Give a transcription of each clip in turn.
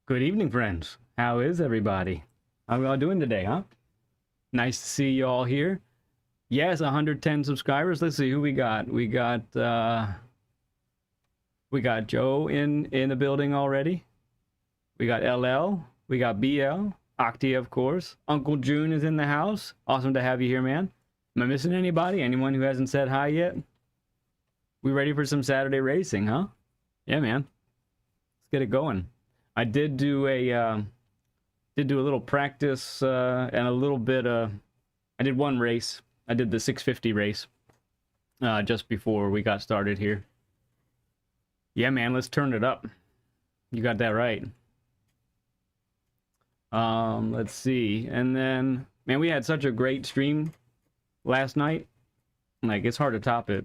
Good evening, friends. How is everybody? How are we all doing today, huh? Nice to see you all here. Yes, 110 subscribers. Let's see who we got. We got Joe in the building already. We got LL. We got BL. Octi, of course. Uncle June is in the house. Awesome to have you here, man. Am I missing anybody? Anyone who hasn't said hi yet? We ready for some Saturday racing, huh? Yeah, man. Let's get it going. I did do a little practice and a little bit. I did one race. I did the 650 race just before we got started here. Yeah, man, let's turn it up. You got that right. Let's see. And then, man, we had such a great stream last night. Like, it's hard to top it.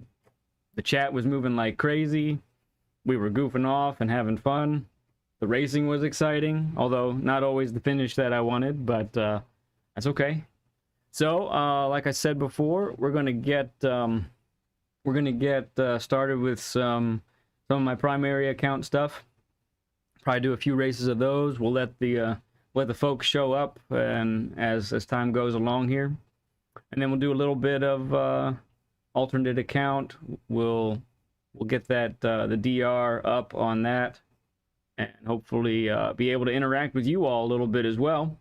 The chat was moving like crazy. We were goofing off and having fun. The racing was exciting, although not always the finish that I wanted, but that's okay. So, like I said before, we're gonna get started with some of my primary account stuff. Probably do a few races of those. We'll let the folks show up, and as time goes along here, and then we'll do a little bit of alternate account. We'll get that the DR up on that, and hopefully be able to interact with you all a little bit as well,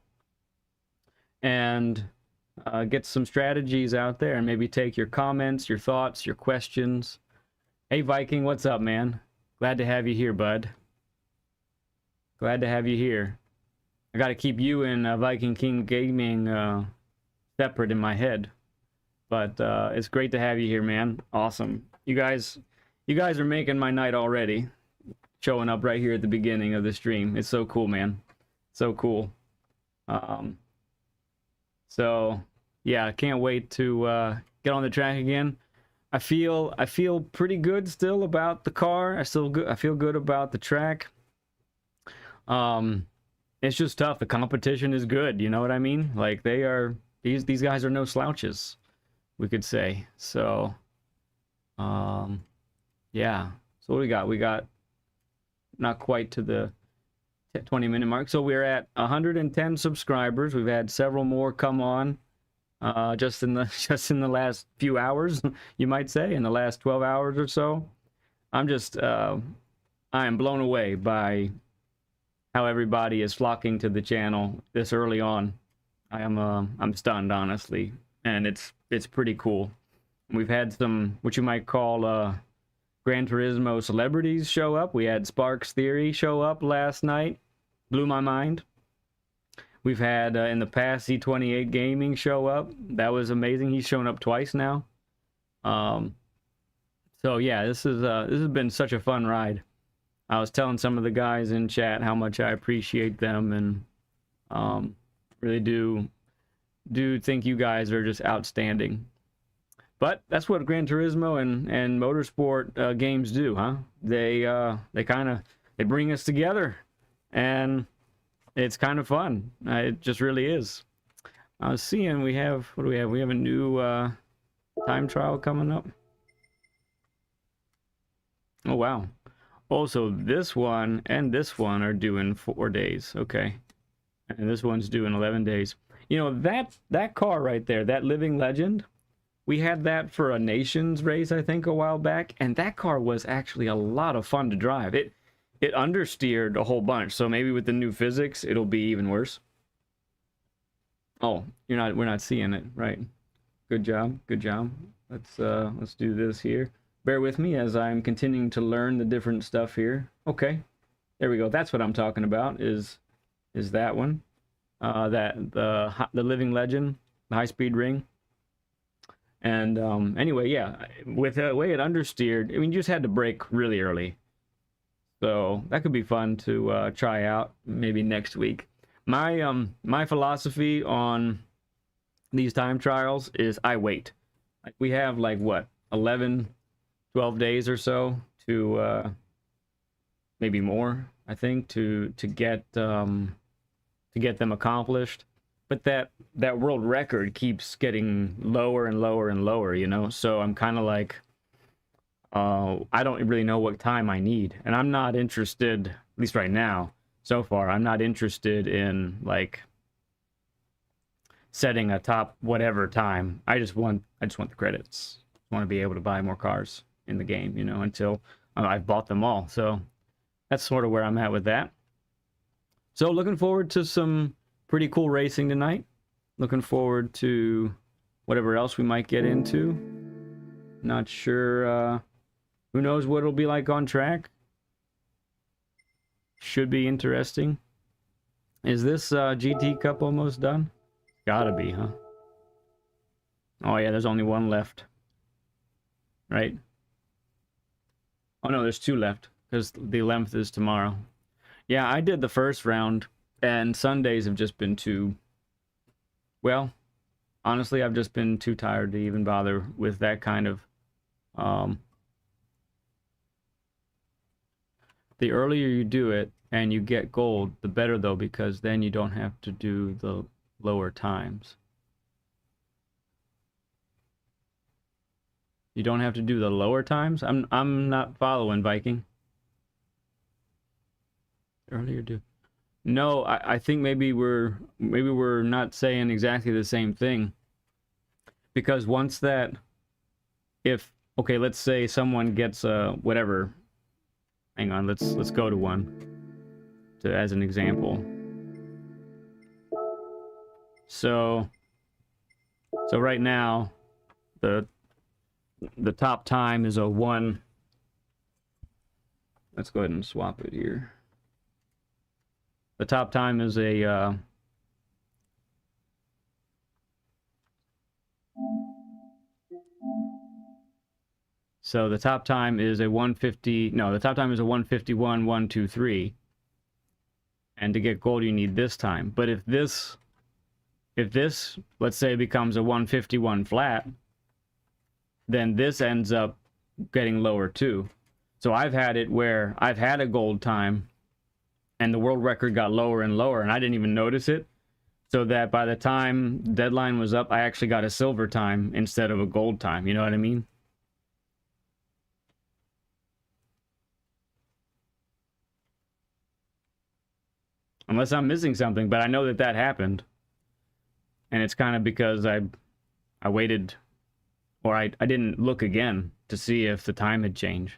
and get some strategies out there, and maybe take your comments, your thoughts, your questions. Hey Viking, what's up, man? Glad to have you here, bud. Glad to have you here. I got to keep you and Viking King Gaming separate in my head, but it's great to have you here, man. Awesome. You guys are making my night already, showing up right here at the beginning of the stream. It's so cool, man. So cool. So yeah, I can't wait to get on the track again. I feel pretty good still about the car. I feel good about the track. It's just tough. The competition is good, you know what I mean? Like, these guys are no slouches, we could say. So yeah. So what we got not quite to the 20-minute mark. So we're at 110 subscribers. We've had several more come on just in the last few hours, you might say, in the last 12 hours or so. I am blown away by how everybody is flocking to the channel this early on. I'm stunned, honestly, and it's pretty cool. We've had some what you might call Gran Turismo celebrities show up. We had Sparks Theory show up last night. Blew my mind. We've had in the past C28 Gaming show up. That was amazing. He's shown up twice now. So yeah, this has been such a fun ride. I was telling some of the guys in chat how much I appreciate them, and really do think you guys are just outstanding. But that's what Gran Turismo and motorsport games do, huh? They bring us together, and it's kind of fun. It just really is. I was seeing what do we have? We have a new time trial coming up. Oh wow. Also, this one and this one are due in 4 days. Okay, and this one's due in 11 days. You know, that car right there, that Living Legend. We had that for a Nations race, I think, a while back, and that car was actually a lot of fun to drive. It understeered a whole bunch, so maybe with the new physics, it'll be even worse. Oh, we're not seeing it, right? Good job, good job. Let's do this here. Bear with me as I'm continuing to learn the different stuff here. Okay, there we go. That's what I'm talking about. Is that one? The Living Legend, the high-speed ring. And anyway, yeah, with the way it understeered, I mean, you just had to brake really early. So that could be fun to try out maybe next week. My philosophy on these time trials is I wait. Like, we have like what, 11, 12 days or so to maybe more, I think, to get them accomplished. But that world record keeps getting lower and lower and lower, you know? So I'm kind of like, I don't really know what time I need. And I'm not interested, at least right now, so far. I'm not interested in like setting a top whatever time. I just want the credits. I want to be able to buy more cars in the game, you know, until I've bought them all. So that's sort of where I'm at with that. So looking forward to some pretty cool racing tonight. Looking forward to whatever else we might get into. Not sure, who knows what it'll be like on track. Should be interesting. Is this GT Cup almost done? Gotta be, huh? Oh yeah, there's only one left. Right? Oh no, there's two left, because the 11th is tomorrow. Yeah, I did the first round, and Sundays have just been too... Well, honestly, I've just been too tired to even bother with that kind of... The earlier you do it, and you get gold, the better though, because then you don't have to do the lower times. You don't have to do the lower times? I'm not following, Viking. Earlier do. No, I think maybe we're not saying exactly the same thing. Because once that, if okay, let's say someone gets a whatever. Hang on, let's go to one as an example. So right now the top time is a 1. Let's go ahead and swap it here. The top time is a so the top time is a 150. No, the top time is a 151.123. And to get gold, you need this time. But if this, let's say, becomes a 151 flat, then this ends up getting lower too. So I've had it where I've had a gold time, and the world record got lower and lower, and I didn't even notice it. So that by the time deadline was up, I actually got a silver time instead of a gold time. You know what I mean? Unless I'm missing something, but I know that that happened. And it's kind of because I waited, or I didn't look again to see if the time had changed.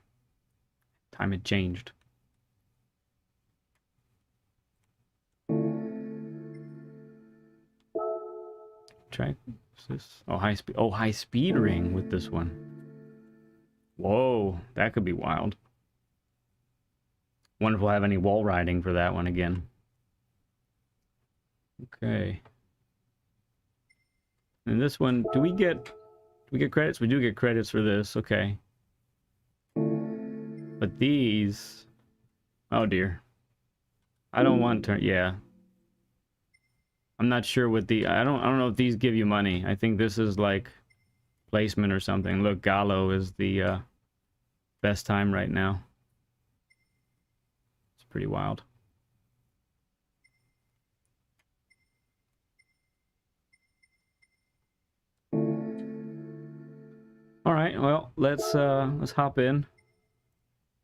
Time had changed. Track, what's this? Oh, high speed. Oh, high speed ring with this one. Whoa, that could be wild. Wonder if we'll have any wall riding for that one again. Okay. And this one, do we get credits? We do get credits for this, okay. But these, oh dear. I don't want to, yeah. I'm not sure what the, I don't know if these give you money. I think this is like placement or something. Look, Gallo is the best time right now. It's pretty wild. All right, well, let's hop in.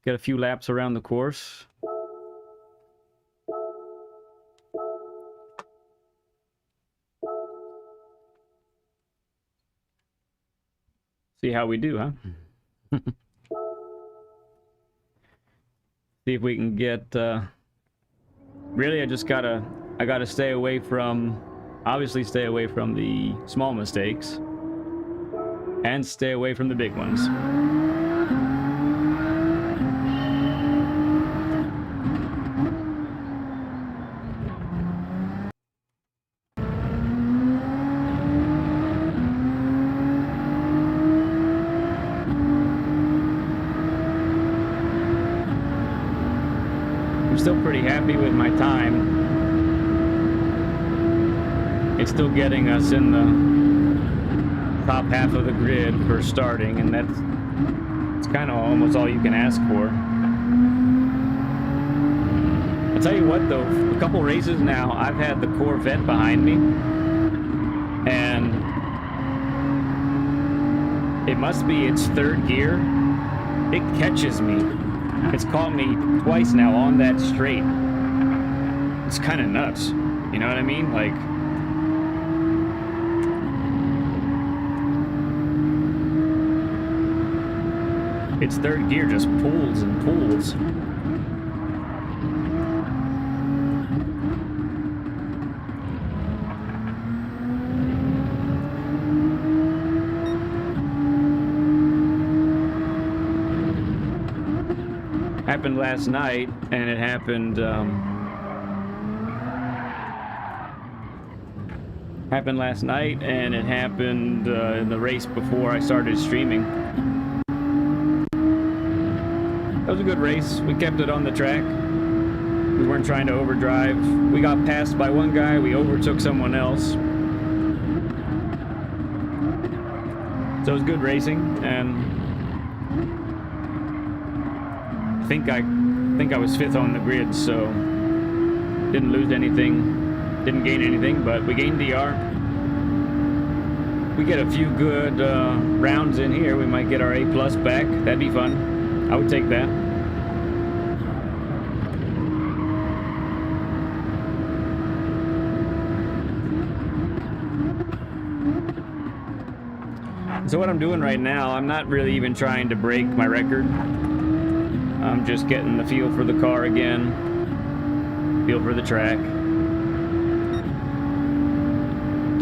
Get a few laps around the course. See how we do, huh? See if we can get really I gotta stay away from, obviously stay away from the small mistakes and stay away from the big ones. I'm still pretty happy with my time. It's still getting us in the top half of the grid for starting, and it's kind of almost all you can ask for. I'll tell you what though, a couple races now, I've had the Corvette behind me, and it must be its third gear. It catches me. It's caught me twice now on that straight. It's kind of nuts. You know what I mean? Like, its third gear just pulls and pulls. Happened last night, and it happened last night, and it happened in the race before I started streaming. That was a good race. We kept it on the track. We weren't trying to overdrive. We got passed by one guy. We overtook someone else. So it was good racing, and I think I was 5th on the grid, so didn't lose anything, didn't gain anything, but we gained DR. We get a few good rounds in here. We might get our A+ back. That'd be fun. I would take that. So what I'm doing right now, I'm not really even trying to break my record. I'm just getting the feel for the car again, feel for the track.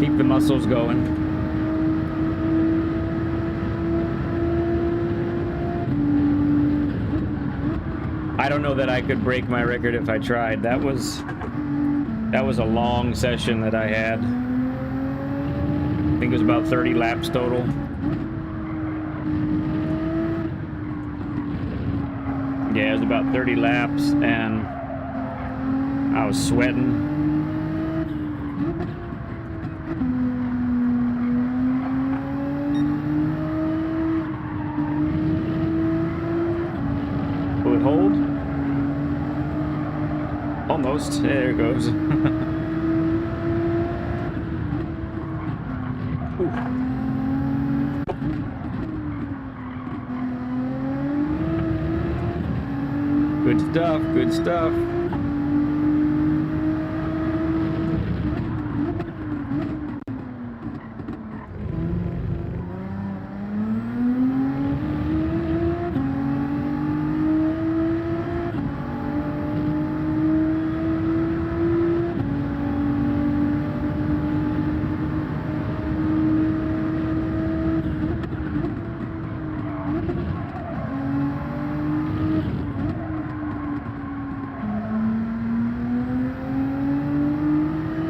Keep the muscles going. I don't know that I could break my record if I tried. That was a long session that I had. I think it was about 30 laps total. Yeah, it was about 30 laps, and I was sweating. Will it hold? Almost. There it goes. Good stuff, good stuff.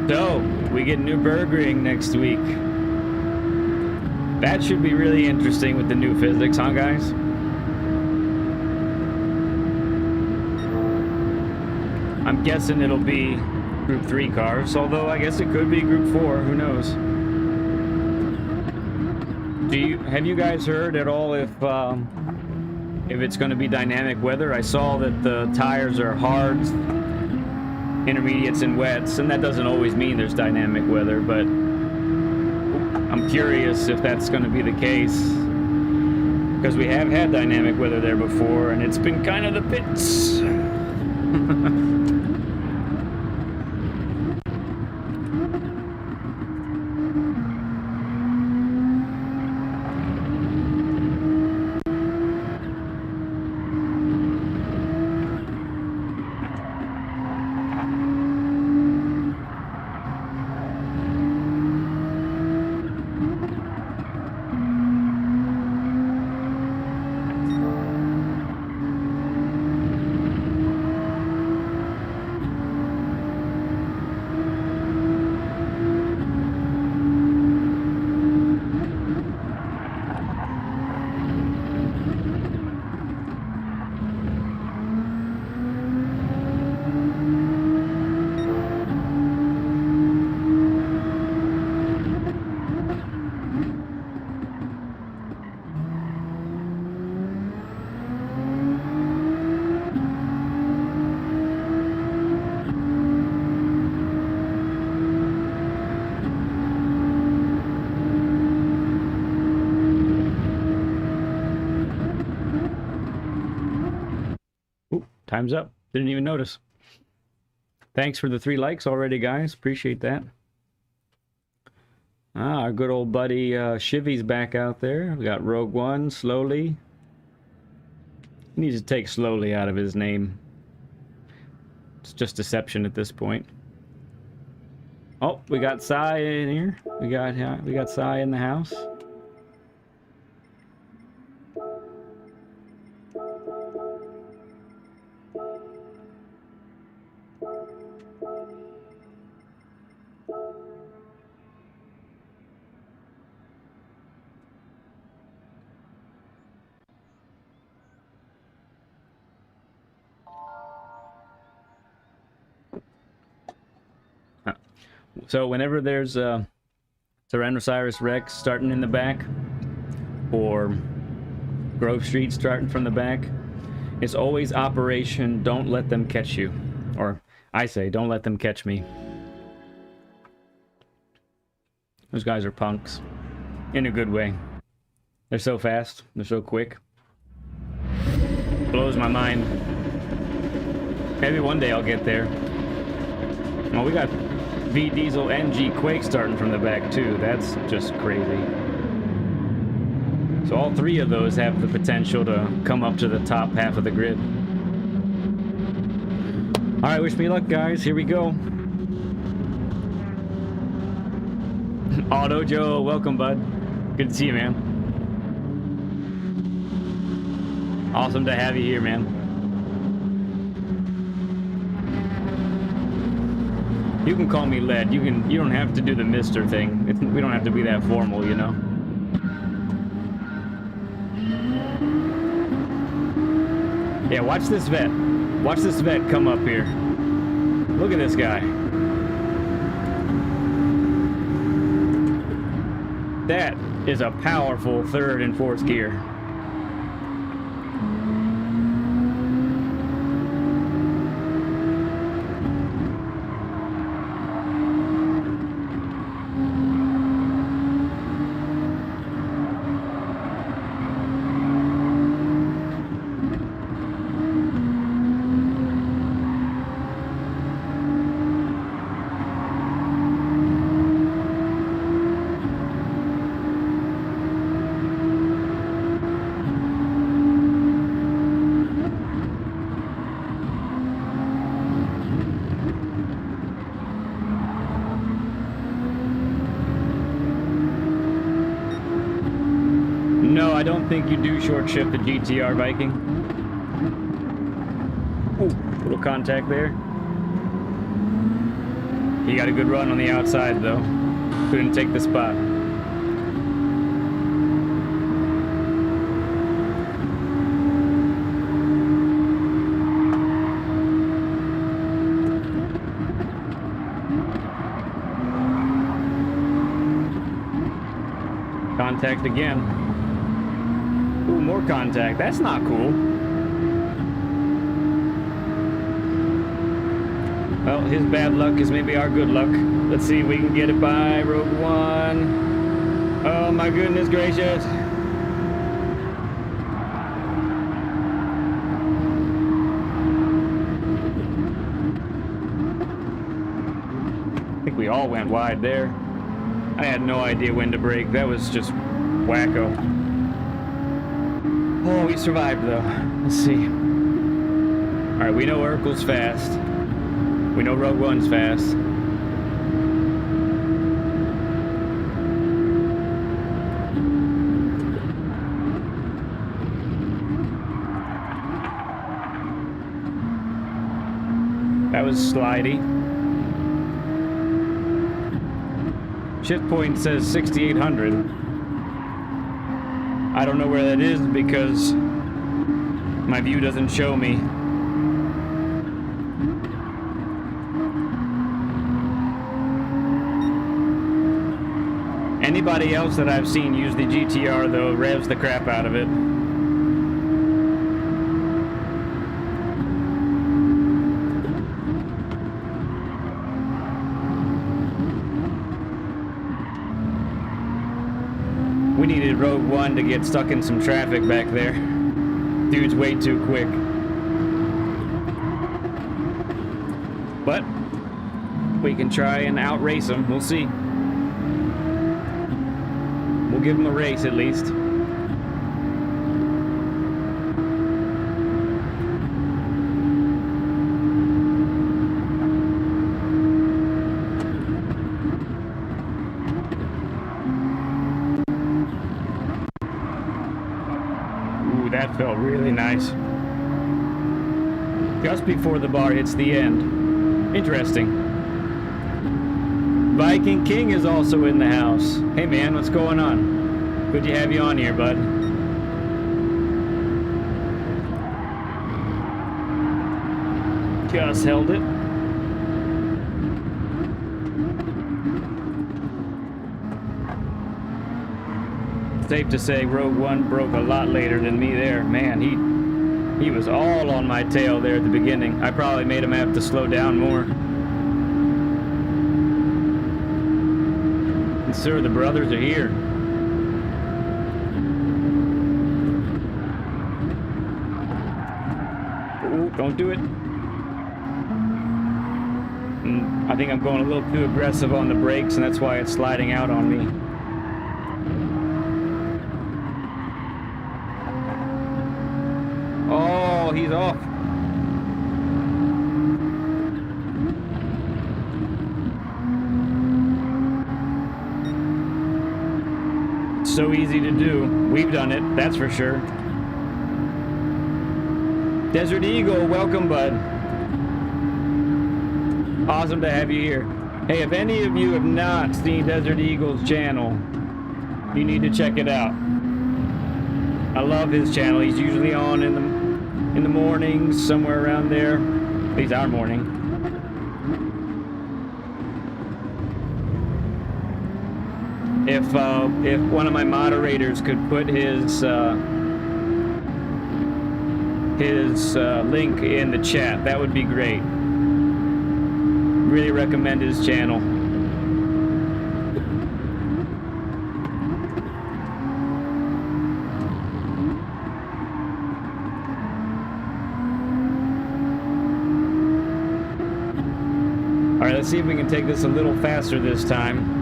So, we get Nürburgring next week. That should be really interesting with the new physics, huh, guys? I'm guessing it'll be Group 3 cars, although I guess it could be Group 4, who knows? Have you guys heard at all if it's going to be dynamic weather? I saw that the tires are hard, intermediates, and wets, and that doesn't always mean there's dynamic weather, but I'm curious if that's going to be the case, because we have had dynamic weather there before, and it's been kind of the pits. Time's up. Didn't even notice. Thanks for the 3 likes already, guys. Appreciate that. Ah, our good old buddy Shivy's back out there. We got Rogue One, Slowly. He needs to take Slowly out of his name. It's just deception at this point. Oh, we got Sai in here. We got Sai in the house. So whenever there's Tyrannosaurus Rex starting in the back, or Grove Street starting from the back, it's always Operation Don't Let Them Catch You. Or I say, don't let them catch me. Those guys are punks. In a good way. They're so fast. They're so quick. Blows my mind. Maybe one day I'll get there. Well, we got V Diesel and G Quake starting from the back too. That's just crazy. So all 3 of those have the potential to come up to the top half of the grid. Alright, wish me luck, guys. Here we go. Auto Joe, welcome, bud. Good to see you, man. Awesome to have you here, man. You can call me Led. You don't have to do the Mr. thing. We don't have to be that formal, you know. Yeah, watch this vet. Watch this vet come up here. Look at this guy. That is a powerful 3rd and 4th gear. No, I don't think you do short shift the GTR Viking. Ooh, little contact there. He got a good run on the outside though. Couldn't take the spot. Contact again. Ooh, more contact. That's not cool. Well, his bad luck is maybe our good luck. Let's see if we can get it by Rogue One. Oh my goodness gracious. I think we all went wide there. I had no idea when to brake. That was just wacko. Oh, we survived though. Let's see. Alright, we know Urkel's fast. We know Rogue One's fast. That was slidey. Shift point says 6,800. I don't know where that is because my view doesn't show me. Anybody else that I've seen use the GTR though revs the crap out of it. We needed Rogue One to get stuck in some traffic back there. Dude's way too quick. But we can try and outrace him. We'll see. We'll give him a race at least. Ooh, that felt really nice. Just before the bar hits the end. Interesting. Viking King is also in the house. Hey man, what's going on? Good to have you on here, bud. Just held it. Safe to say Rogue One broke a lot later than me there. Man, he was all on my tail there at the beginning. I probably made him have to slow down more. And sir, the brothers are here. Ooh, don't do it. I think I'm going a little too aggressive on the brakes, and that's why it's sliding out on me. Oh, he's off. It's so easy to do. We've done it, that's for sure. Desert Eagle, welcome, bud. Awesome to have you here. Hey, if any of you have not seen Desert Eagle's channel, you need to check it out. I love his channel. He's usually on in the mornings, somewhere around there. At least our morning. If one of my moderators could put his link in the chat, that would be great. Really recommend his channel. Alright, let's see if we can take this a little faster this time.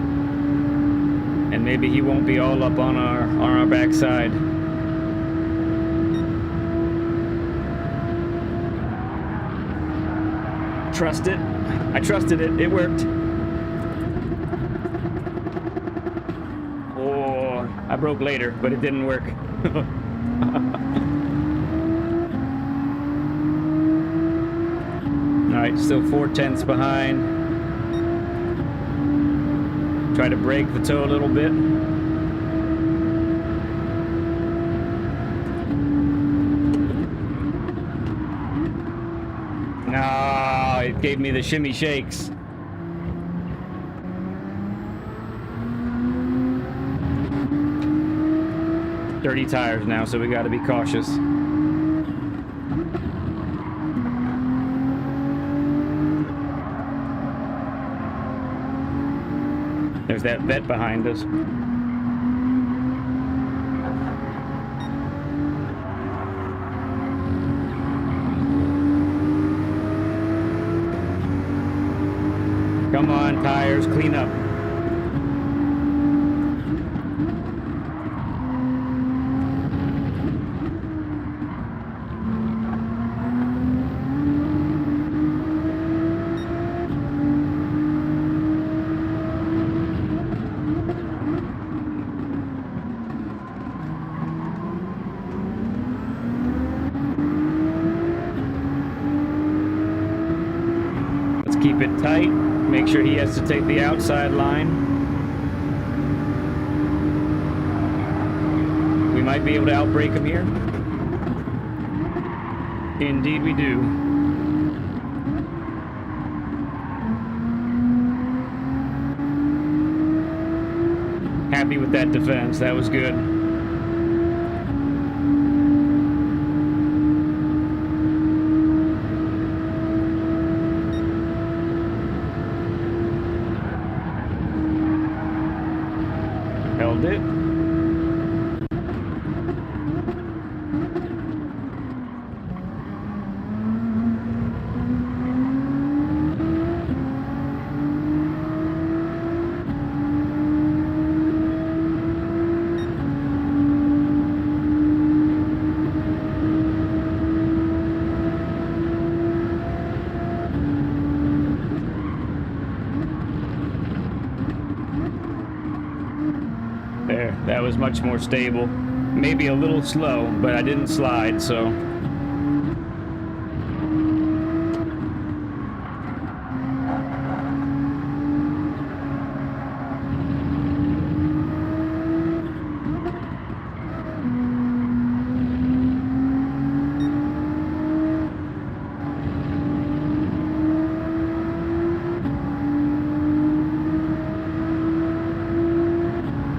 And maybe he won't be all up on our backside. Trust it. I trusted it. It worked. Oh, I broke later, but it didn't work. Alright, still 4/10 behind. Try to break the toe a little bit. No, it gave me the shimmy shakes. Dirty tires now, so we got to be cautious. There's that vet behind us. Come on, tires, clean up. Keep it tight. Make sure he has to take the outside line. We might be able to outbrake him here. Indeed we do. Happy with that defense. That was good. Held it. was much more stable. Maybe a little slow, but I didn't slide, so...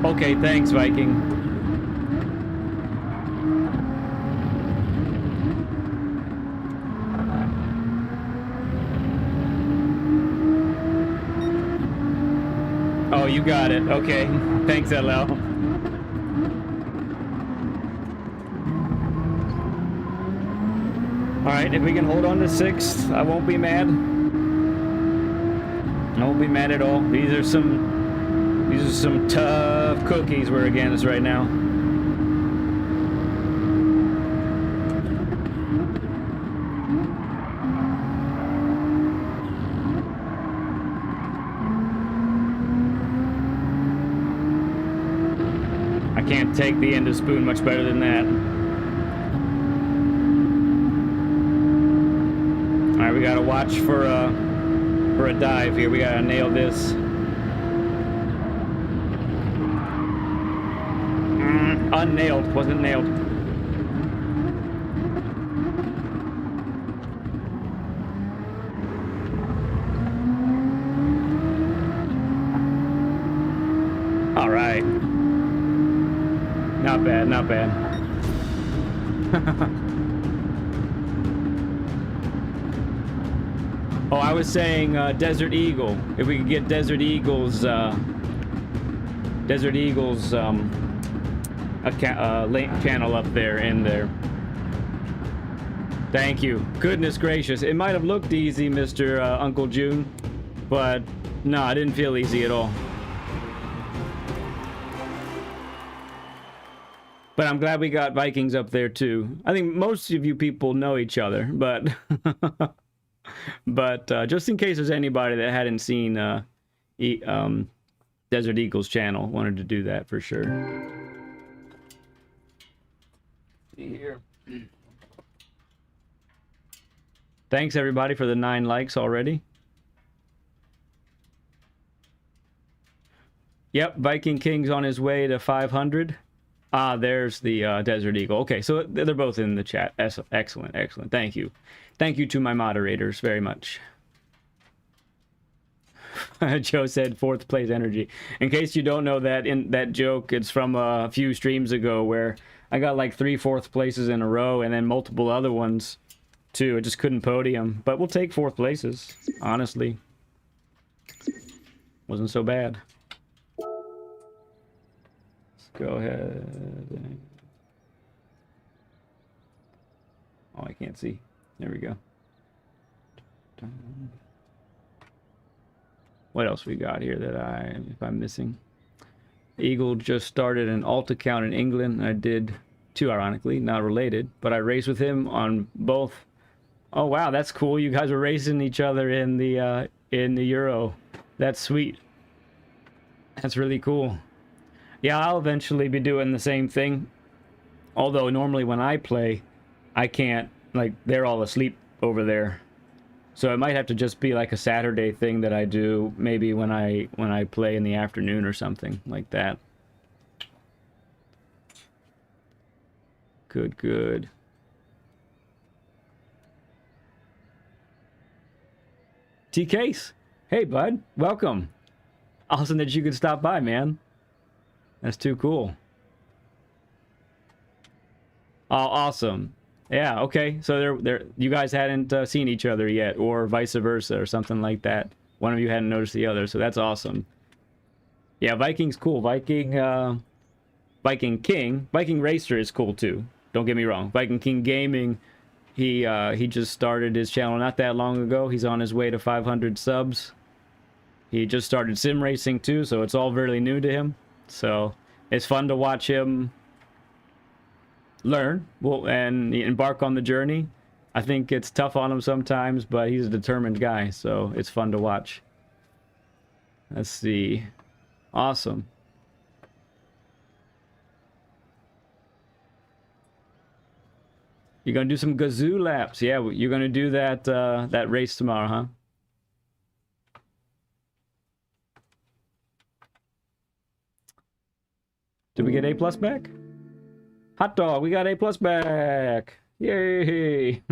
Okay, thanks, Viking. Oh, you got it. Okay. Thanks, LL. Alright, if we can hold on to 6th, I won't be mad. I won't be mad at all. These are some tough cookies we're against right now. I can't take the end of spoon much better than that. Alright, we gotta watch for a dive here. We gotta nail this. Unnailed, wasn't nailed. All right. Not bad, not bad. Oh, I was saying Desert Eagle. If we could get Desert Eagle's link channel up there in there. Thank you. Goodness gracious. It might have looked easy, Mr. Uncle June, but no, I didn't feel easy at all. But I'm glad we got Vikings up there too. I think most of you people know each other, but but just in case there's anybody that hadn't seen Desert Eagle's channel, wanted to do that for sure. Here. Thanks everybody for the 9 likes already. Yep, Viking King's on his way to 500. Ah, there's the Desert Eagle. Okay, so they're both in the chat. Excellent, excellent. Thank you. Thank you to my moderators very much. Joe said 4th place energy. In case you don't know that, in that joke, it's from a few streams ago where I got like 3 4th places in a row and then multiple other ones too. I just couldn't podium, but we'll take 4th places, honestly. Wasn't so bad. Let's go ahead. Oh, I can't see. There we go. What else we got here that if I'm missing? Eagle just started an alt account in England. I did too, ironically, not related, but I raced with him on both. Oh wow, that's cool. You guys were racing each other in the Euro. That's sweet. That's really cool. Yeah, I'll eventually be doing the same thing. Although normally when I play, I can't, like, they're all asleep over there. So it might have to just be like a Saturday thing that I do, maybe when I play in the afternoon or something like that. Good, good. T-Case, hey bud, welcome. Awesome that you could stop by, man. That's too cool. Oh, awesome. Yeah, okay. So you guys hadn't seen each other yet, or vice versa, or something like that. One of you hadn't noticed the other, so that's awesome. Yeah, Viking's cool. Viking King, Viking Racer is cool too. Don't get me wrong. Viking King Gaming, he just started his channel not that long ago. He's on his way to 500 subs. He just started sim racing too, so it's all very new to him. So it's fun to watch him learn and embark on the journey. I think it's tough on him sometimes, but he's a determined guy, so it's fun to watch. Let's see. Awesome. You're gonna do some Gazoo laps. Yeah, you're gonna do that that race tomorrow, huh? Did we get A plus back? Hot dog, we got A plus back. Yay!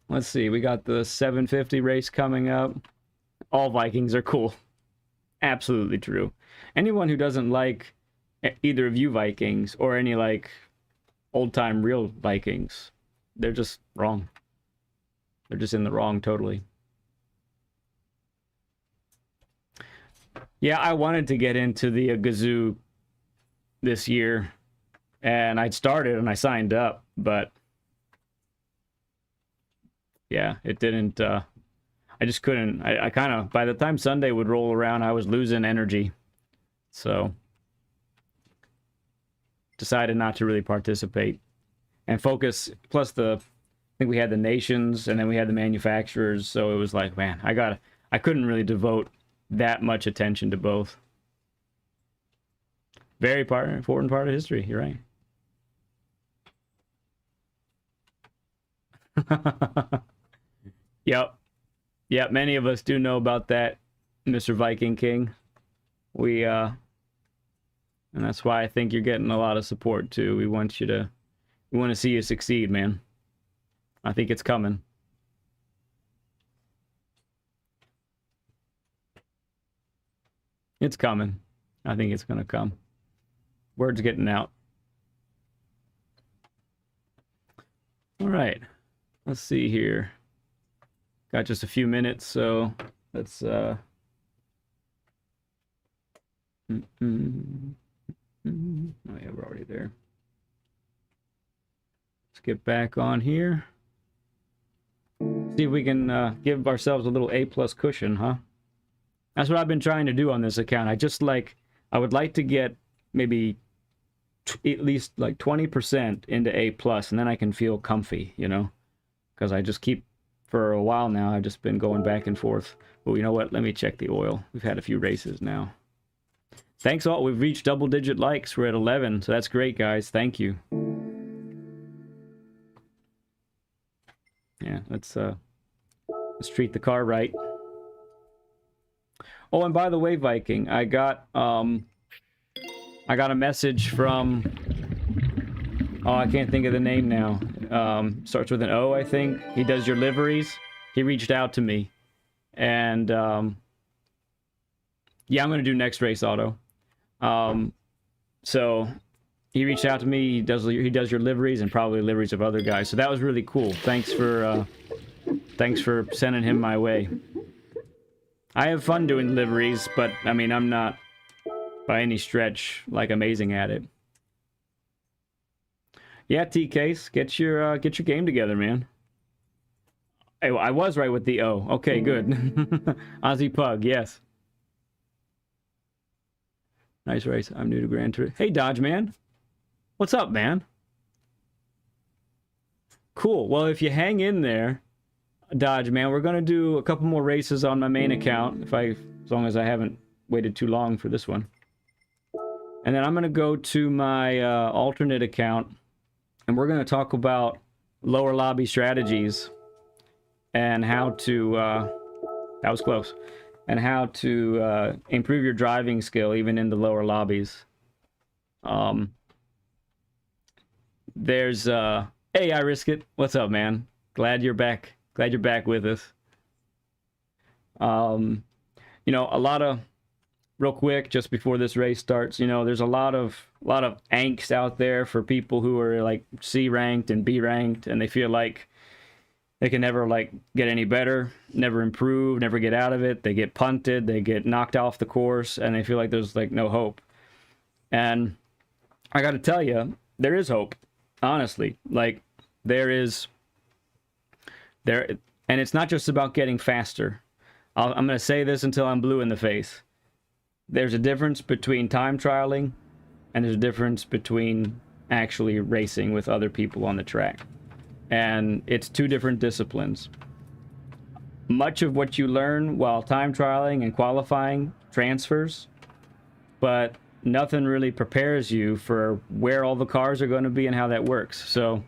Let's see, we got the 750 race coming up. All Vikings are cool. Absolutely true. Anyone who doesn't like either of you Vikings or any like old-time real Vikings, they're just wrong. They're just in the wrong totally. Yeah, I wanted to get into the Gazoo this year, and I'd started and I signed up, but yeah, it didn't, I just couldn't, I kind of, by the time Sunday would roll around, I was losing energy, so decided not to really participate and focus, plus I think we had the nations, and then we had the manufacturers, so it was like, man, I couldn't really devote that much attention to both. Very important part of history, you're right. Yep, many of us do know about that, Mr. Viking King. And that's why I think you're getting a lot of support too. We want to see you succeed, man. I think it's coming. It's coming. I think it's gonna come. Word's getting out. All right. Let's see here. Got just a few minutes, so let's oh yeah, we're already there. Let's get back on here. See if we can give ourselves a little A+ cushion, huh? That's what I've been trying to do on this account. I would like to get maybe at least like 20% into A+, and then I can feel comfy, you know? Because I just keep, for a while now, I've just been going back and forth. But you know what? Let me check the oil. We've had a few races now. Thanks all. We've reached double-digit likes. We're at 11, so that's great, guys. Thank you. Yeah, let's treat the car right. Oh, and by the way, Viking, I got a message from, oh, I can't think of the name now. Starts with an O, I think. He does your liveries. He reached out to me, and yeah, I'm gonna do next race auto. So he reached out to me. He does your liveries and probably liveries of other guys. So that was really cool. Thanks for sending him my way. I have fun doing liveries, but I mean, I'm not by any stretch like amazing at it. Yeah, T-Case, get your game together, man. I was right with the O. Okay, good. Aussie Pug, yes. Nice race. I'm new to Gran Turismo. Hey, Dodge Man. What's up, man? Cool. Well, if you hang in there, Dodge Man, we're gonna do a couple more races on my main account, as long as I haven't waited too long for this one. And then I'm gonna go to my alternate account, and we're gonna talk about lower lobby strategies and how to that was close, and how to improve your driving skill even in the lower lobbies. There's hey, I Risk It. What's up, man? Glad you're back. Glad you're back with us. You know, a lot of, real quick, just before this race starts, you know, there's a lot of angst out there for people who are like C ranked and B ranked, and they feel like they can never like get any better, never improve, never get out of it. They get punted, they get knocked off the course, and they feel like there's like no hope. And I got to tell you, there is hope. Honestly, like and it's not just about getting faster. I'm going to say this until I'm blue in the face. There's a difference between time trialing, and there's a difference between actually racing with other people on the track. And it's two different disciplines. Much of what you learn while time trialing and qualifying transfers, but nothing really prepares you for where all the cars are going to be and how that works. So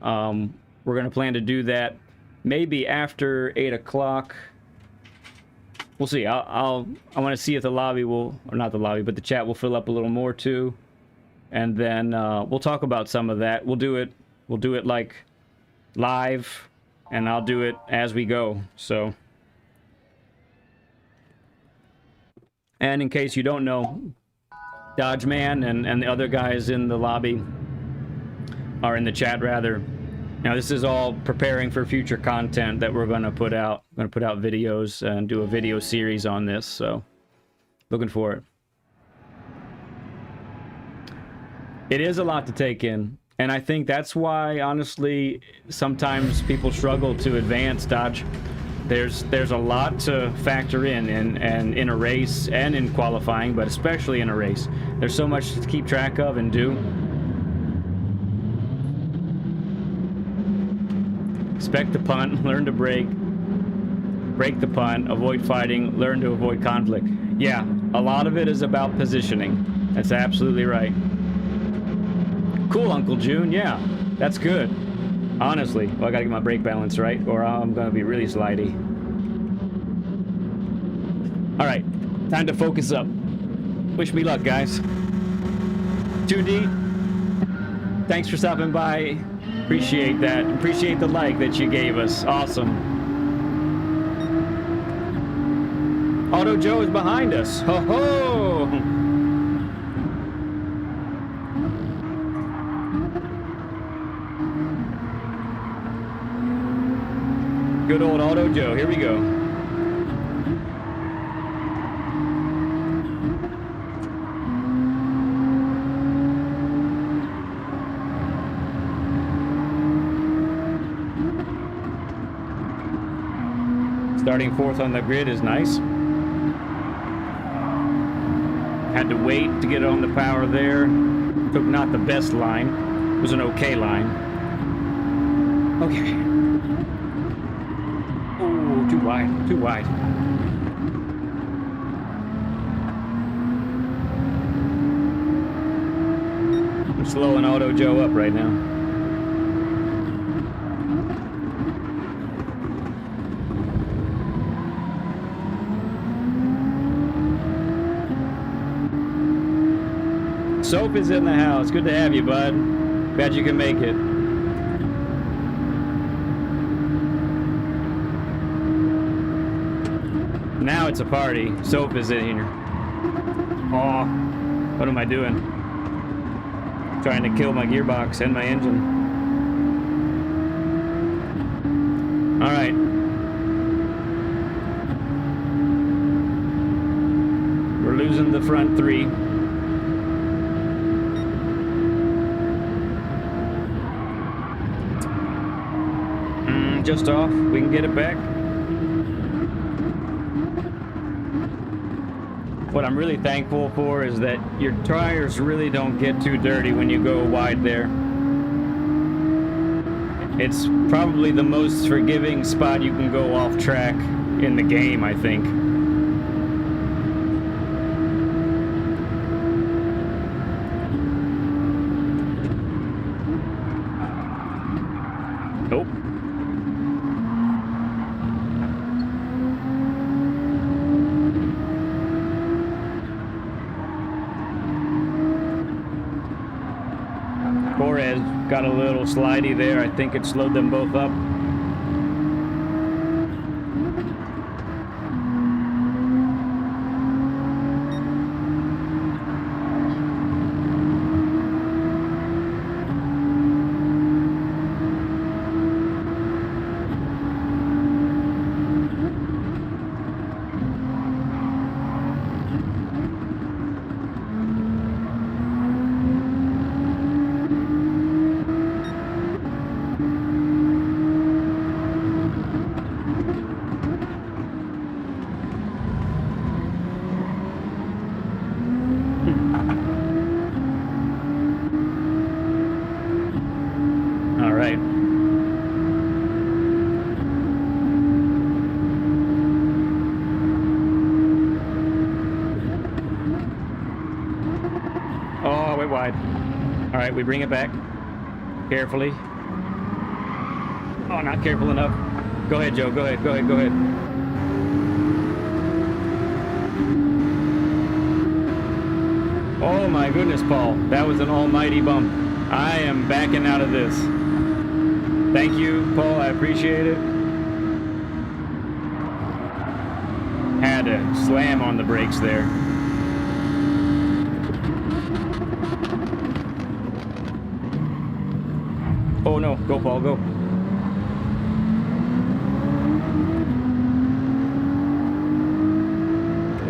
we're going to plan to do that maybe after 8 o'clock. We'll see. I want to see if the lobby will, or not the lobby, but the chat will fill up a little more too. And then we'll talk about some of that. We'll do it like live, and I'll do it as we go. So, and in case you don't know, Dodge Man and the other guys in the lobby, or in the chat rather. Now this is all preparing for future content that we're going to put out. I'm going to put out videos and do a video series on this, so looking for it. It is a lot to take in, and I think that's why, honestly, sometimes people struggle to advance Dodge. There's a lot to factor in a race and in qualifying, but especially in a race. There's so much to keep track of and do. Expect the punt, learn to brake, break the punt, avoid fighting, learn to avoid conflict. Yeah, a lot of it is about positioning. That's absolutely right. Cool, Uncle June. Yeah, that's good. Honestly, well, I gotta get my brake balance right, or I'm gonna be really slidey. All right, time to focus up. Wish me luck, guys. 2D, thanks for stopping by. Appreciate that. Appreciate the like that you gave us. Awesome. Auto Joe is behind us. Ho ho! Good old Auto Joe. Here we go. Starting fourth on the grid is nice. Had to wait to get on the power there. Took not the best line. It was an okay line. Okay. Oh, too wide. Too wide. I'm slowing Auto Joe up right now. Soap is in the house. Good to have you, bud. Glad you can make it. Now it's a party. Soap is in here. Oh, what am I doing? Trying to kill my gearbox and my engine. All right. We're losing the front three. Just off. We can get it back. What I'm really thankful for is that your tires really don't get too dirty when you go wide there. It's probably the most forgiving spot you can go off track in the game, I think. Nope. Got a little slidey there. I think it slowed them both up. it wide. All right, we bring it back. Carefully. Oh, not careful enough. Go ahead, Joe. Go ahead, go ahead, go ahead. Oh my goodness, Paul. That was an almighty bump. I am backing out of this. Thank you, Paul. I appreciate it. Had to slam on the brakes there. Oh no, go Paul, go.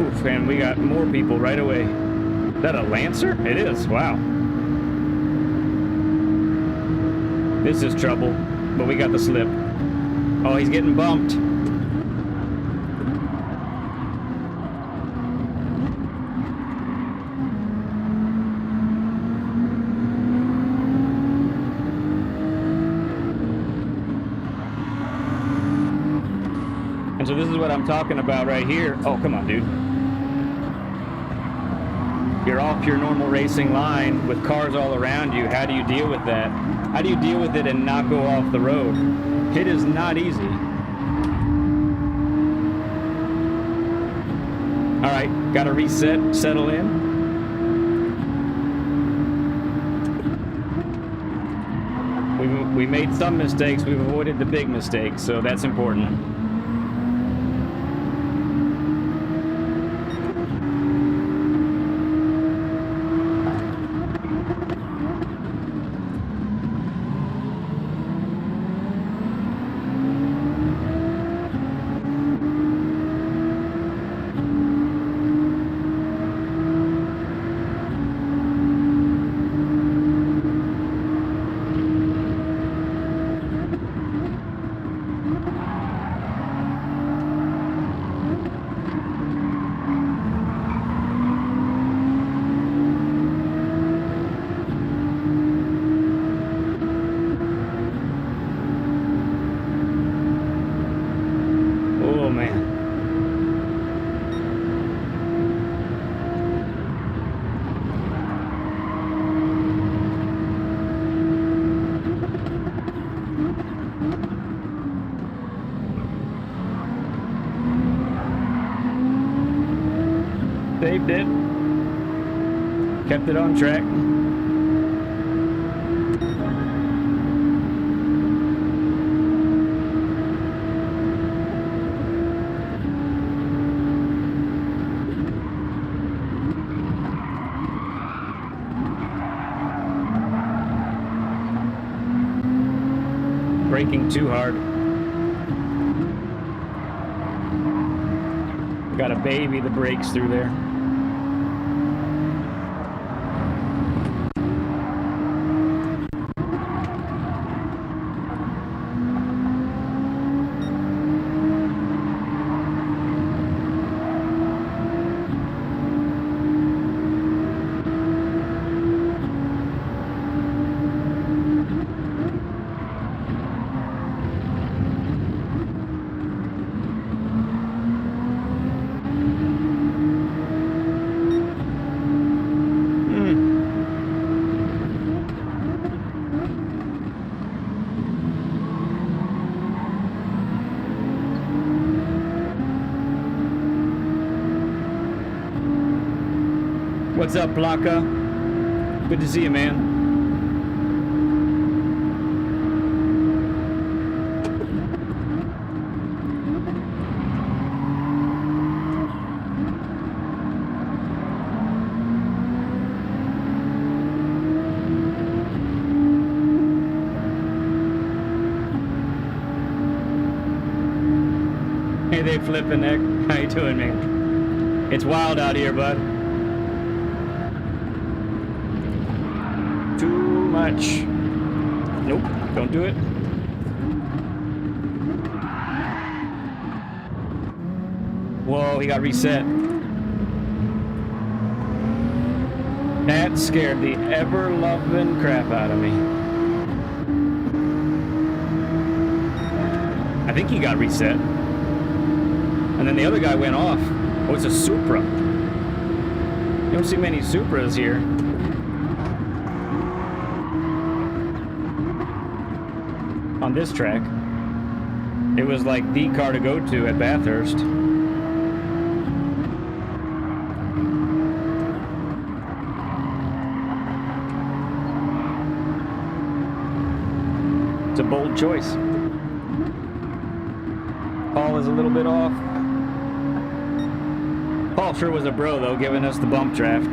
Oof, and we got more people right away. Is that a Lancer? It is, wow. This is trouble, but we got the slip. Oh, he's getting bumped. And so this is what I'm talking about right here. Oh, come on, dude. You're off your normal racing line with cars all around you. How do you deal with that? How do you deal with it and not go off the road? It is not easy. All right, got to reset, settle in. We made some mistakes. We've avoided the big mistakes, so that's important. Saved it. Kept it on track. Braking too hard. Got to baby the brakes through there. What's up, Blanca? Good to see you, man. Hey, they flipping neck. How you doing, man? It's wild out here, bud. Too much. Nope, don't do it. Whoa, he got reset. That scared the ever-loving crap out of me. I think he got reset. And then the other guy went off. Oh, it's a Supra. You don't see many Supras here. this track. It was like the car to go to at Bathurst. It's a bold choice. Paul is a little bit off. Paul sure was a bro, though, giving us the bump draft.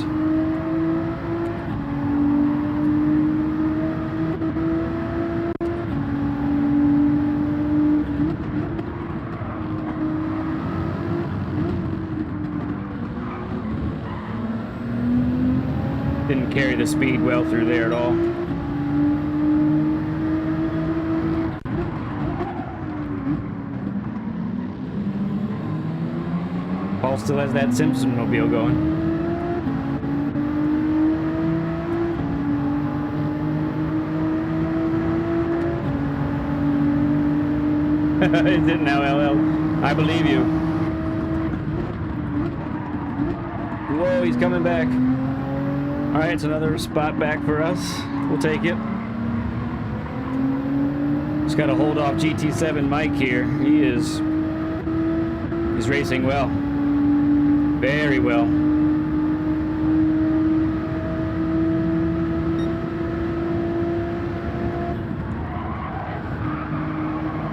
Didn't carry the speed well through there at all. Paul still has that Simpson mobile going. Is it now, LL? I believe you. Whoa, he's coming back. All right, it's another spot back for us. We'll take it. Just got to hold off GT7 Mike here. He's racing well. Very well.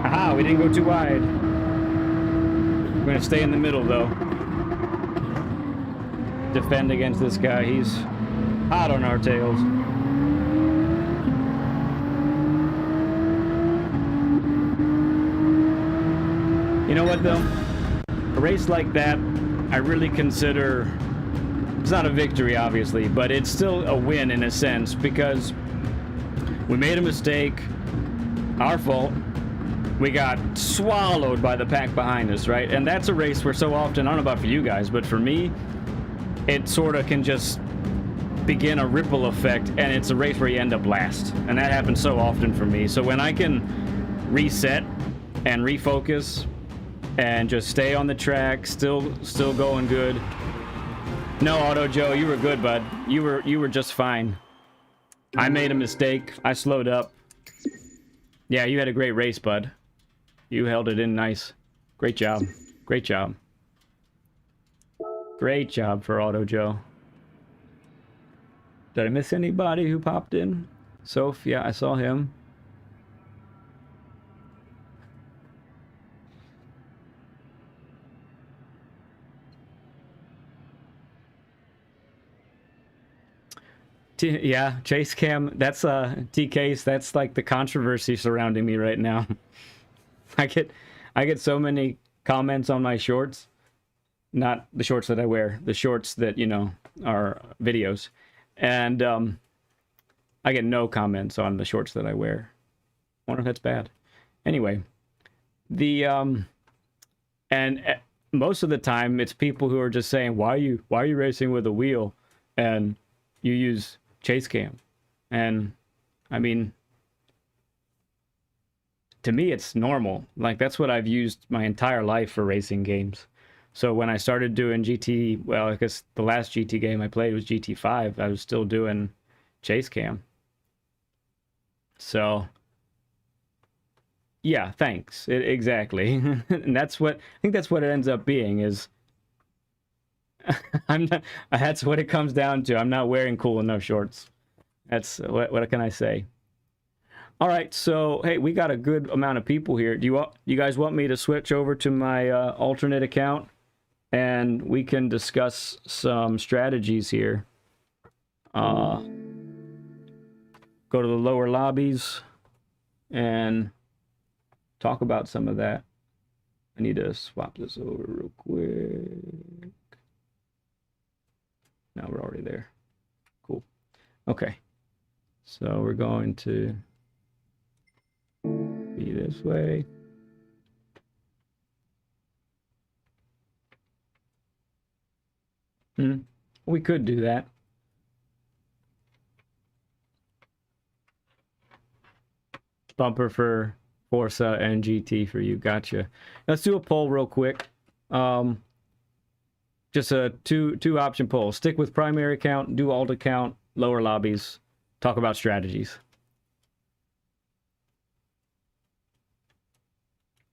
Aha, we didn't go too wide. We're going to stay in the middle, though. Defend against this guy. He's hot on our tails. You know what, though? A race like that, I really consider... It's not a victory, obviously, but it's still a win in a sense, because we made a mistake. Our fault. We got swallowed by the pack behind us, right? And that's a race where so often, I don't know about for you guys, but for me, it sort of can just begin a ripple effect, and it's a race where you end up last. And that happens so often for me. So when I can reset and refocus and just stay on the track, still going good. No, Auto Joe, you were good, bud. You were just fine. I made a mistake. I slowed up. Yeah, you had a great race, bud. You held it in nice. Great job. Great job. Great job for Auto Joe. Did I miss anybody who popped in? Soph, yeah, I saw him. Yeah, Chase Cam, that's TK's, that's like the controversy surrounding me right now. I get so many comments on my shorts. Not the shorts that I wear, the shorts that, you know, are videos. And I get no comments on the shorts that I wear. I wonder if that's bad. Anyway, most of the time it's people who are just saying, why are you racing with a wheel and you use Chase Cam? And I mean, to me it's normal. Like, that's what I've used my entire life for racing games. So when I started doing GT, well, I guess the last GT game I played was GT5. I was still doing Chase Cam. So, yeah, thanks. Exactly. And I think that's what it ends up being is, that's what it comes down to. I'm not wearing cool enough shorts. That's, what can I say? All right, so, hey, we got a good amount of people here. Do you guys want me to switch over to my alternate account? And we can discuss some strategies here. Go to the lower lobbies and talk about some of that. I need to swap this over real quick. Now we're already there. Cool. Okay. So we're going to be this way. We could do that. Bumper for Forza and GT for you. Gotcha. Let's do a poll real quick. Just a two option poll. Stick with primary account, do alt account, lower lobbies. Talk about strategies.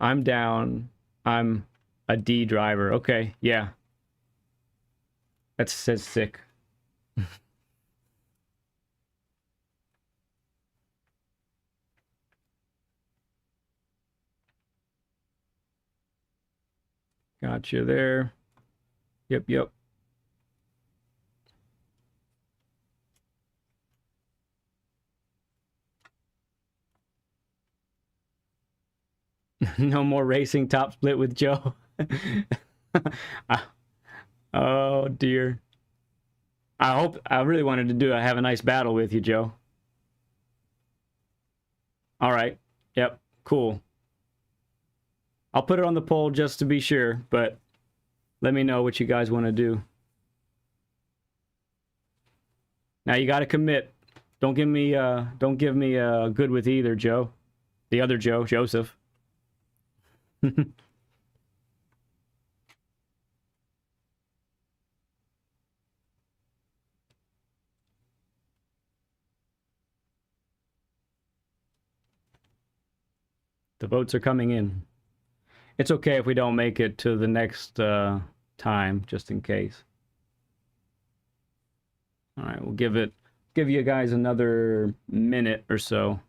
I'm down. I'm a D driver. Okay, yeah. That says sick. Gotcha there. Yep, yep. No more racing top split with Joe. Oh dear. I really wanted to have a nice battle with you, Joe. All right. Yep. Cool. I'll put it on the poll just to be sure, but let me know what you guys want to do. Now you got to commit. Don't give me good with either, Joe. The other Joe, Joseph. The votes are coming in. It's okay if we don't make it to the next time, just in case. All right, we'll give you guys another minute or so.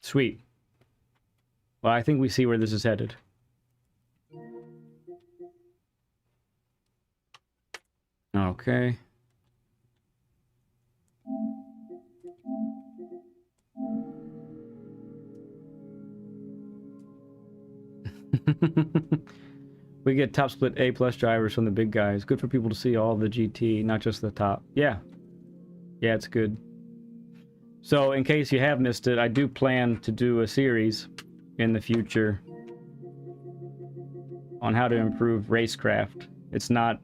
Sweet. Well, I think we see where this is headed. Okay. We get top split A plus drivers from the big guys. Good for people to see all the GT, not just the top. Yeah. Yeah, it's good. So, in case you have missed it, I do plan to do a series in the future on how to improve racecraft. It's not...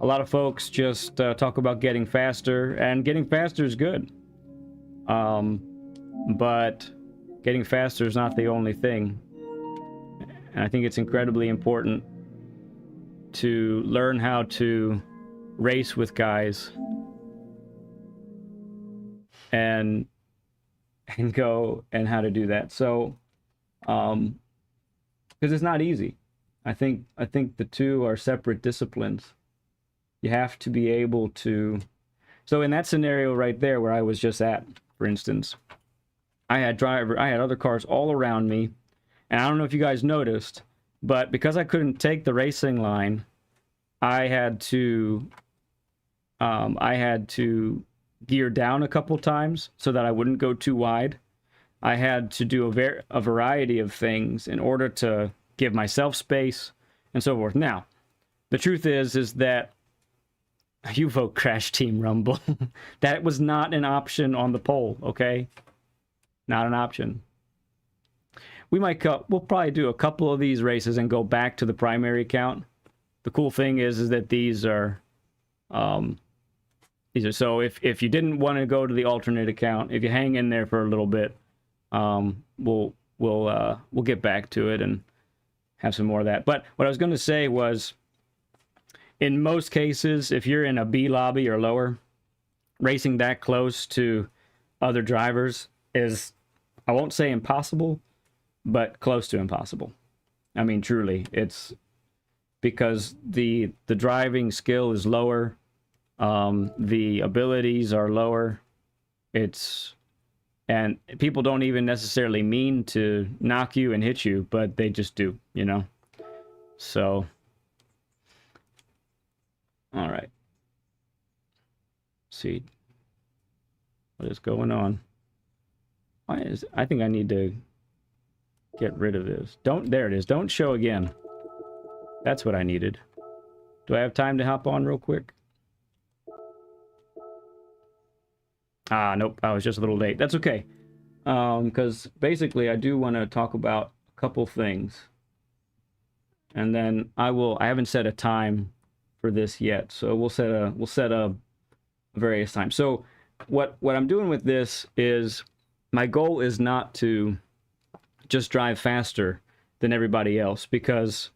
A lot of folks just talk about getting faster, and getting faster is good. But getting faster is not the only thing. And I think it's incredibly important to learn how to race with guys and go and how to do that. So, because it's not easy. I think the two are separate disciplines. You have to be able to... So in that scenario right there where I was just at, for instance, I had other cars all around me, and I don't know if you guys noticed, but because I couldn't take the racing line, I had to gear down a couple times so that I wouldn't go too wide. I had to do a variety of things in order to give myself space and so forth. Now, the truth is that you vote Crash Team Rumble. That was not an option on the poll, okay? Not an option. We'll probably do a couple of these races and go back to the primary account. The cool thing is that these are so if you didn't want to go to the alternate account, if you hang in there for a little bit, we'll get back to it and have some more of that. But what I was going to say was, in most cases, if you're in a B lobby or lower, racing that close to other drivers is, I won't say impossible, but close to impossible. I mean, truly, it's because the driving skill is lower, the abilities are lower. And people don't even necessarily mean to knock you and hit you, but they just do, you know? So... All right. Let's see what is going on. I think I need to get rid of this. There it is. Don't show again. That's what I needed. Do I have time to hop on real quick? Nope. I was just a little late. That's okay. Because basically I do want to talk about a couple things. And then I haven't set a time for this yet, so we'll set a various time. So what I'm doing with this is, my goal is not to just drive faster than everybody else. Because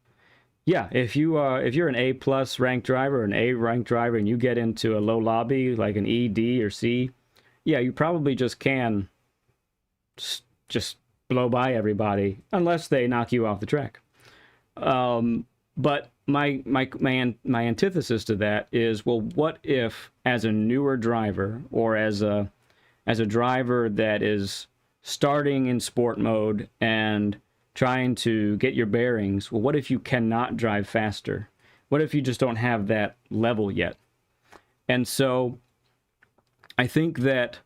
yeah, if you're an A plus ranked driver, or an A ranked driver, and you get into a low lobby like an E, D, or C, yeah, you probably just can just blow by everybody unless they knock you off the track. But my antithesis to that is, well, what if as a newer driver, or as a driver that is starting in sport mode and trying to get your bearings, well, what if you cannot drive faster? What if you just don't have that level yet? And so I think that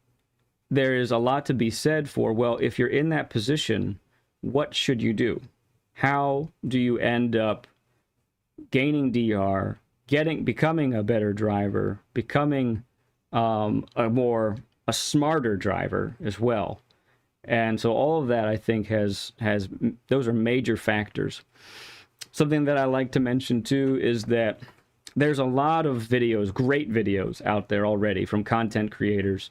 there is a lot to be said for, well, if you're in that position, what should you do? How do you end up gaining DR, becoming a better driver, becoming a smarter driver as well? And so all of that, I think, has those are major factors. Something that I like to mention too is that there's a lot of videos, great videos out there already from content creators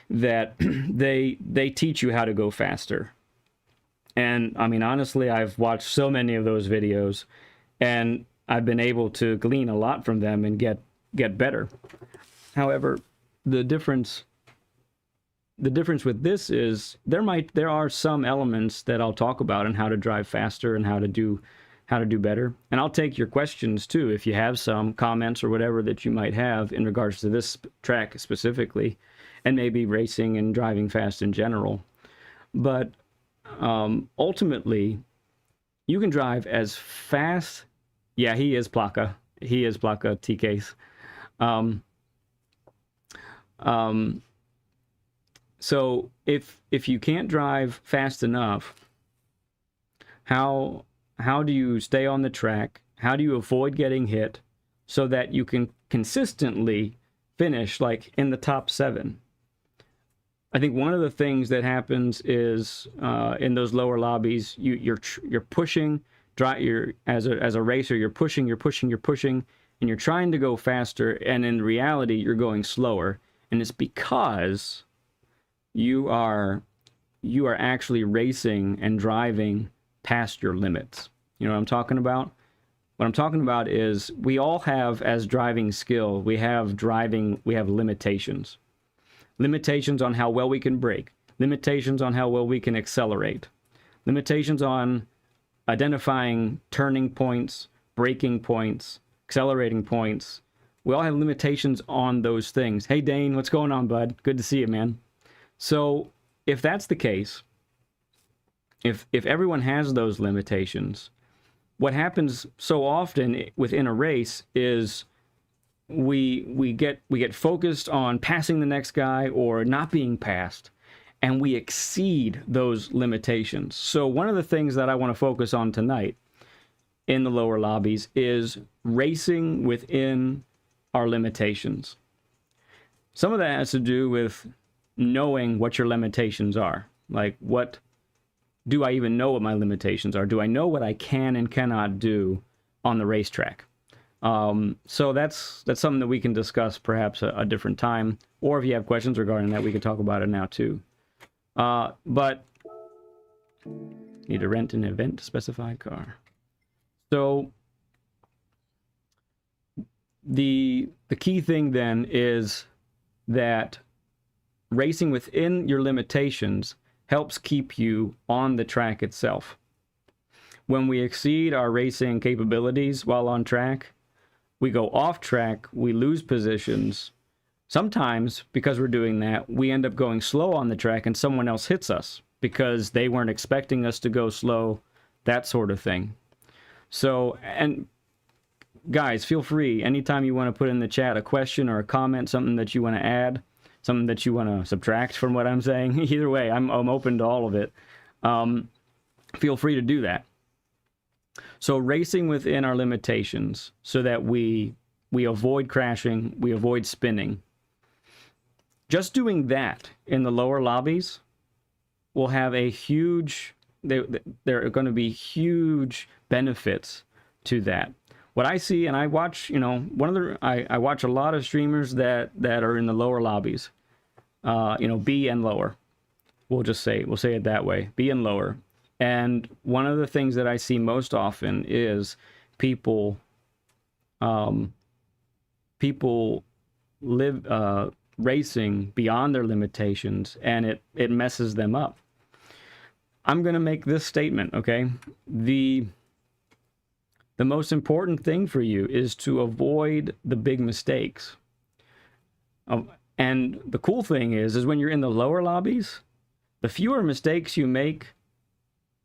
that they teach you how to go faster. And I mean, honestly, I've watched so many of those videos, and I've been able to glean a lot from them and get better. However, the difference with this is there are some elements that I'll talk about on how to drive faster and how to do better. And I'll take your questions too if you have some comments or whatever that you might have in regards to this track specifically, and maybe racing and driving fast in general. But ultimately, you can drive as fast. Yeah, he is Plaka. He is Plaka TKs. So if you can't drive fast enough, how do you stay on the track? How do you avoid getting hit so that you can consistently finish like in the top 7? I think one of the things that happens is in those lower lobbies, you're pushing. As a racer, you're pushing, and you're trying to go faster, and in reality, you're going slower. And it's because you are actually racing and driving past your limits. You know what I'm talking about? What I'm talking about is we all have, as driving skill, we have limitations. Limitations on how well we can brake. Limitations on how well we can accelerate. Limitations on identifying turning points, braking points, accelerating points. We all have limitations on those things. Hey, Dane, what's going on, bud? Good to see you, man. So if that's the case, if everyone has those limitations, what happens so often within a race is we get focused on passing the next guy or not being passed, and we exceed those limitations. So one of the things that I want to focus on tonight in the lower lobbies is racing within our limitations. Some of that has to do with knowing what your limitations are. Like, what do I even know what my limitations are? Do I know what I can and cannot do on the racetrack? So that's something that we can discuss perhaps a different time, or if you have questions regarding that, we can talk about it now too. But need to rent an event specified car. So the key thing then is that racing within your limitations helps keep you on the track itself. When we exceed our racing capabilities while on track, we go off track, we lose positions. Sometimes, because we're doing that, we end up going slow on the track and someone else hits us because they weren't expecting us to go slow, that sort of thing. So, and guys, feel free, anytime you want to put in the chat a question or a comment, something that you want to add, something that you want to subtract from what I'm saying, either way, I'm open to all of it. Feel free to do that. So racing within our limitations so that we avoid crashing, we avoid spinning. Just doing that in the lower lobbies will have a huge, there are going to be huge benefits to that. What I see, and I watch, I watch a lot of streamers that are in the lower lobbies, B and lower. We'll say it that way, B and lower. And one of the things that I see most often is people people live racing beyond their limitations, and it messes them up. I'm going to make this statement, okay? The most important thing for you is to avoid the big mistakes. And the cool thing is when you're in the lower lobbies, the fewer mistakes you make,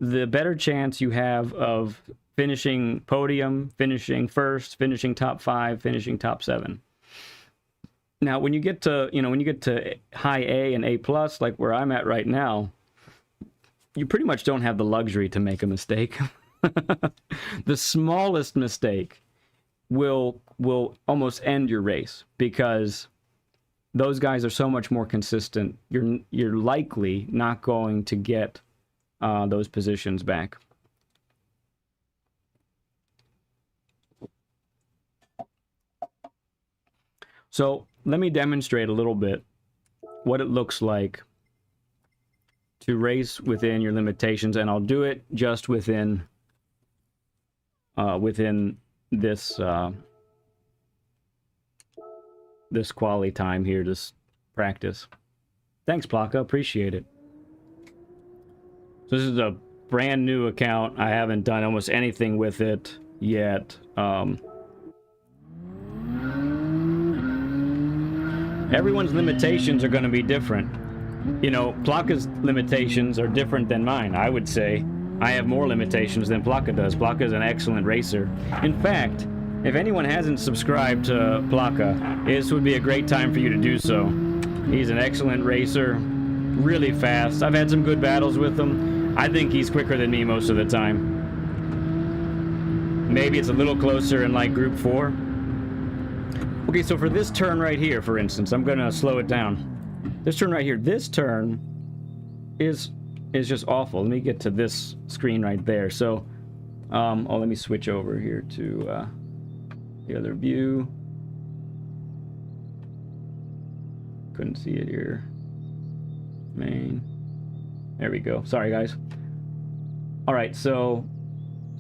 the better chance you have of finishing podium, finishing first, finishing top 5, finishing top 7. Now, when you get to, when you get to high A and A+, like where I'm at right now, you pretty much don't have the luxury to make a mistake. The smallest mistake will almost end your race, because those guys are so much more consistent. You're likely not going to get those positions back. So let me demonstrate a little bit what it looks like to race within your limitations, and I'll do it just within this this quali time here, this practice. Thanks, Plaka, appreciate it. So this is a brand new account. I haven't done almost anything with it yet. Everyone's limitations are going to be different. Plaka's limitations are different than mine. I would say I have more limitations than Plaka does. Plaka is an excellent racer. In fact, if anyone hasn't subscribed to Plaka, this would be a great time for you to do so. He's an excellent racer, really fast. I've had some good battles with him. I think he's quicker than me most of the time. Maybe it's a little closer in like Group 4. Okay, so for this turn right here, for instance, I'm going to slow it down. This turn right here, this turn is just awful. Let me get to this screen right there. So, let me switch over here to the other view. Couldn't see it here. Main. There we go. Sorry, guys. All right, so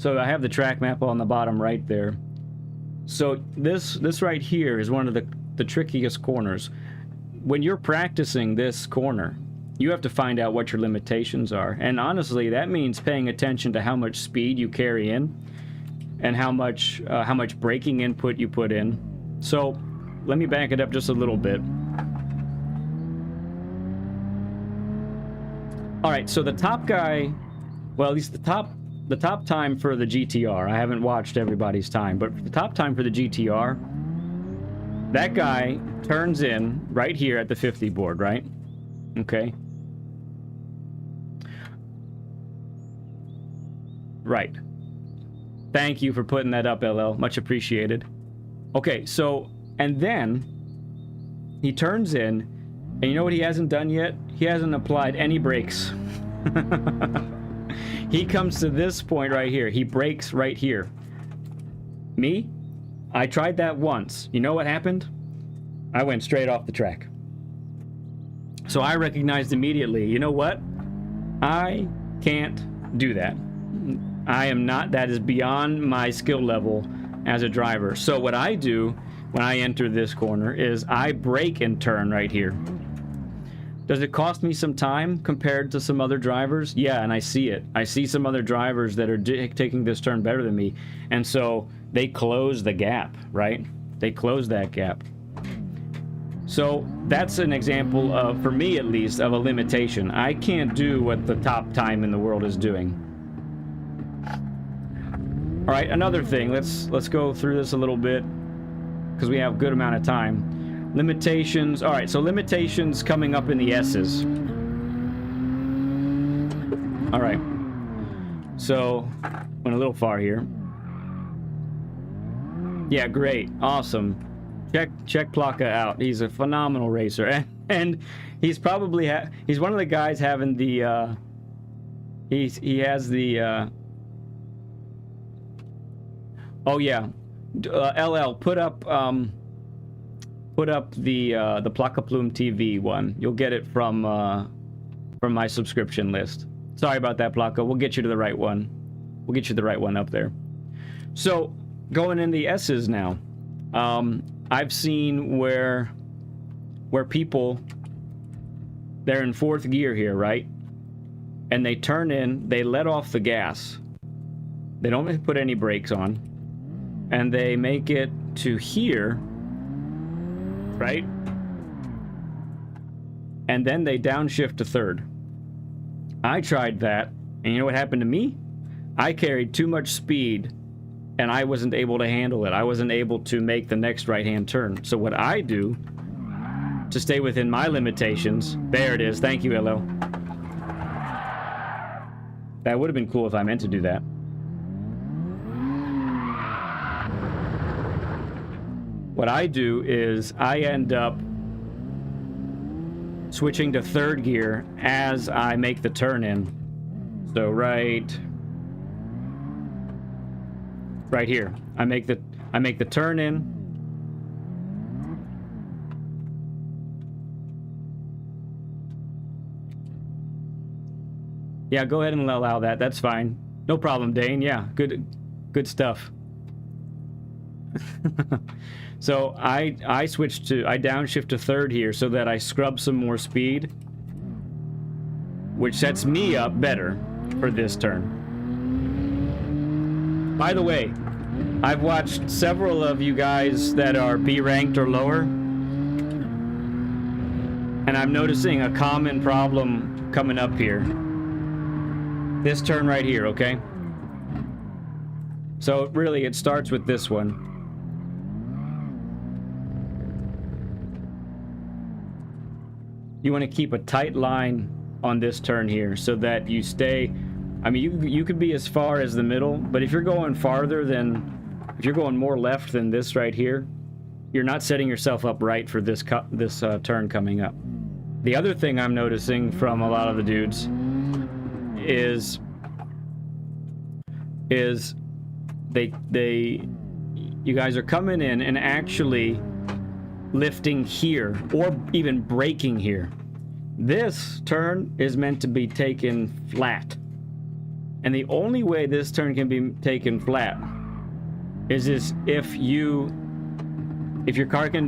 I have the track map on the bottom right there. So this right here is one of the trickiest corners. When you're practicing this corner, you have to find out what your limitations are. And honestly, that means paying attention to how much speed you carry in and how much braking input you put in. So let me back it up just a little bit. All right, so the top guy, well, at least the top time for the GTR, I haven't watched everybody's time, but the top time for the GTR, that guy turns in right here at the 50 board, right? Okay. Right. Thank you for putting that up, LL. Much appreciated. Okay, so, and then he turns in, and you know what he hasn't done yet? He hasn't applied any brakes. He comes to this point right here. He brakes right here. Me? I tried that once. You know what happened? I went straight off the track. So I recognized immediately, you know what? I can't do that. I am not, that is beyond my skill level as a driver. So what I do when I enter this corner is I brake and turn right here. Does it cost me some time compared to some other drivers? Yeah, and I see it. I see some other drivers that are taking this turn better than me. And so they close the gap, right? They close that gap. So that's an example of, for me at least, of a limitation. I can't do what the top time in the world is doing. All right, another thing. Let's go through this a little bit because we have a good amount of time. Limitations. All right, so limitations coming up in the S's. All right. So went a little far here. Yeah, great, awesome. Check Plaka out. He's a phenomenal racer, and he's probably he's one of the guys having the he has the oh yeah, LL put up the Plaka Plume TV one. You'll get it from my subscription list. Sorry about that, Blanco. We'll get you to the right one. We'll get you the right one up there. So, going in the S's now. I've seen where people, they're in 4th gear here, right? And they turn in, they let off the gas. They don't put any brakes on. And they make it to here, right? And then they downshift to 3rd. I tried that, and you know what happened to me? I carried too much speed, and I wasn't able to handle it. I wasn't able to make the next right-hand turn. So what I do, to stay within my limitations, there it is, thank you, Illo. That would have been cool if I meant to do that. What I do is I end up switching to 3rd gear as I make the turn in. So right here, I make the turn in. Yeah, go ahead and allow that. That's fine. No problem, Dane. Yeah, good stuff. So I downshift to 3rd here so that I scrub some more speed, which sets me up better for this turn. By the way, I've watched several of you guys that are B ranked or lower, and I'm noticing a common problem coming up here. This turn right here, okay? So really it starts with this one. You want to keep a tight line on this turn here so that you stay, I mean, you could be as far as the middle, but if you're going farther than, if you're going more left than this right here, you're not setting yourself up right for this turn coming up. The other thing I'm noticing from a lot of the dudes is you guys are coming in and actually lifting here or even braking here. This turn is meant to be taken flat, and the only way this turn can be taken flat is if your car can,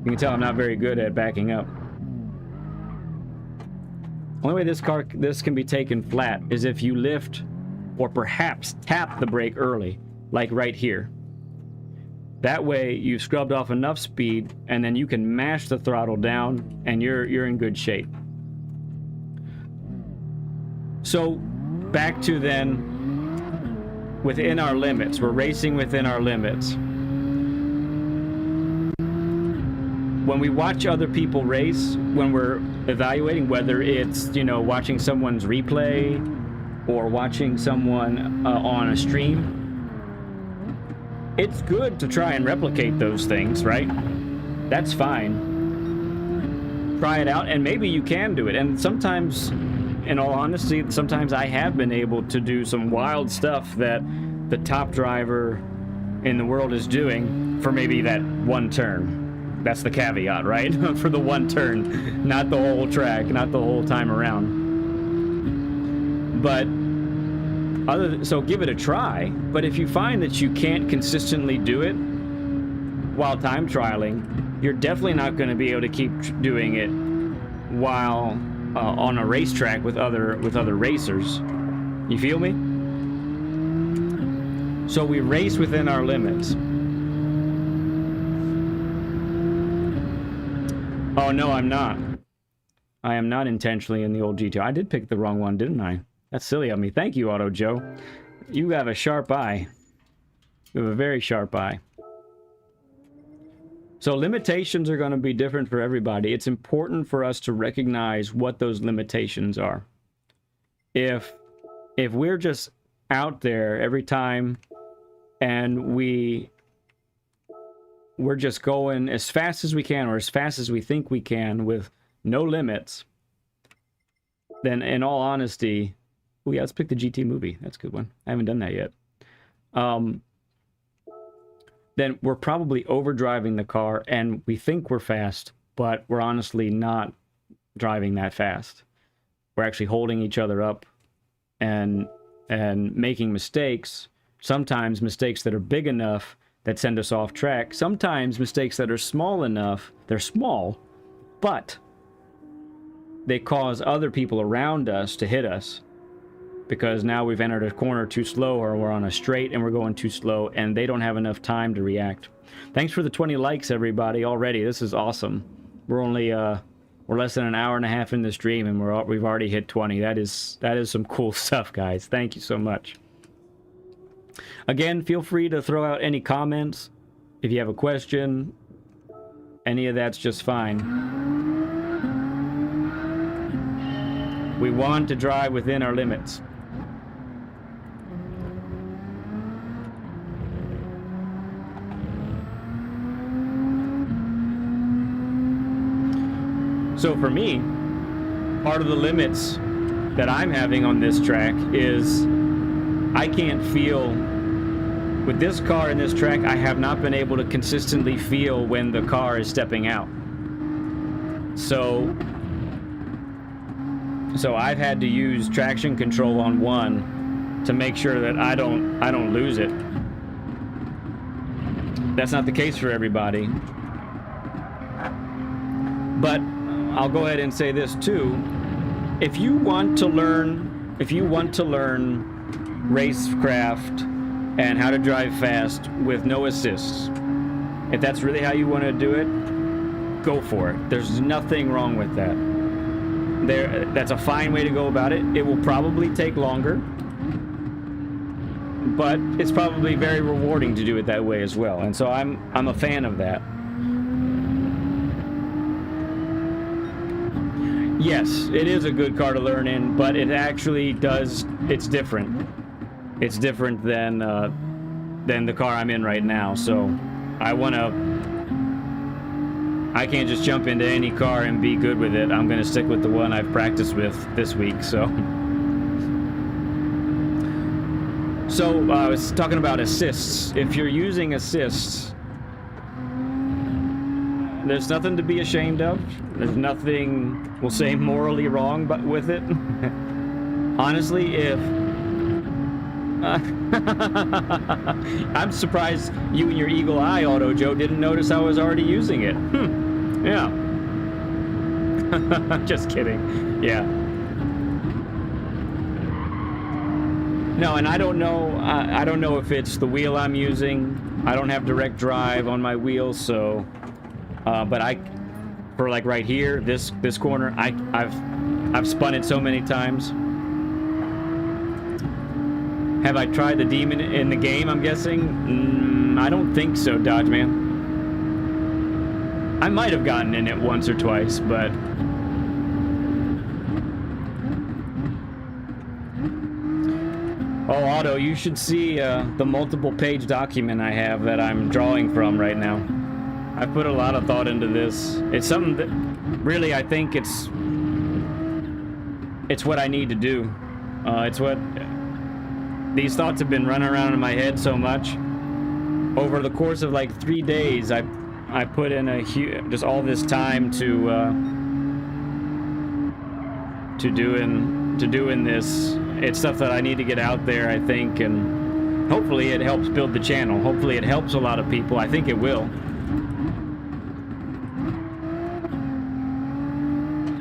you can tell I'm not very good at backing up. Only way this can be taken flat is if you lift or perhaps tap the brake early, like right here. That way you've scrubbed off enough speed, and then you can mash the throttle down and you're in good shape. So back to then, within our limits, we're racing within our limits. When we watch other people race, when we're evaluating, whether it's, you know, watching someone's replay or watching someone on a stream, it's good to try and replicate those things, right? That's fine. Try it out, and maybe you can do it. And sometimes, in all honesty, sometimes I have been able to do some wild stuff that the top driver in the world is doing for maybe that one turn. That's the caveat, right? For the one turn, not the whole track, not the whole time around. But so give it a try. But if you find that you can't consistently do it while time trialing, you're definitely not going to be able to keep doing it while on a racetrack with other racers. You feel me? So we race within our limits. Oh no, I'm not. I am not intentionally in the old GTO. I did pick the wrong one, didn't I? That's silly of me. Thank you, Auto Joe. You have a sharp eye. You have a very sharp eye. So limitations are going to be different for everybody. It's important for us to recognize what those limitations are. If we're just out there every time and we're just going as fast as we can or as fast as we think we can with no limits, then in all honesty, oh yeah, let's pick the GT movie. That's a good one. I haven't done that yet. Then we're probably overdriving the car and we think we're fast, but we're honestly not driving that fast. we're actually holding each other up and making mistakes. Sometimes mistakes that are big enough that send us off track. Sometimes mistakes that are small enough, they're small, but they cause other people around us to hit us. Because now we've entered a corner too slow, or we're on a straight and we're going too slow, and they don't have enough time to react. Thanks for the 20 likes, everybody, already. This is awesome. We're only, we're less than an hour and a half in the stream, and we've already hit 20. That is some cool stuff, guys. Thank you so much. Again, feel free to throw out any comments. If you have a question, any of that's just fine. We want to drive within our limits. So for me, part of the limits that I'm having on this track is I can't feel, with this car and this track, I have not been able to consistently feel when the car is stepping out. So I've had to use traction control on one to make sure that I don't lose it. That's not the case for everybody. But I'll go ahead and say this too. If you want to learn racecraft and how to drive fast with no assists, if that's really how you want to do it, go for it. There's nothing wrong with that. That's a fine way to go about it. It will probably take longer, but it's probably very rewarding to do it that way as well. And so I'm a fan of that. Yes, it is a good car to learn in, but it actually it's different. It's different than the car I'm in right now. So I can't just jump into any car and be good with it. I'm going to stick with the one I've practiced with this week. So I was talking about assists. If you're using assists, there's nothing to be ashamed of. There's nothing, we'll say, morally wrong but with it. Honestly, if... I'm surprised you and your eagle eye, Auto Joe, didn't notice I was already using it. Yeah. Just kidding. Yeah. No, and I don't know if it's the wheel I'm using. I don't have direct drive on my wheels, so... but for like right here, this corner, I've spun it so many times. Have I tried the demon in the game, I'm guessing? I don't think so, Dodge Man. I might have gotten in it once or twice, but... Oh, Otto, you should see the multiple page document I have that I'm drawing from right now. I put a lot of thought into this. It's something that really I think it's what I need to do. It's what these thoughts have been running around in my head so much. Over the course of like 3 days, I put in just all this time to doing this. It's stuff that I need to get out there, I think, and hopefully it helps build the channel. Hopefully it helps a lot of people. I think it will.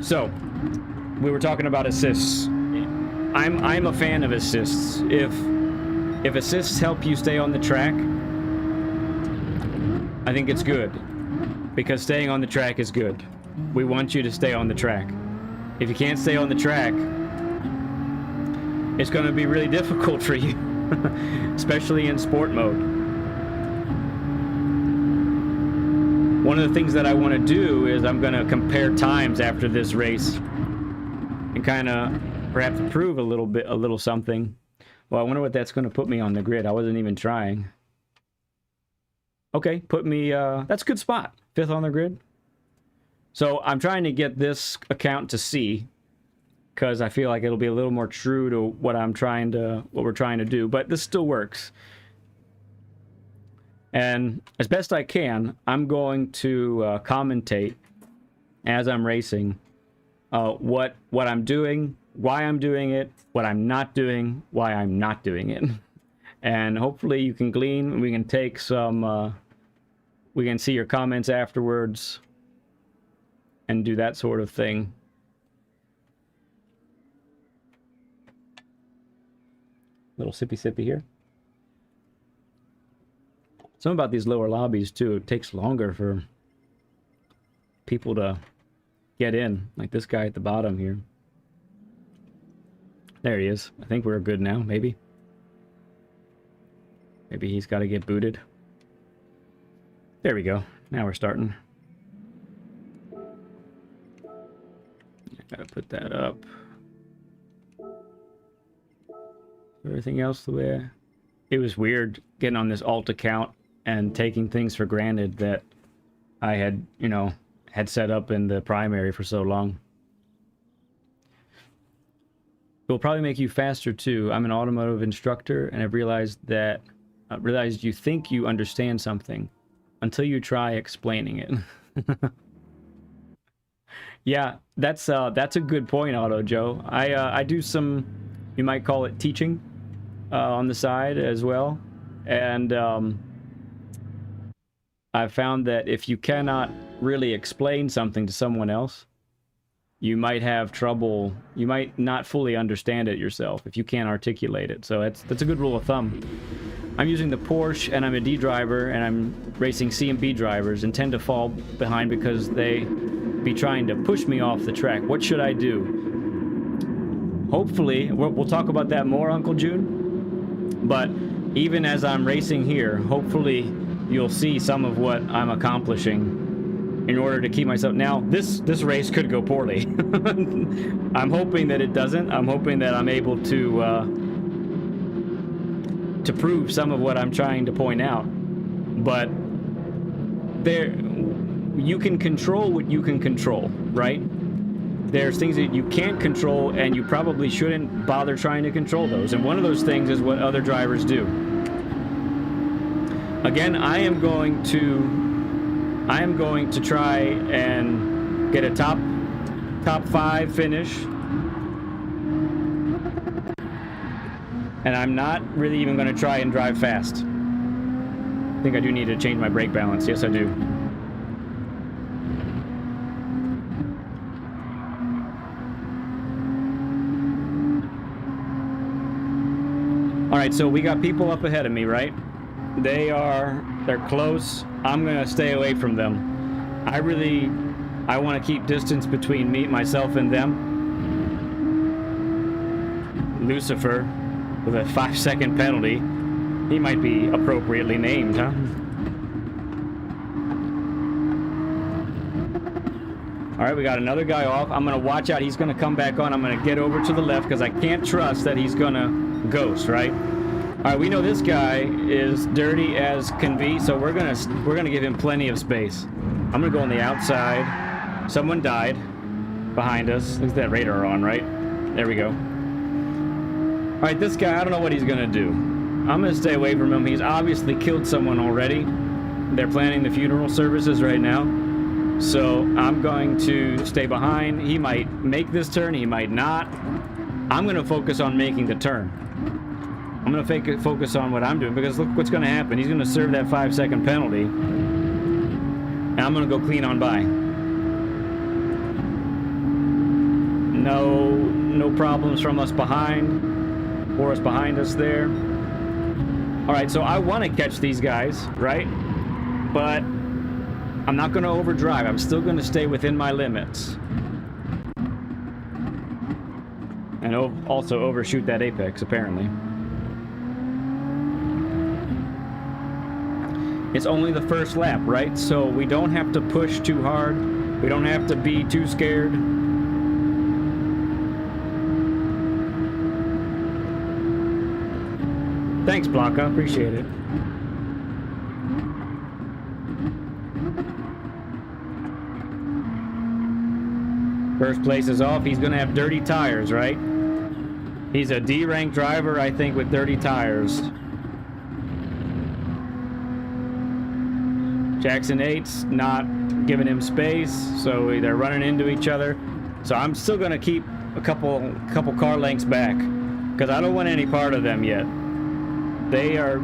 So, we were talking about assists. I'm a fan of assists. If assists help you stay on the track, I think it's good. Because staying on the track is good. We want you to stay on the track. If you can't stay on the track, it's going to be really difficult for you, especially in sport mode. One of the things that I want to do is I'm going to compare times after this race and kind of perhaps prove a little something. Well, I wonder what that's going to put me on the grid. I wasn't even trying. Okay, put me, that's a good spot. 5th on the grid. So I'm trying to get this account to C, because I feel like it'll be a little more true to what we're trying to do, but this still works. And as best I can, I'm going to commentate as I'm racing what I'm doing, why I'm doing it, what I'm not doing, why I'm not doing it. And hopefully you can glean, we can take some, we can see your comments afterwards and do that sort of thing. Little sippy here. Something about these lower lobbies too, it takes longer for people to get in, like this guy at the bottom here. There he is. I think we're good now, maybe. Maybe he's got to get booted. There we go. Now we're starting. Gotta put that up. Everything else the way it was weird getting on this alt account and taking things for granted that I had, you know, had set up in the primary for so long. It will probably make you faster too. I'm an automotive instructor and I've realized that you think you understand something until you try explaining it. Yeah, that's a good point, Auto Joe. I do some, you might call it teaching on the side as well, and I've found that if you cannot really explain something to someone else, you might have trouble, you might not fully understand it yourself if you can't articulate it. So that's a good rule of thumb. I'm using the Porsche and I'm a D driver and I'm racing C and B drivers and tend to fall behind because they be trying to push me off the track. What should I do? Hopefully, we'll talk about that more, Uncle June. But even as I'm racing here, hopefully you'll see some of what I'm accomplishing in order to keep myself. Now, this race could go poorly. I'm hoping that it doesn't. I'm hoping that I'm able to prove some of what I'm trying to point out. But you can control what you can control, right? There's things that you can't control, and you probably shouldn't bother trying to control those. And one of those things is what other drivers do. Again, I am going to try and get a top 5 finish. And I'm not really even going to try and drive fast. I think I do need to change my brake balance. Yes, I do. All right, so we got people up ahead of me, right? They're close. I'm going to stay away from them. I want to keep distance between myself and them. Lucifer, with a 5-second penalty. He might be appropriately named, huh? All right, we got another guy off. I'm going to watch out. He's going to come back on. I'm going to get over to the left because I can't trust that he's going to ghost, right? All right, we know this guy is dirty as can be, so we're gonna give him plenty of space. I'm gonna go on the outside. Someone died behind us. Look at that radar on, right? There we go. All right, this guy, I don't know what he's gonna do. I'm gonna stay away from him. He's obviously killed someone already. They're planning the funeral services right now. So I'm going to stay behind. He might make this turn, he might not. I'm gonna focus on making the turn. I'm going to focus on what I'm doing, because look what's going to happen. He's going to serve that 5-second penalty, and I'm going to go clean on by. No problems from us behind, or us behind us there. All right, so I want to catch these guys, right? But I'm not going to overdrive. I'm still going to stay within my limits. And also overshoot that apex, apparently. It's only the first lap, right? So we don't have to push too hard. We don't have to be too scared. Thanks, Blanca. Appreciate it. First place is off. He's going to have dirty tires, right? He's a D-rank driver, I think, with dirty tires. Jackson 8's not giving him space, so they're running into each other. So I'm still going to keep a couple car lengths back, because I don't want any part of them yet. They are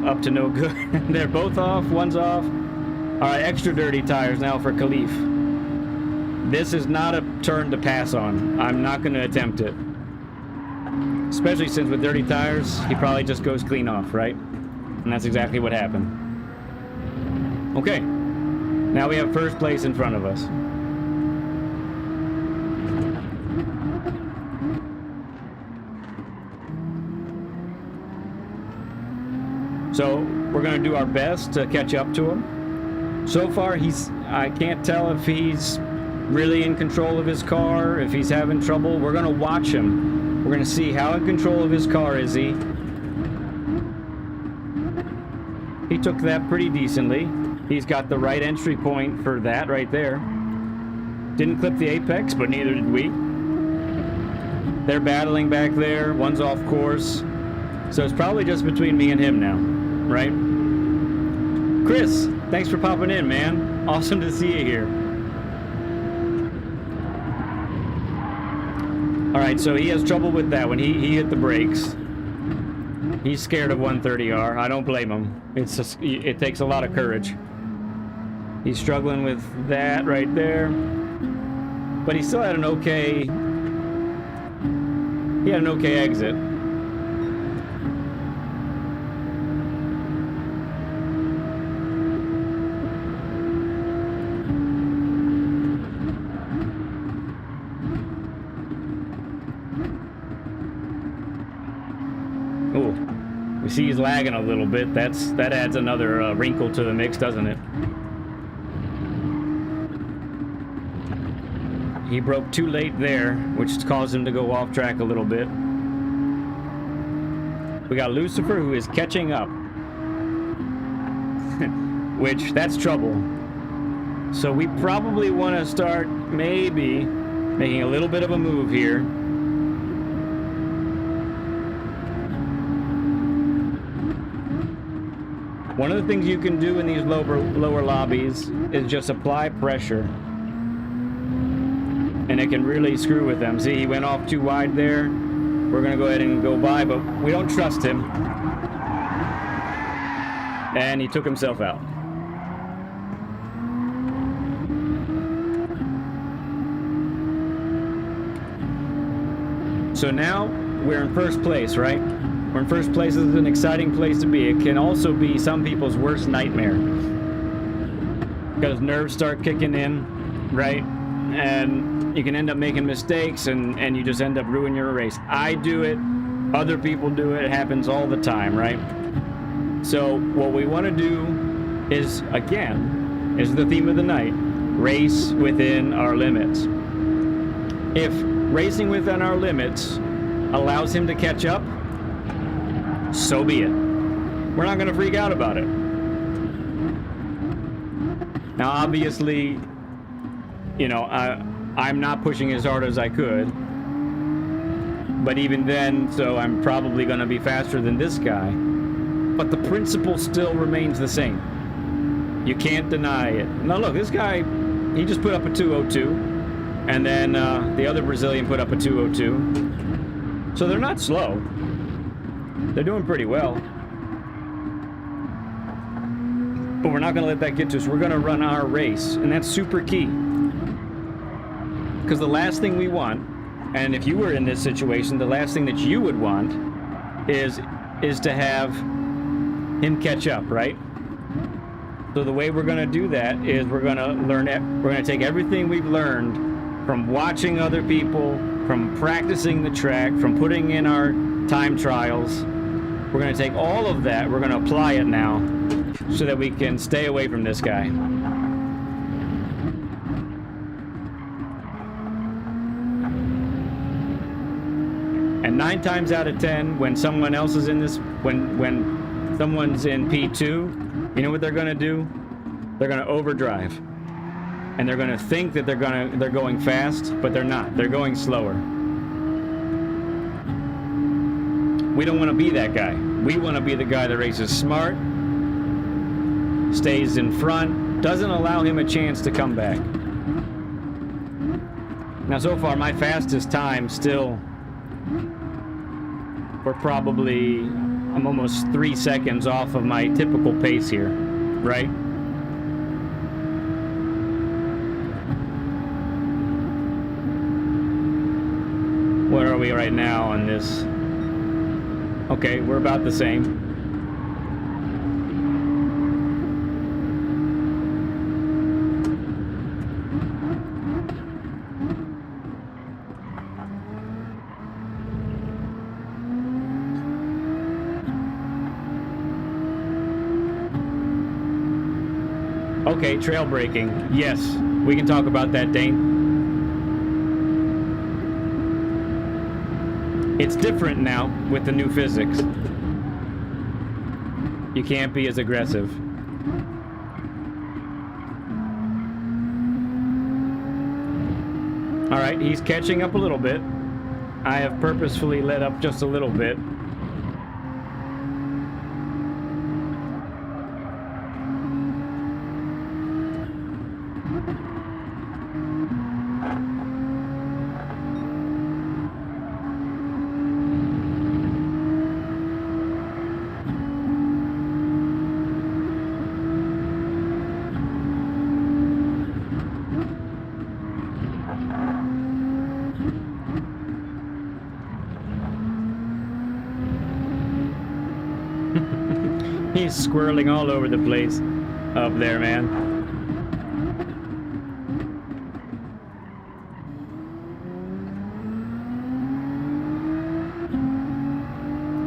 up to no good. They're both off. One's off. All right, extra dirty tires now for Khalif. This is not a turn to pass on. I'm not going to attempt it. Especially since with dirty tires, he probably just goes clean off, right? And that's exactly what happened. Okay. Now we have first place in front of us. So we're going to do our best to catch up to him. So far, I can't tell if he's really in control of his car, if he's having trouble. We're going to watch him. We're going to see how in control of his car is he. He took that pretty decently. He's got the right entry point for that right there. Didn't clip the apex, but neither did we. They're battling back there. One's off course. So it's probably just between me and him now, right? Chris, thanks for popping in, man. Awesome to see you here. All right, so he has trouble with that when he hit the brakes. He's scared of 130R. I don't blame him. It takes a lot of courage. He's struggling with that right there. But he still had an okay... He had an okay exit. Ooh, we see he's lagging a little bit. That adds another wrinkle to the mix, doesn't it? He broke too late there, which caused him to go off track a little bit. We got Lucifer, who is catching up. Which, that's trouble. So we probably want to start maybe making a little bit of a move here. One of the things you can do in these lower lobbies is just apply pressure. And it can really screw with them. See, he went off too wide there. We're going to go ahead and go by, but we don't trust him. And he took himself out. So now we're in first place, right? We're in first place. This is an exciting place to be. It can also be some people's worst nightmare. Because nerves start kicking in, right? And you can end up making mistakes and you just end up ruining your race. I do it. Other people do it. It happens all the time, right? So what we want to do is, again, is the theme of the night. Race within our limits. If racing within our limits allows him to catch up, so be it. We're not going to freak out about it. Now, obviously, you know, I'm not pushing as hard as I could. But even then, so I'm probably going to be faster than this guy. But the principle still remains the same. You can't deny it. Now look, this guy, he just put up a 202. And then the other Brazilian put up a 202. So they're not slow. They're doing pretty well. But we're not going to let that get to us. We're going to run our race. And that's super key. Because the last thing we want, and if you were in this situation, the last thing that you would want is to have him catch up, right? So the way we're going to do that is we're going to take everything we've learned from watching other people, from practicing the track, from putting in our time trials. We're going to take all of that, we're going to apply it now so that we can stay away from this guy. And 9 times out of 10, when someone else is in this, when someone's in P2, you know what they're going to do? They're going to overdrive. And they're going to think that they're going fast, but they're not. They're going slower. We don't want to be that guy. We want to be the guy that races smart, stays in front, doesn't allow him a chance to come back. Now, so far, my fastest time still, we're probably, I'm almost 3 seconds off of my typical pace here, right? Where are we right now on this? Okay, we're about the same. Okay, trail braking. Yes, we can talk about that, Dane. It's different now with the new physics. You can't be as aggressive. All right, he's catching up a little bit. I have purposefully let up just a little bit. He's squirreling all over the place up there, man.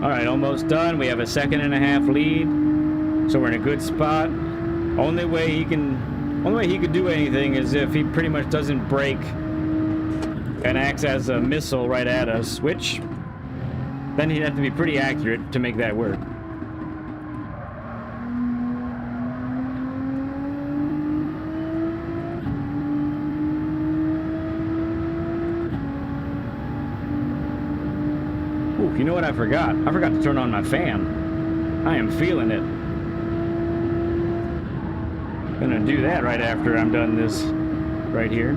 All right, almost done. We have a 1.5 lead, so we're in a good spot. Only way he could do anything is if he pretty much doesn't brake and acts as a missile right at us, which then he'd have to be pretty accurate to make that work. Ooh, you know what I forgot? I forgot to turn on my fan. I am feeling it. Gonna do that right after I'm done this right here.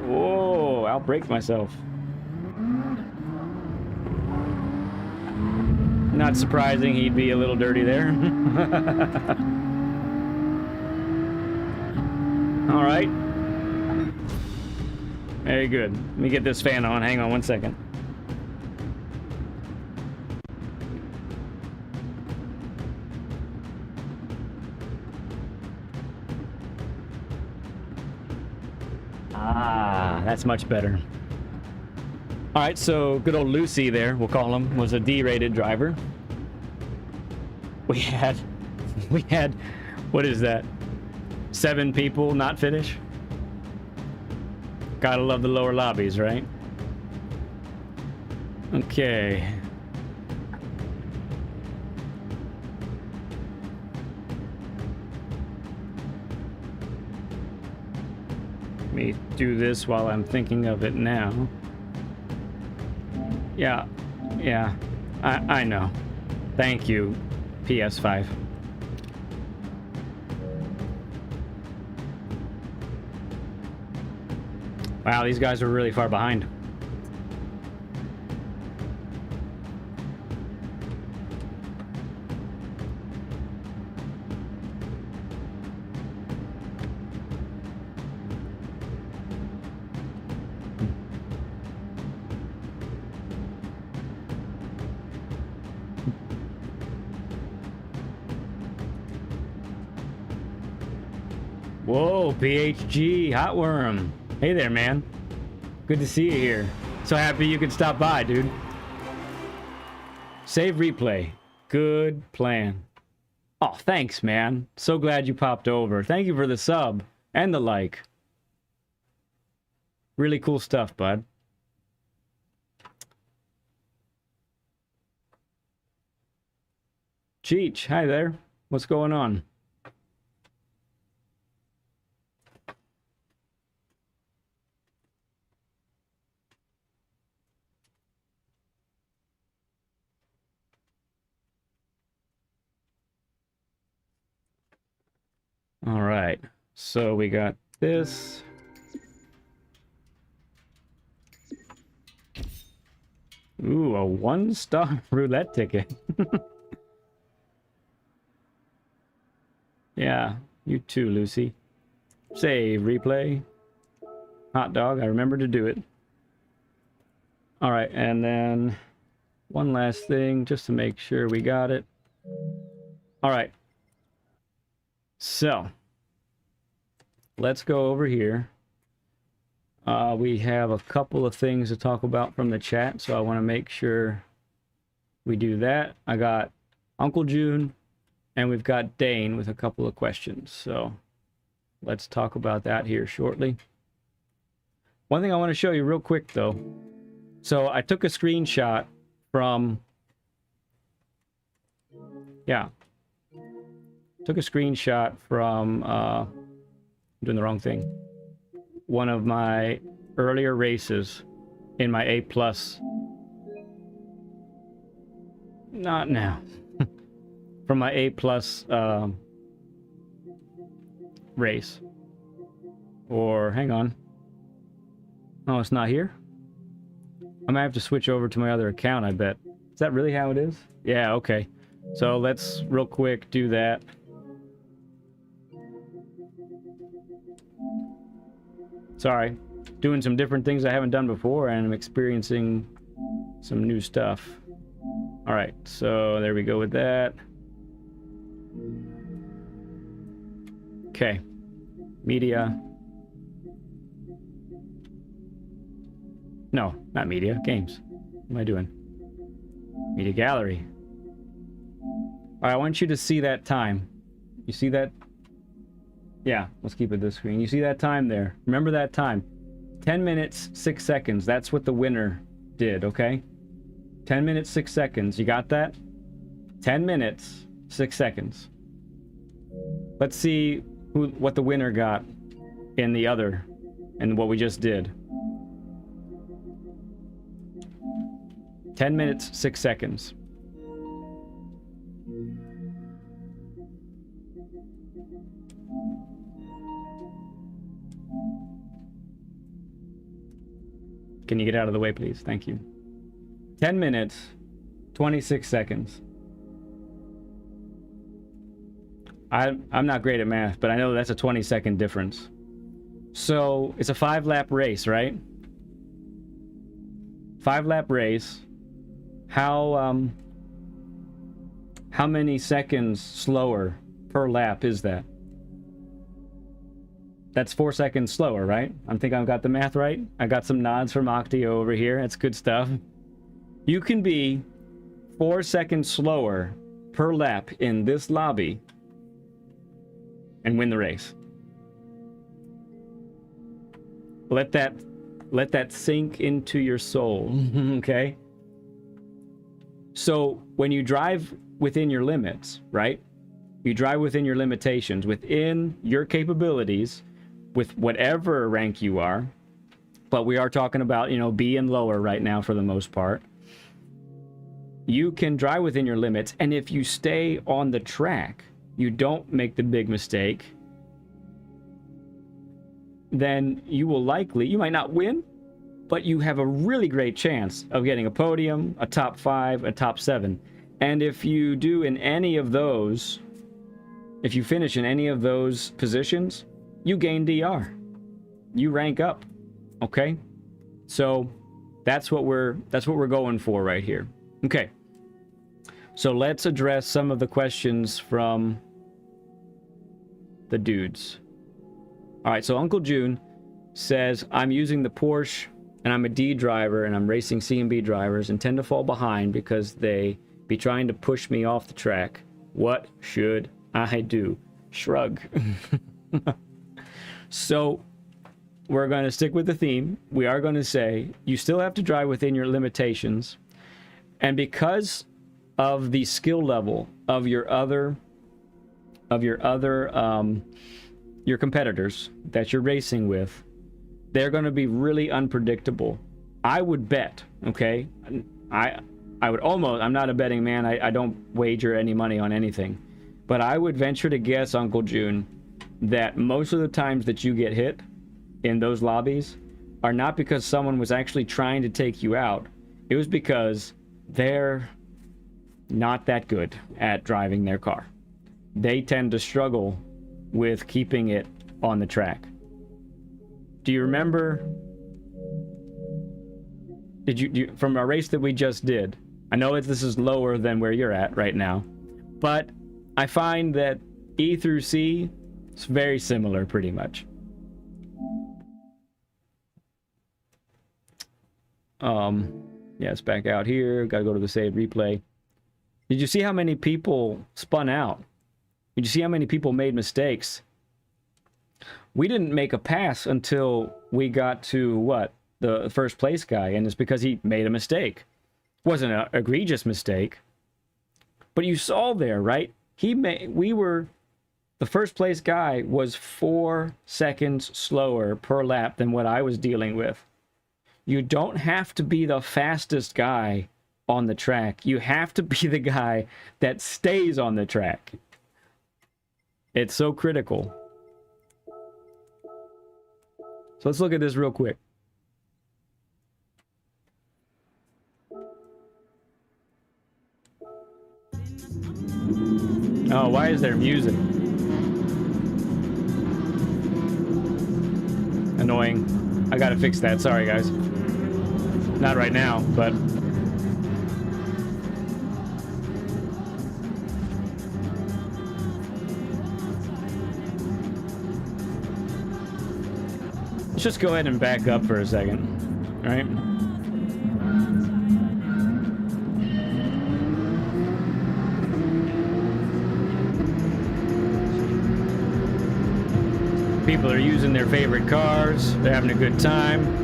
Whoa, I'll break myself. Not surprising he'd be a little dirty there. All right. Very good. Let me get this fan on. Hang on 1 second. Ah, that's much better. All right, so good old Lucy there, we'll call him, was a D-rated driver. We had, what is that? 7 people not finish? Gotta love the lower lobbies, right? Okay. Let me do this while I'm thinking of it now. Yeah, I know. Thank you, PS5. Wow, these guys are really far behind. Whoa, PHG, Hot Worm. Hey there, man. Good to see you here. So happy you could stop by, dude. Save replay. Good plan. Oh, thanks, man. So glad you popped over. Thank you for the sub and the like. Really cool stuff, bud. Cheech, hi there. What's going on? All right. So we got this. Ooh, a 1-star roulette ticket. Yeah, you too, Lucy. Save, replay. Hot dog, I remember to do it. All right, and then one last thing just to make sure we got it. All right. So, let's go over here. We have a couple of things to talk about from the chat, so I want to make sure we do that. I got Uncle June, and we've got Dane with a couple of questions. So, let's talk about that here shortly. One thing I want to show you real quick, though. So, I took a screenshot from... Yeah. Took a screenshot from... I'm doing the wrong thing. One of my earlier races in my A+. Not now. From my A+ race. Or, hang on. Oh, it's not here? I might have to switch over to my other account, I bet. Is that really how it is? Yeah, okay. So let's real quick do that. Sorry, doing some different things I haven't done before, and I'm experiencing some new stuff. All right, so there we go with that. Okay, media. No, not media, games. What am I doing? Media gallery. All right, I want you to see that time. You see that? Yeah, let's keep it this screen. You see that time there? Remember that time. 10 minutes, 6 seconds. That's what the winner did, okay? 10 minutes, 6 seconds. You got that? 10 minutes, 6 seconds. Let's see what the winner got in the other, and what we just did. 10 minutes, 6 seconds. Can you get out of the way, please? Thank you. 10 minutes, 26 seconds. I'm not great at math, but I know that's a 20-second difference. So it's a 5-lap race, right? 5-lap race. How many seconds slower per lap is that? That's 4 seconds slower, right? I think I've got the math right. I got some nods from Octio over here. That's good stuff. You can be 4 seconds slower per lap in this lobby and win the race. Let that sink into your soul, okay? So when you drive within your limits, right? You drive within your limitations, within your capabilities, with whatever rank you are, but we are talking about, you know, B and lower right now for the most part. You can drive within your limits, and if you stay on the track, you don't make the big mistake, then you will likely, you might not win, but you have a really great chance of getting a podium, a top 5, a top 7. And if you do in any of those, if you finish in any of those positions, you gain DR. You rank up. Okay? So that's what we're going for right here. Okay. So let's address some of the questions from the dudes. All right, so Uncle June says, I'm using the Porsche and I'm a D driver and I'm racing C and B drivers and tend to fall behind because they be trying to push me off the track. What should I do? Shrug. So we're going to stick with the theme. We are going to say you still have to drive within your limitations. And because of the skill level of your competitors that you're racing with, they're going to be really unpredictable. I would bet, okay? I would almost, I'm not a betting man. I don't wager any money on anything. But I would venture to guess, Uncle June, that most of the times that you get hit in those lobbies are not because someone was actually trying to take you out. It was because they're not that good at driving their car. They tend to struggle with keeping it on the track. Do you remember? Did you from a race that we just did? I know this is lower than where you're at right now, but I find that E through C is very similar, pretty much. Yeah, it's back out here. Gotta go to the save replay. Did you see how many people spun out? Did you see how many people made mistakes? We didn't make a pass until we got to, what, the first place guy, and it's because he made a mistake. It wasn't an egregious mistake, but you saw there, right? The first place guy was 4 seconds slower per lap than what I was dealing with. You don't have to be the fastest guy on the track. You have to be the guy that stays on the track. It's so critical. So let's look at this real quick. Oh, why is there music? Annoying. I gotta fix that. Sorry, guys. Not right now, but... let's just go ahead and back up for a second, right? People are using their favorite cars. They're having a good time.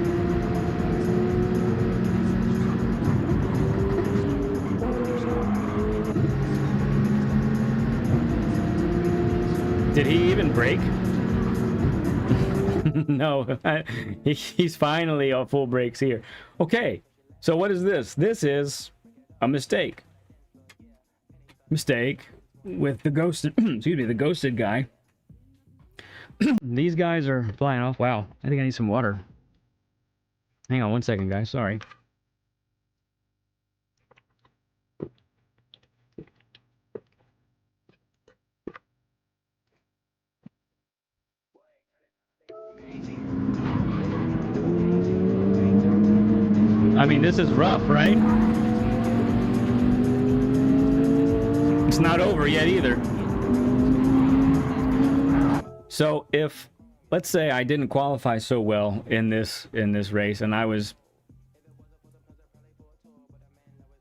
Did he even brake? No, he's finally on full brakes here. Okay, so what is this? This is a mistake. Mistake with the ghosted, excuse me, the ghosted guy. These guys are flying off. Wow, I think I need some water. Hang on one second, guys. Sorry. I mean, this is rough, right? It's not over yet either. So if, let's say I didn't qualify so well in this race and I was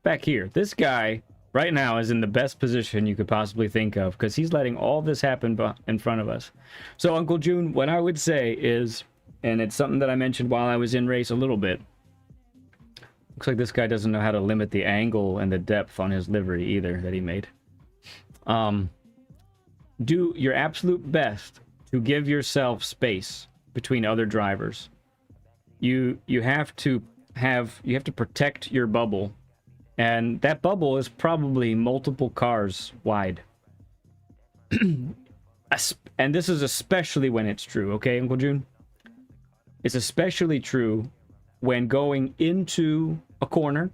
back here, this guy right now is in the best position you could possibly think of because he's letting all this happen in front of us. So Uncle June, what I would say is, and it's something that I mentioned while I was in race a little bit, looks like this guy doesn't know how to limit the angle and the depth on his livery either that he made. Do your absolute best to give yourself space between other drivers. You have to protect your bubble, and that bubble is probably multiple cars wide. And this is especially when it's true, okay, Uncle June? It's especially true when going into a corner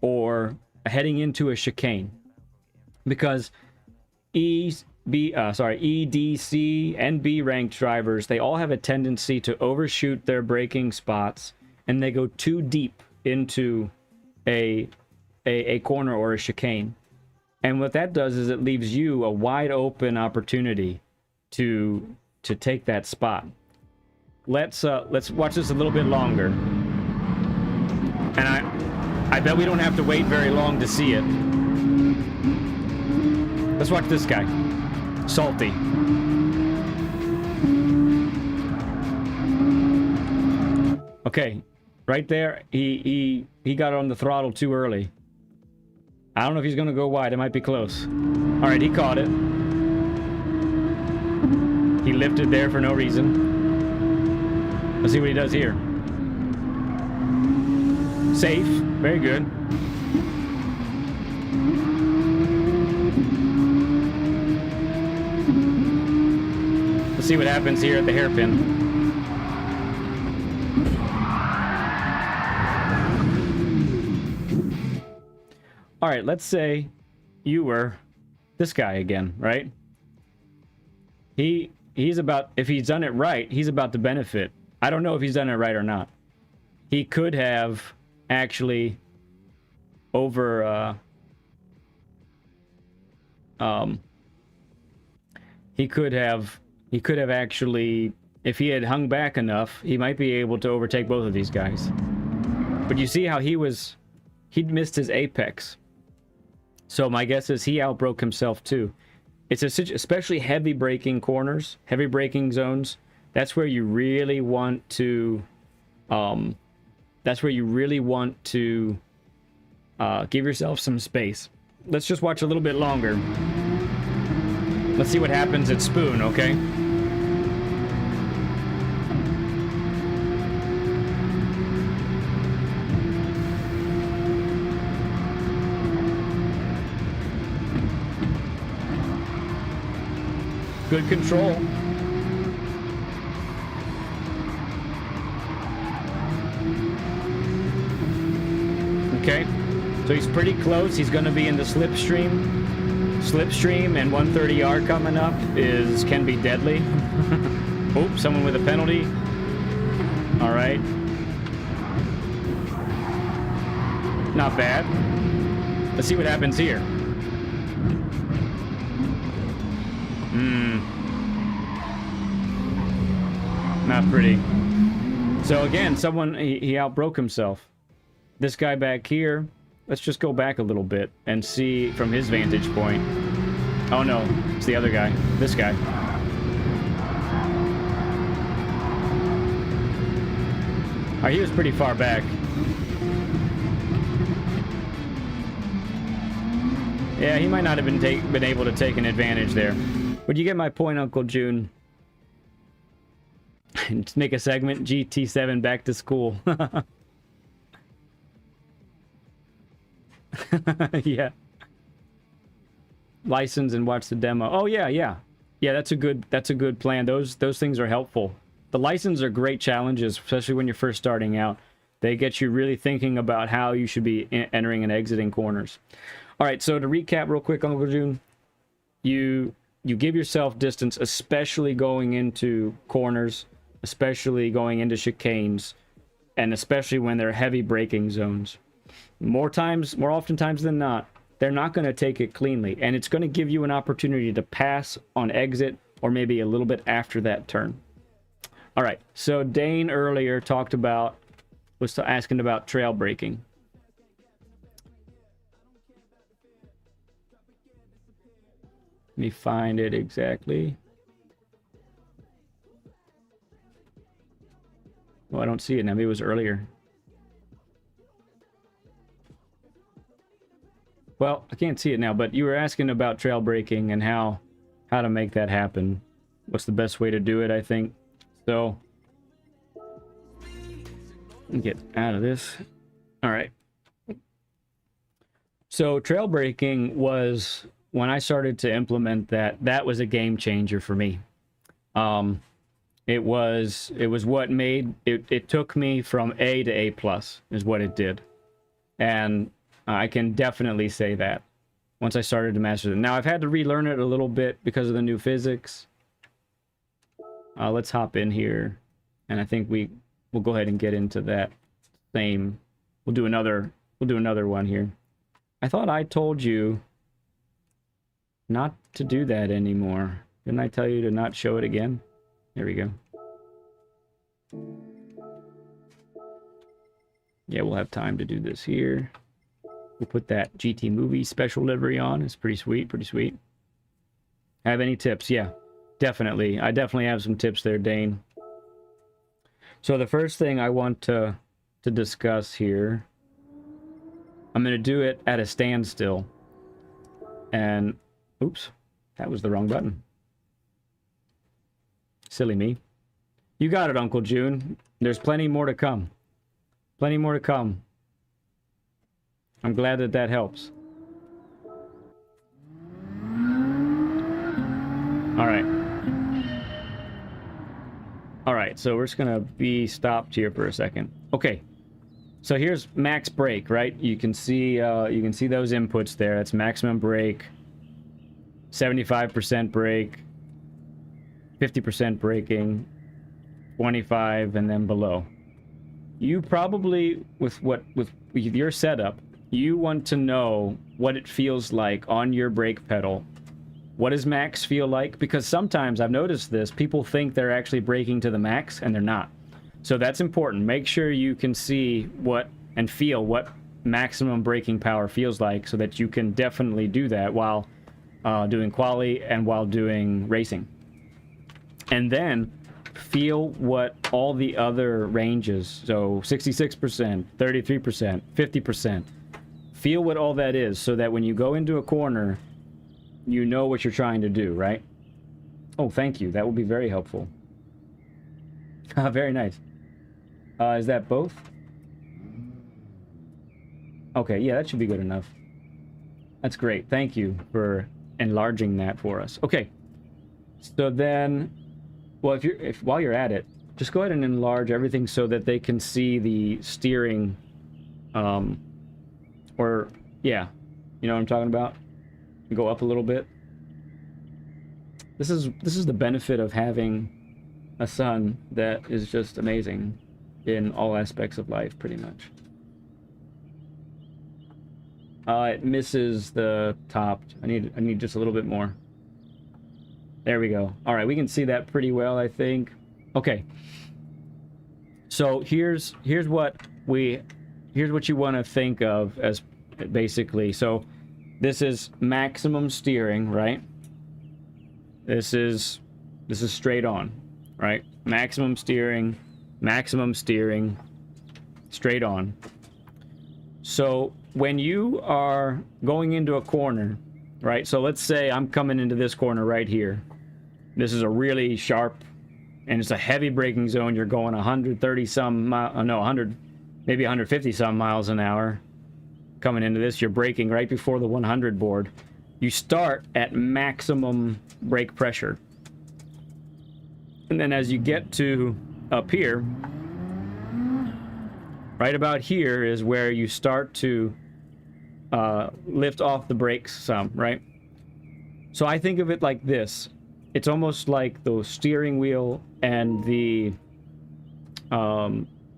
or heading into a chicane, because E, D, C, and B ranked drivers, they all have a tendency to overshoot their braking spots, and they go too deep into a corner or a chicane. And what that does is it leaves you a wide open opportunity to take that spot. Let's watch this a little bit longer. And I bet we don't have to wait very long to see it. Let's watch this guy. Salty. Okay, right there, he got on the throttle too early. I don't know if he's gonna go wide. It might be close. All right, he caught it. He lifted there for no reason. Let's see what he does here. Safe. Very good. Let's see what happens here at the hairpin. All right, let's say you were this guy again, right? He's about, if he's done it right, he's about to benefit. I don't know if he's done it right or not. He could have actually he could have actually, if he had hung back enough, he might be able to overtake both of these guys. But you see how he'd missed his apex. So my guess is he outbroke himself too. It's especially heavy braking corners, heavy braking zones. That's where you really want to give yourself some space. Let's just watch a little bit longer. Let's see what happens at Spoon, okay? Good control. Okay, so he's pretty close. He's going to be in the slipstream. Slipstream and 130R coming up can be deadly. Oops, someone with a penalty. All right. Not bad. Let's see what happens here. Not pretty. So again, he outbroke himself. This guy back here, let's just go back a little bit and see from his vantage point. Oh no, it's the other guy. This guy. Alright, he was pretty far back. Yeah, he might not have been able to take an advantage there. But you get my point, Uncle June. Just make a segment, GT7 back to school. Yeah. License and watch the demo. Oh yeah, yeah. Yeah, that's a good plan. Those things are helpful. The license are great challenges, especially when you're first starting out. They get you really thinking about how you should be entering and exiting corners. All right, so to recap real quick, Uncle June, you give yourself distance, especially going into corners, especially going into chicanes, and especially when they're heavy braking zones. More oftentimes than not, they're not going to take it cleanly, and it's going to give you an opportunity to pass on exit or maybe a little bit after that turn. All right, so Dane earlier was asking about trail braking. Let me find it exactly. Oh, I don't see it now. Maybe it was earlier. Well, I can't see it now, but you were asking about trail braking and how to make that happen. What's the best way to do it, I think. So, get out of this. All right. So, trail braking was, when I started to implement that was a game changer for me. It was what made it took me from A to A plus is what it did. And I can definitely say that once I started to master it. Now I've had to relearn it a little bit because of the new physics. Let's hop in here, and I think we'll go ahead and get into that same. We'll do another one here. I thought I told you not to do that anymore. Didn't I tell you to not show it again? There we go. Yeah, we'll have time to do this here. We'll put that GT movie special livery on. It's pretty sweet, pretty sweet. Have any tips? Yeah, definitely. I definitely have some tips there, Dane. So the first thing I want to discuss here, I'm going to do it at a standstill. And, oops, that was the wrong button. Silly me. You got it, Uncle June. There's plenty more to come. Plenty more to come. I'm glad that helps. All right. right, so we're just gonna be stopped here for a second. Okay, so here's max brake, right? You can see those inputs there. That's maximum brake, 75% brake, 50% braking, 25, and then below. You probably, with your setup, you want to know what it feels like on your brake pedal. What does max feel like? Because sometimes I've noticed this, people think they're actually braking to the max and they're not. So that's important. Make sure you can see what and feel what maximum braking power feels like, so that you can definitely do that while doing quali and while doing racing. And then feel what all the other ranges, so 66%, 33%, 50%, feel what all that is, so that when you go into a corner, you know what you're trying to do, right? Oh, thank you. That will be very helpful. Very nice. Is that both? Okay, yeah, that should be good enough. That's great. Thank you for enlarging that for us. Okay. So then, well, if while you're at it, just go ahead and enlarge everything so that they can see the steering, or yeah, you know what I'm talking about? Go up a little bit. This is the benefit of having a son that is just amazing in all aspects of life, pretty much. It misses the top. I need just a little bit more. There we go. All right, we can see that pretty well, I think. Okay. So here's what you want to think of as basically. So this is maximum steering, right? This is straight on, right? Maximum steering, straight on. So when you are going into a corner, right? So let's say I'm coming into this corner right here. This is a really sharp, and it's a heavy braking zone. You're going 130 some no, 100, maybe 150 some miles an hour. Coming into this, you're braking right before the 100 board. You start at maximum brake pressure. And then as you get to up here, right about here is where you start to lift off the brakes some, right? So I think of it like this. It's almost like the steering wheel and the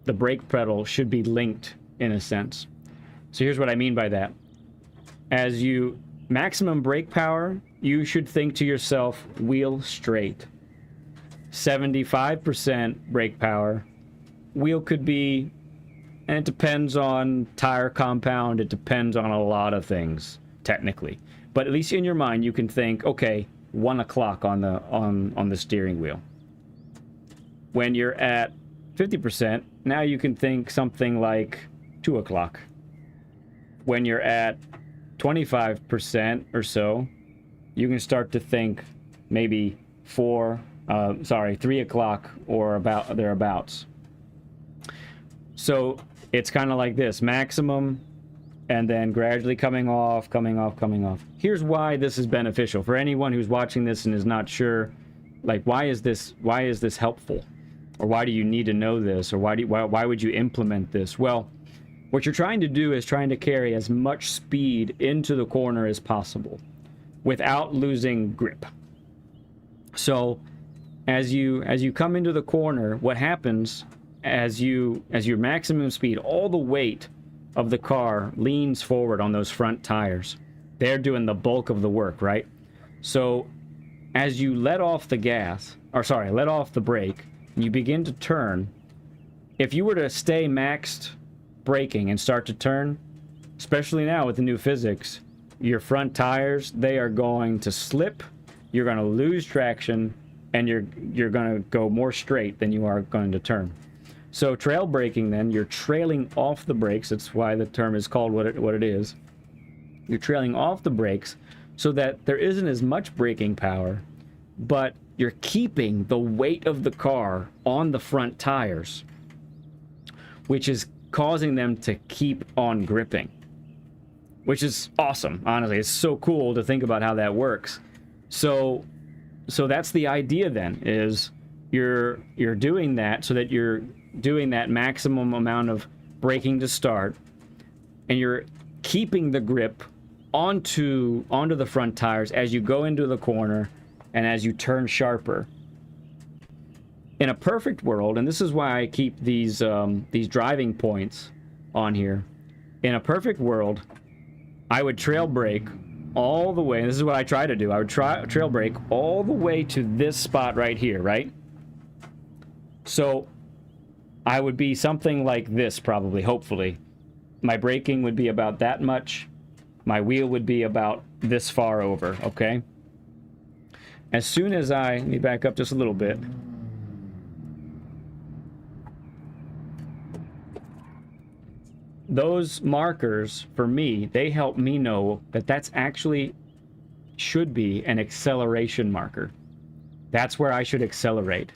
brake pedal should be linked in a sense. So here's what I mean by that. As you maximum brake power, you should think to yourself, wheel straight. 75% brake power, wheel could be, and it depends on tire compound, it depends on a lot of things, technically. But at least in your mind, you can think, okay, 1 o'clock on the steering wheel. When you're at 50%, now you can think something like 2 o'clock. When you're at 25% or so, you can start to think maybe 3 o'clock or about thereabouts. So it's kind of like this, maximum, and then gradually coming off. Here's why this is beneficial for anyone who's watching this and is not sure, like, why is this helpful, or why do you need to know this, or why would you implement this? Well, what you're trying to do is trying to carry as much speed into the corner as possible without losing grip. So as you come into the corner, what happens as your maximum speed, all the weight of the car leans forward on those front tires. They're doing the bulk of the work, right? So as you let off the brake, and you begin to turn, if you were to stay maxed braking and start to turn, especially now with the new physics, your front tires, they are going to slip, you're going to lose traction, and you're going to go more straight than you are going to turn. So trail braking, then, you're trailing off the brakes. That's why the term is called what it is. You're trailing off the brakes so that there isn't as much braking power, but you're keeping the weight of the car on the front tires, which is causing them to keep on gripping, which is awesome. Honestly, it's so cool to think about how that works. So that's the idea then, is you're doing that so that you're doing that maximum amount of braking to start, and you're keeping the grip onto the front tires as you go into the corner and as you turn sharper. In a perfect world, and this is why I keep these driving points on here. In a perfect world, I would trail brake all the way, and this is what I try to do. I would trail brake all the way to this spot right here, right? So I would be something like this probably, hopefully. My braking would be about that much. My wheel would be about this far over, okay? As soon as let me back up just a little bit. Those markers, for me, they help me know that that's actually should be an acceleration marker. That's where I should accelerate.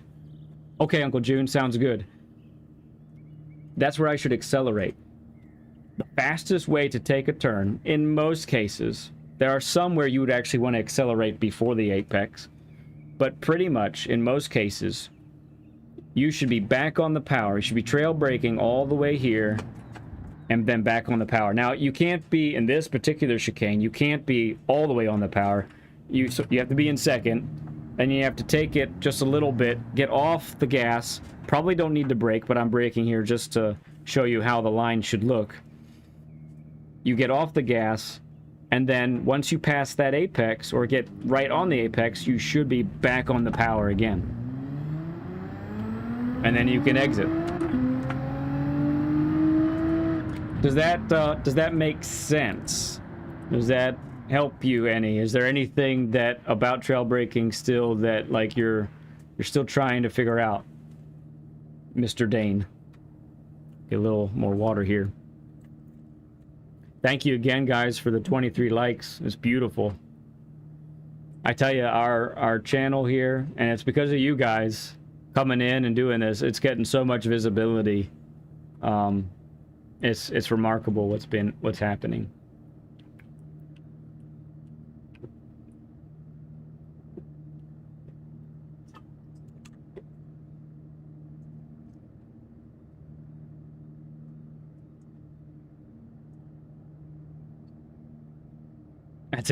Okay, Uncle June, sounds good. That's where I should accelerate. The fastest way to take a turn, in most cases, there are some where you would actually want to accelerate before the apex, but pretty much, in most cases, you should be back on the power. You should be trail braking all the way here, and then back on the power. Now, you can't be, in this particular chicane, you can't be all the way on the power. You have to be in second, and you have to take it just a little bit, get off the gas. Probably don't need to brake, but I'm braking here just to show you how the line should look. You get off the gas, and then once you pass that apex, or get right on the apex, you should be back on the power again. And then you can exit. Does that make sense? Does that help you any? Is there anything that about trail braking still that like you're still trying to figure out, Mr. Dane? Get a little more water here. Thank you again, guys, for the 23 likes. It's beautiful. I tell you, our channel here, and it's because of you guys coming in and doing this, it's getting so much visibility. It's remarkable what's happening. That's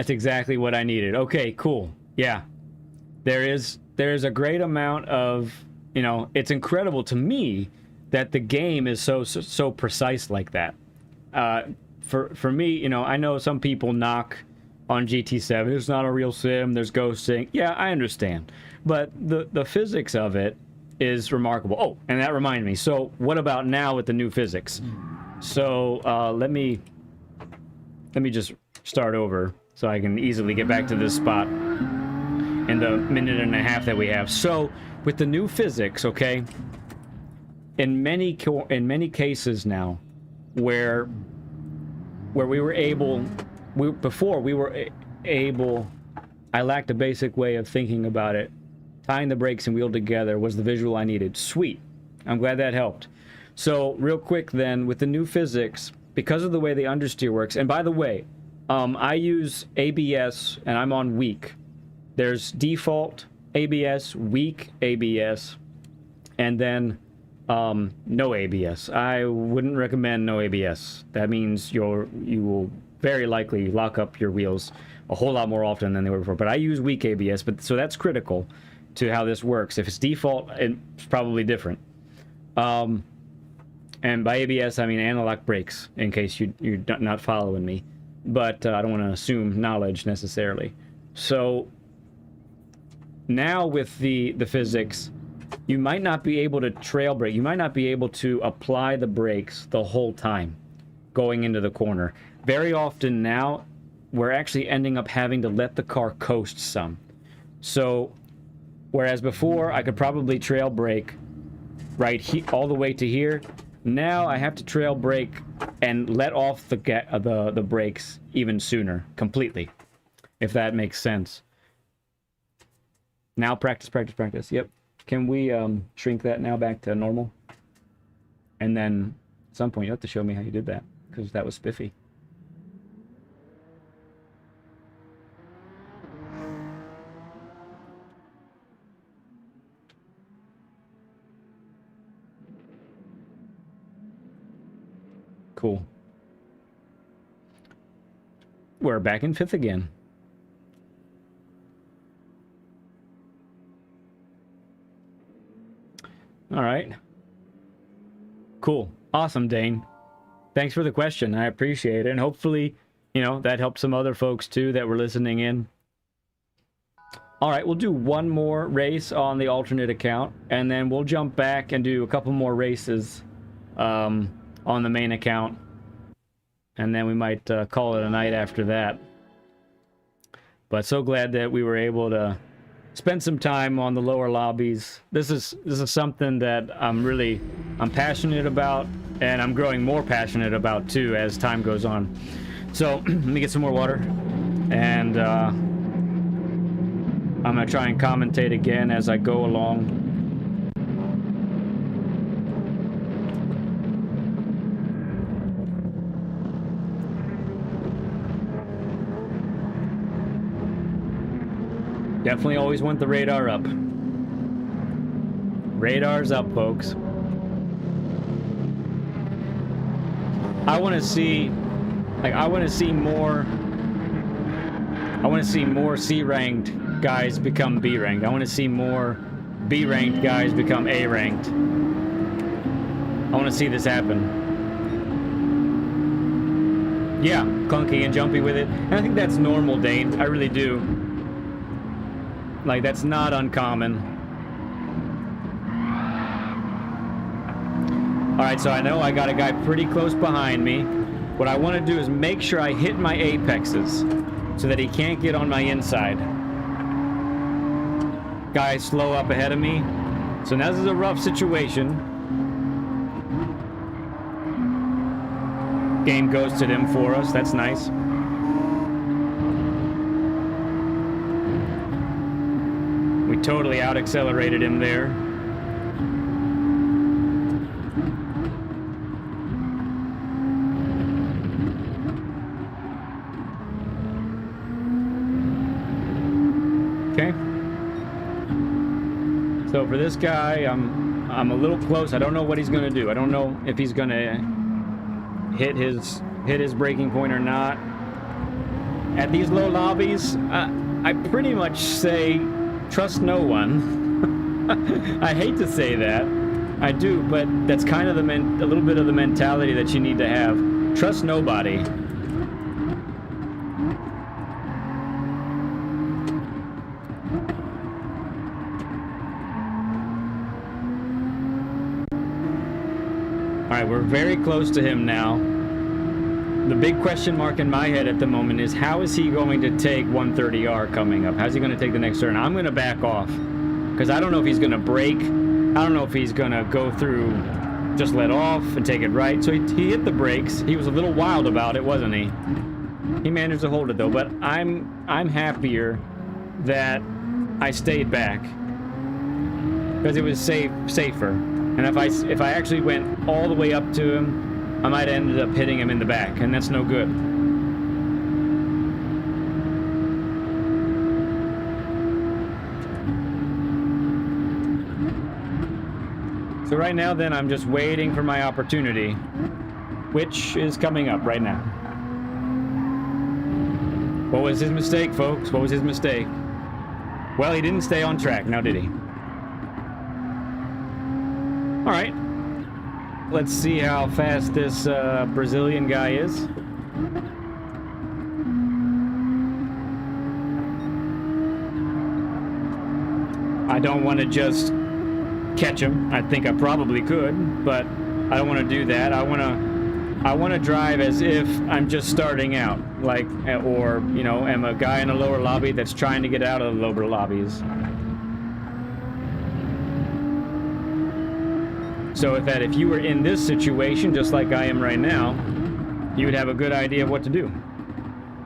exactly what I needed. Okay, cool. Yeah. There's a great amount of, you know, it's incredible to me that the game is so precise like that. For me, you know, I know some people knock on GT7. It's not a real sim. There's ghosting. Yeah, I understand. But the physics of it is remarkable. Oh, and that reminded me. So what about now with the new physics? So let me just start over so I can easily get back to this spot in the minute and a half that we have. So with the new physics, okay, in many cases now, where we were able, I lacked a basic way of thinking about it. Tying the brakes and wheel together was the visual I needed. Sweet. I'm glad that helped. So real quick then, with the new physics, because of the way the understeer works, and by the way, I use ABS and I'm on weak. There's default ABS, weak ABS, and then no ABS. I wouldn't recommend no ABS. That means you will very likely lock up your wheels a whole lot more often than they were before. But I use weak ABS, so that's critical to how this works. If it's default, it's probably different. And by ABS, I mean analog brakes, in case you're not following me. But I don't want to assume knowledge necessarily. So now with the physics, you might not be able to trail brake. You might not be able to apply the brakes the whole time going into the corner. Very often now, we're actually ending up having to let the car coast some. So, whereas before, I could probably trail brake right all the way to here, now I have to trail brake and let off the brakes even sooner, completely, if that makes sense. Now practice. Yep. Can we shrink that now back to normal? And then at some point you have to show me how you did that, because that was spiffy. Cool. We're back in 5th again. All right. Cool. Awesome, Dane. Thanks for the question. I appreciate it. And hopefully, you know, that helped some other folks too that were listening in. All right, we'll do one more race on the alternate account, and then we'll jump back and do a couple more races on the main account. And then we might call it a night after that. But so glad that we were able to spend some time on the lower lobbies. This is something that I'm passionate about, and I'm growing more passionate about too as time goes on. So let me get some more water, and I'm gonna try and commentate again as I go along. Definitely always want the radar up. Radar's up, folks. I want to see more C-ranked guys become B-ranked. I want to see more B-ranked guys become A-ranked. I want to see this happen. Yeah, clunky and jumpy with it. And I think that's normal, Dane. I really do. Like, that's not uncommon. Alright, so I know I got a guy pretty close behind me. What I want to do is make sure I hit my apexes so that he can't get on my inside. Guy slow up ahead of me. So now this is a rough situation. Game ghosted him for us. That's nice. We totally out-accelerated him there. Okay. So for this guy, I'm a little close. I don't know what he's going to do. I don't know if he's going to hit his breaking point or not. At these low lobbies, I pretty much say trust no one. I hate to say that. I do, but that's kind of a little bit of the mentality that you need to have. Trust nobody. Alright, we're very close to him now. The big question mark in my head at the moment is, how is he going to take 130R coming up? How's he going to take the next turn? I'm going to back off because I don't know if he's going to brake. I don't know if he's going to go through, just let off and take it right. So he hit the brakes. He was a little wild about it, wasn't he? He managed to hold it though, but I'm happier that I stayed back because it was safer. And if I actually went all the way up to him, I might have ended up hitting him in the back, and that's no good. So right now then, I'm just waiting for my opportunity, which is coming up right now. What was his mistake, folks? What was his mistake? Well, he didn't stay on track, now did he? All right. Let's see how fast this Brazilian guy is. I don't want to just catch him. I think I probably could, but I don't want to do that. I want to drive as if I'm just starting out, like, or, you know, am a guy in a lower lobby that's trying to get out of the lower lobbies. So if you were in this situation, just like I am right now, you would have a good idea of what to do.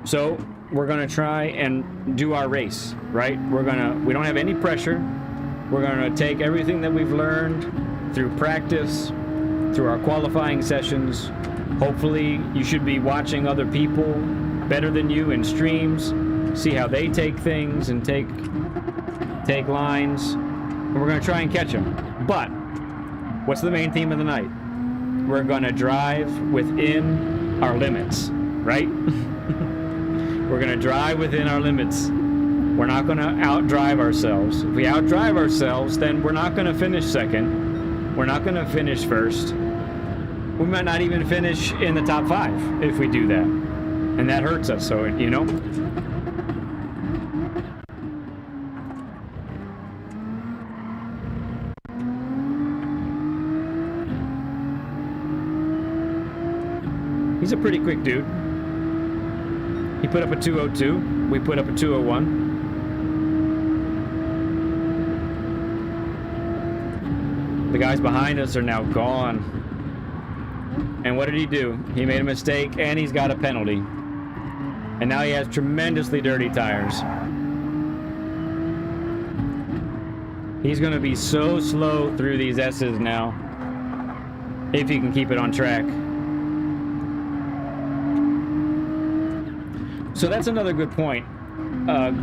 So we're gonna try and do our race, right? We don't have any pressure. We're gonna take everything that we've learned through practice, through our qualifying sessions. Hopefully you should be watching other people better than you in streams, see how they take things and take lines. And we're gonna try and catch them. But what's the main theme of the night? we're gonna drive within our limits, right? We're gonna drive within our limits. We're not gonna outdrive ourselves. If we outdrive ourselves, then we're not gonna finish second. We're not gonna finish first. We might not even finish in the top 5 if we do that. And that hurts us, so, you know? He's a pretty quick dude. He put up a 202. We put up a 201. The guys behind us are now gone. And what did he do? He made a mistake, and he's got a penalty. And now he has tremendously dirty tires. He's going to be so slow through these S's now, if he can keep it on track. So that's another good point.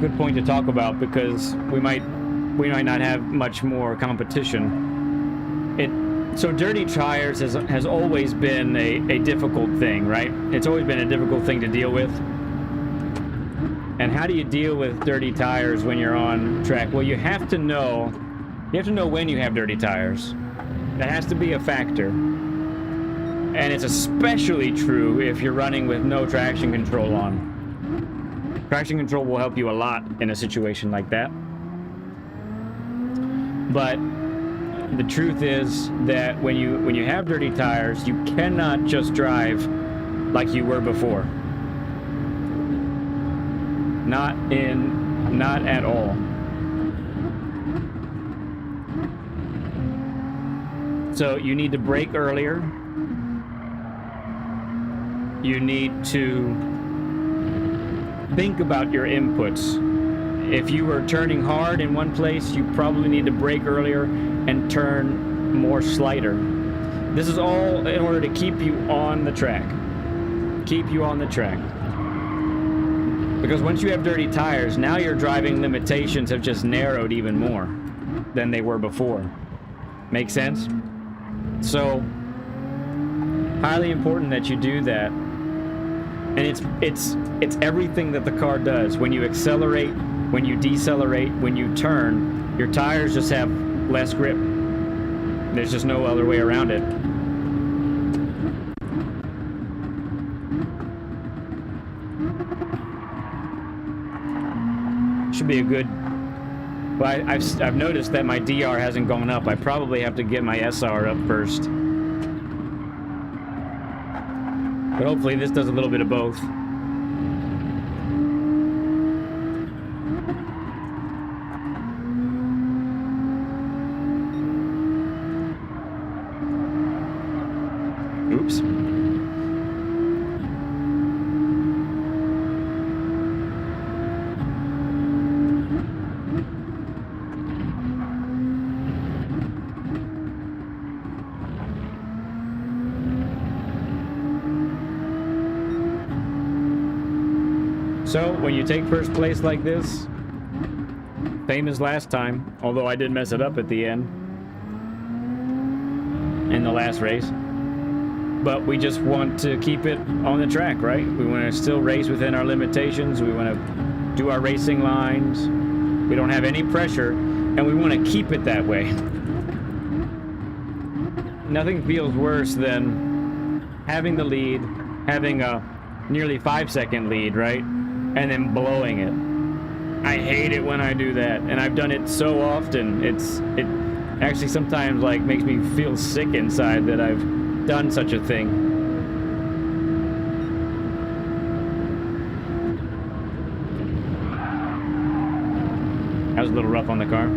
Good point to talk about, because we might not have much more competition. So dirty tires has always been a difficult thing, right? It's always been a difficult thing to deal with. And how do you deal with dirty tires when you're on track? Well, you have to know when you have dirty tires. That has to be a factor. And it's especially true if you're running with no traction control on. Traction control will help you a lot in a situation like that. But the truth is that when you have dirty tires, you cannot just drive like you were before. Not at all. So you need to brake earlier. You need to think about your inputs. If you were turning hard in one place, you probably need to brake earlier and turn more slighter. This is all in order to keep you on the track. Keep you on the track. Because once you have dirty tires, now your driving limitations have just narrowed even more than they were before. Make sense? So, highly important that you do that. And it's everything that the car does. When you accelerate, when you decelerate, when you turn, your tires just have less grip. There's just no other way around it. Should be a good... Well, I've noticed that my DR hasn't gone up. I probably have to get my SR up first. But hopefully this does a little bit of both. Oops. So, when you take first place like this, same as last time, although I did mess it up at the end, in the last race. But we just want to keep it on the track, right? We want to still race within our limitations. We want to do our racing lines. We don't have any pressure, and we want to keep it that way. Nothing feels worse than having the lead, having a nearly 5-second lead, right? And then blowing it. I hate it when I do that, and I've done it so often. It actually sometimes like makes me feel sick inside that I've done such a thing. That was a little rough on the car.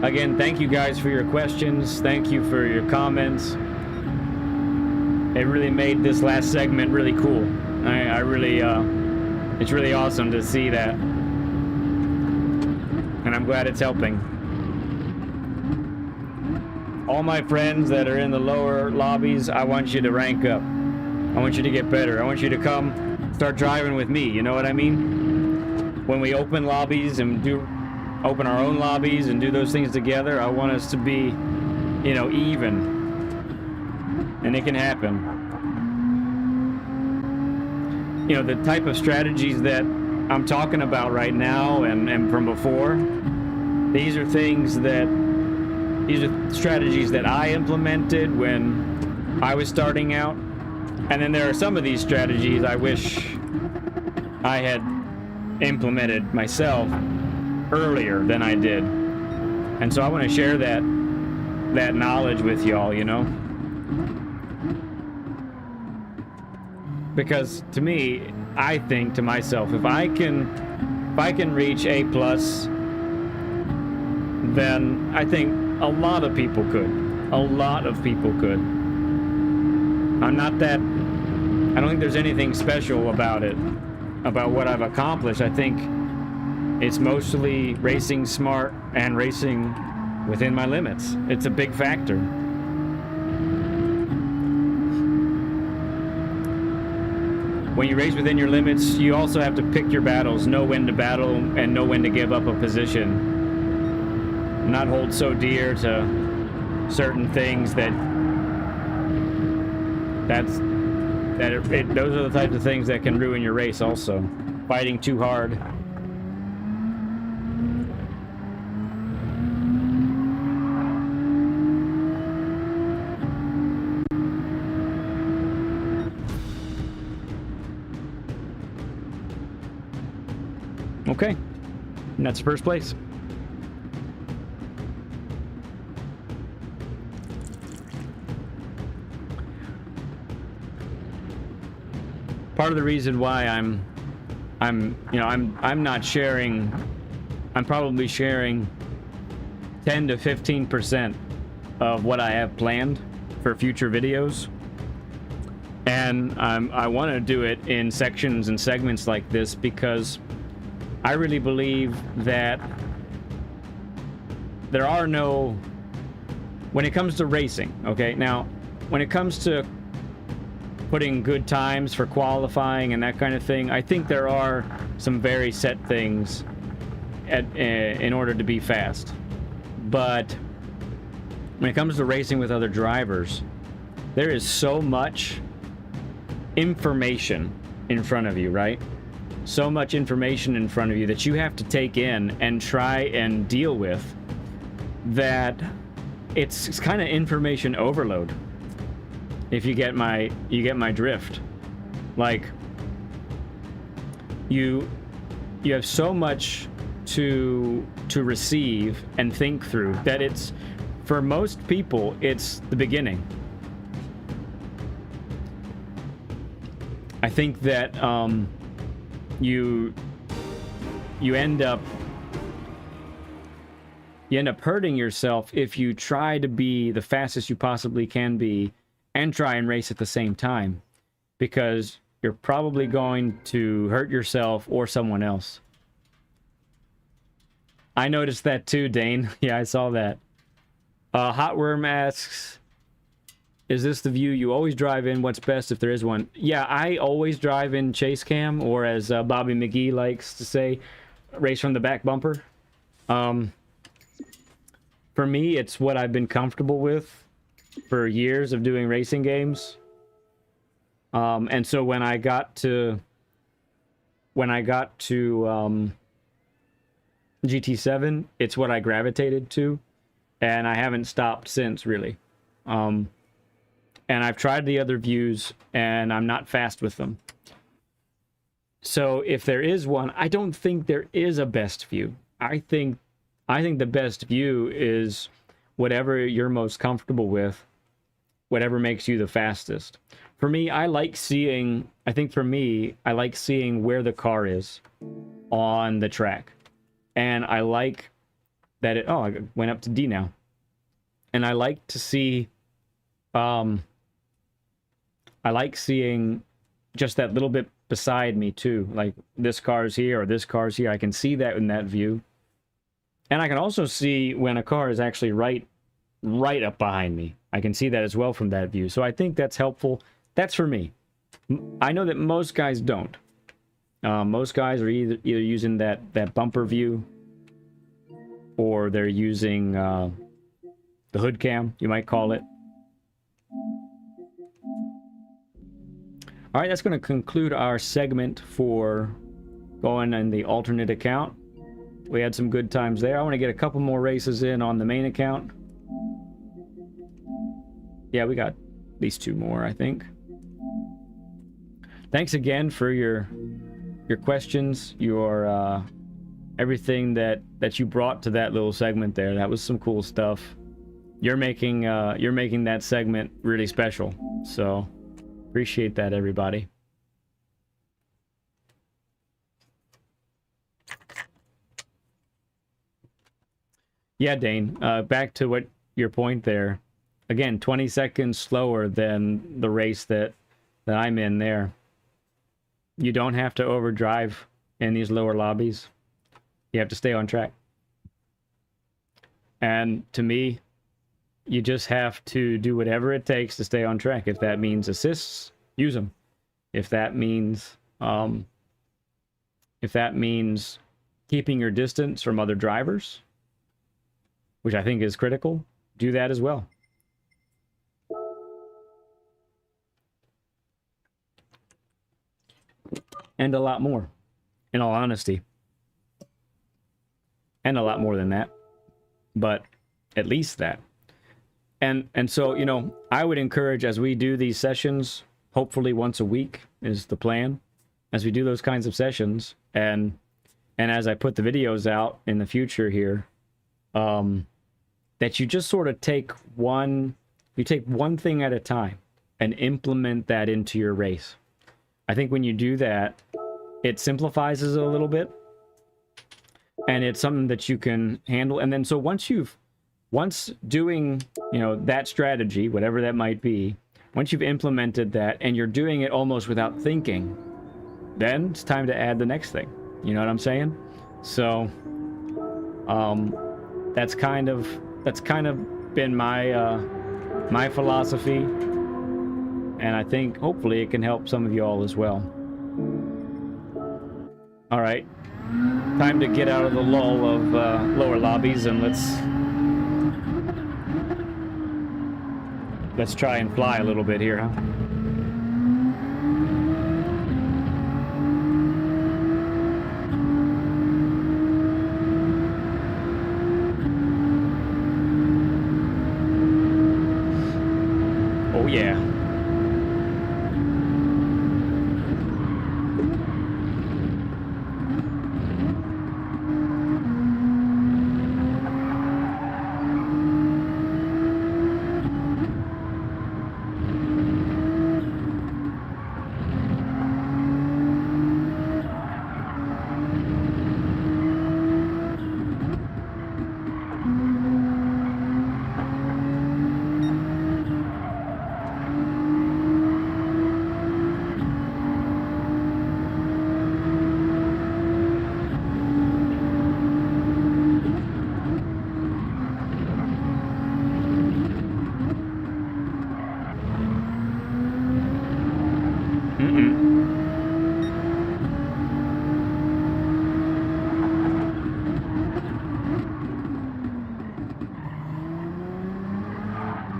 Again, thank you guys for your questions. Thank you for your comments. It really made this last segment really cool. I really, it's really awesome to see that. And I'm glad it's helping. All my friends that are in the lower lobbies, I want you to rank up. I want you to get better. I want you to come start driving with me, you know what I mean? When we open lobbies and open our own lobbies and do those things together, I want us to be, you know, even. And it can happen. You know, the type of strategies that I'm talking about right now and from before, these are strategies that I implemented when I was starting out. And then there are some of these strategies I wish I had implemented myself earlier than I did. And so I want to share that knowledge with y'all, you know? Because to me, I think to myself, if I can reach A+, then I think a lot of people could. A lot of people could. I don't think there's anything special about it, about what I've accomplished. I think it's mostly racing smart and racing within my limits. It's a big factor. When you race within your limits, you also have to pick your battles, know when to battle and know when to give up a position. Not hold so dear to certain things those are the types of things that can ruin your race also. Fighting too hard. Okay, and that's first place. Part of the reason why I'm not sharing, I'm probably sharing 10 to 15% of what I have planned for future videos. And I want to do it in sections and segments like this because I really believe that there are no, when it comes to racing, okay? Now, when it comes to putting good times for qualifying and that kind of thing, I think there are some very set things in order to be fast. But when it comes to racing with other drivers, there is so much information in front of you, right? So much information in front of you that you have to take in and try and deal with, that it's kind of information overload. If you get my drift. Like, you have so much to receive and think through that it's, for most people, it's the beginning. I think that you end up hurting yourself if you try to be the fastest you possibly can be and try and race at the same time, because you're probably going to hurt yourself or someone else. I noticed that too, Dane. Yeah, I saw that. Hotworm asks, is this the view you always drive in? What's best if there is one? Yeah, I always drive in chase cam, or as Bobby McGee likes to say, race from the back bumper. For me, it's what I've been comfortable with for years of doing racing games. And so when I got to GT7, it's what I gravitated to, and I haven't stopped since, really. And I've tried the other views, and I'm not fast with them. So if there is one, I don't think there is a best view. I think the best view is whatever you're most comfortable with, whatever makes you the fastest. For me, I like seeing where the car is on the track. And I like that I went up to D now. And I like to see, I like seeing just that little bit beside me too. Like, this car's here or this car's here. I can see that in that view. And I can also see when a car is actually right up behind me. I can see that as well from that view. So I think that's helpful. That's for me. I know that most guys don't. Most guys are either using that bumper view, or they're using the hood cam, you might call it. All right, that's going to conclude our segment for going in the alternate account. We had some good times there. I want to get a couple more races in on the main account. Yeah, we got at least 2 more, I think. Thanks again for your questions, your everything that you brought to that little segment there. That was some cool stuff. You're making that segment really special. So appreciate that, everybody. Yeah, Dane, back to what your point there. Again, 20 seconds slower than the race that I'm in there. You don't have to overdrive in these lower lobbies. You have to stay on track. And to me, you just have to do whatever it takes to stay on track. If that means assists, use them. If that means keeping your distance from other drivers, which I think is critical, do that as well. And a lot more, in all honesty. And a lot more than that. But at least that. And so, you know, I would encourage, as we do these sessions, hopefully once a week is the plan, as we do those kinds of sessions, and as I put the videos out in the future here, that you just sort of take one thing at a time and implement that into your race. I think when you do that, it simplifies it a little bit, and it's something that you can handle. And then so once doing, you know, that strategy, whatever that might be, once you've implemented that and you're doing it almost without thinking, then it's time to add the next thing. You know what I'm saying? So that's kind of been my my philosophy, and I think hopefully it can help some of you all as well. All right, time to get out of the lull of lower lobbies, and let's try and fly a little bit here, huh? Oh yeah.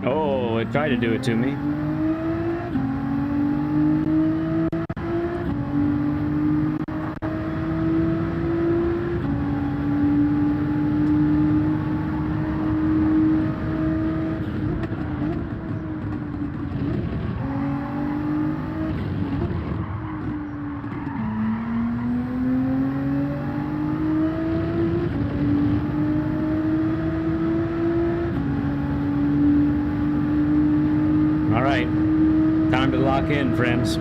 Oh, it tried to do it to me. All right, time to lock in, friends.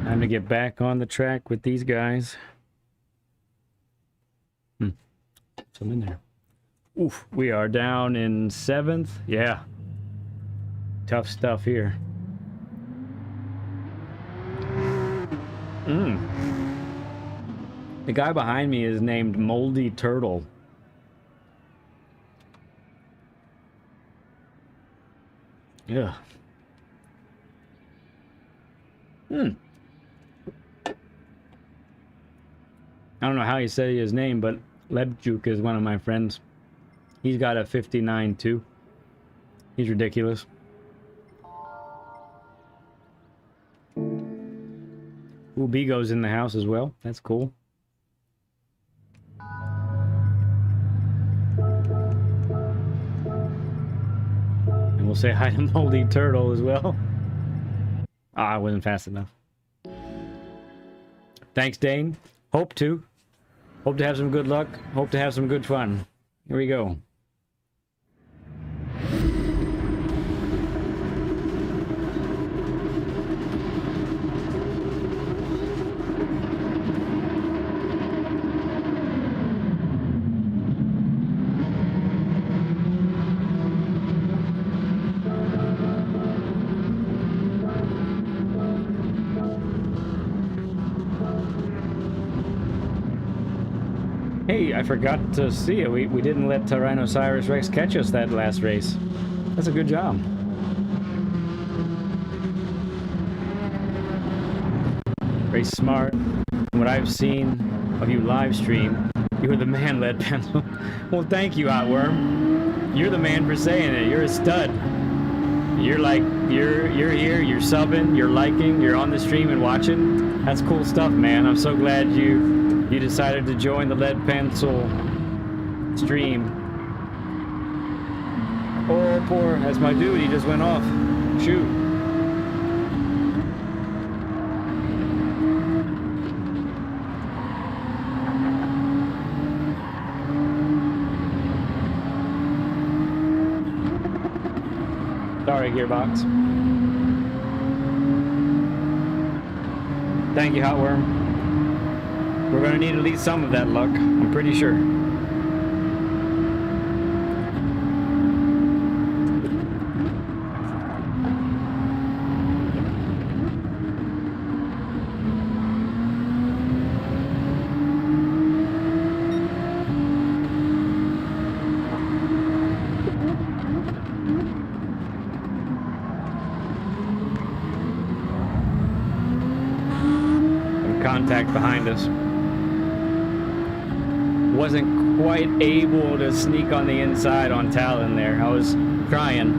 Time to get back on the track with these guys. Some in there. Oof, we are down in 7th. Yeah. Tough stuff here. The guy behind me is named Moldy Turtle. Yeah. Hmm. I don't know how you say his name, but Lebjuk is one of my friends. He's got a 59 too. He's ridiculous. Ooh, Bigo's in the house as well. That's cool. And we'll say hi to Moldy Turtle as well. Ah, I wasn't fast enough. Thanks, Dane. Hope to. Hope to have some good luck. Hope to have some good fun. Here we go. Hey, I forgot to see it. We didn't let Tyrannosaurus Rex catch us that last race. That's a good job. Very smart. From what I've seen of you live stream, you were the man, Ledpencil. Well, thank you, Hotworm. You're the man for saying it. You're a stud. You're like, you're here, you're subbing, you're liking, you're on the stream and watching. That's cool stuff, man. I'm so glad you decided to join the Ledpencil stream. Oh, poor, that's my dude. He just went off. Shoot. Sorry, Gearbox. Thank you, Hotworm. We're gonna need at least some of that luck, I'm pretty sure. Some contact behind us. Wasn't quite able to sneak on the inside on Talon there. I was trying.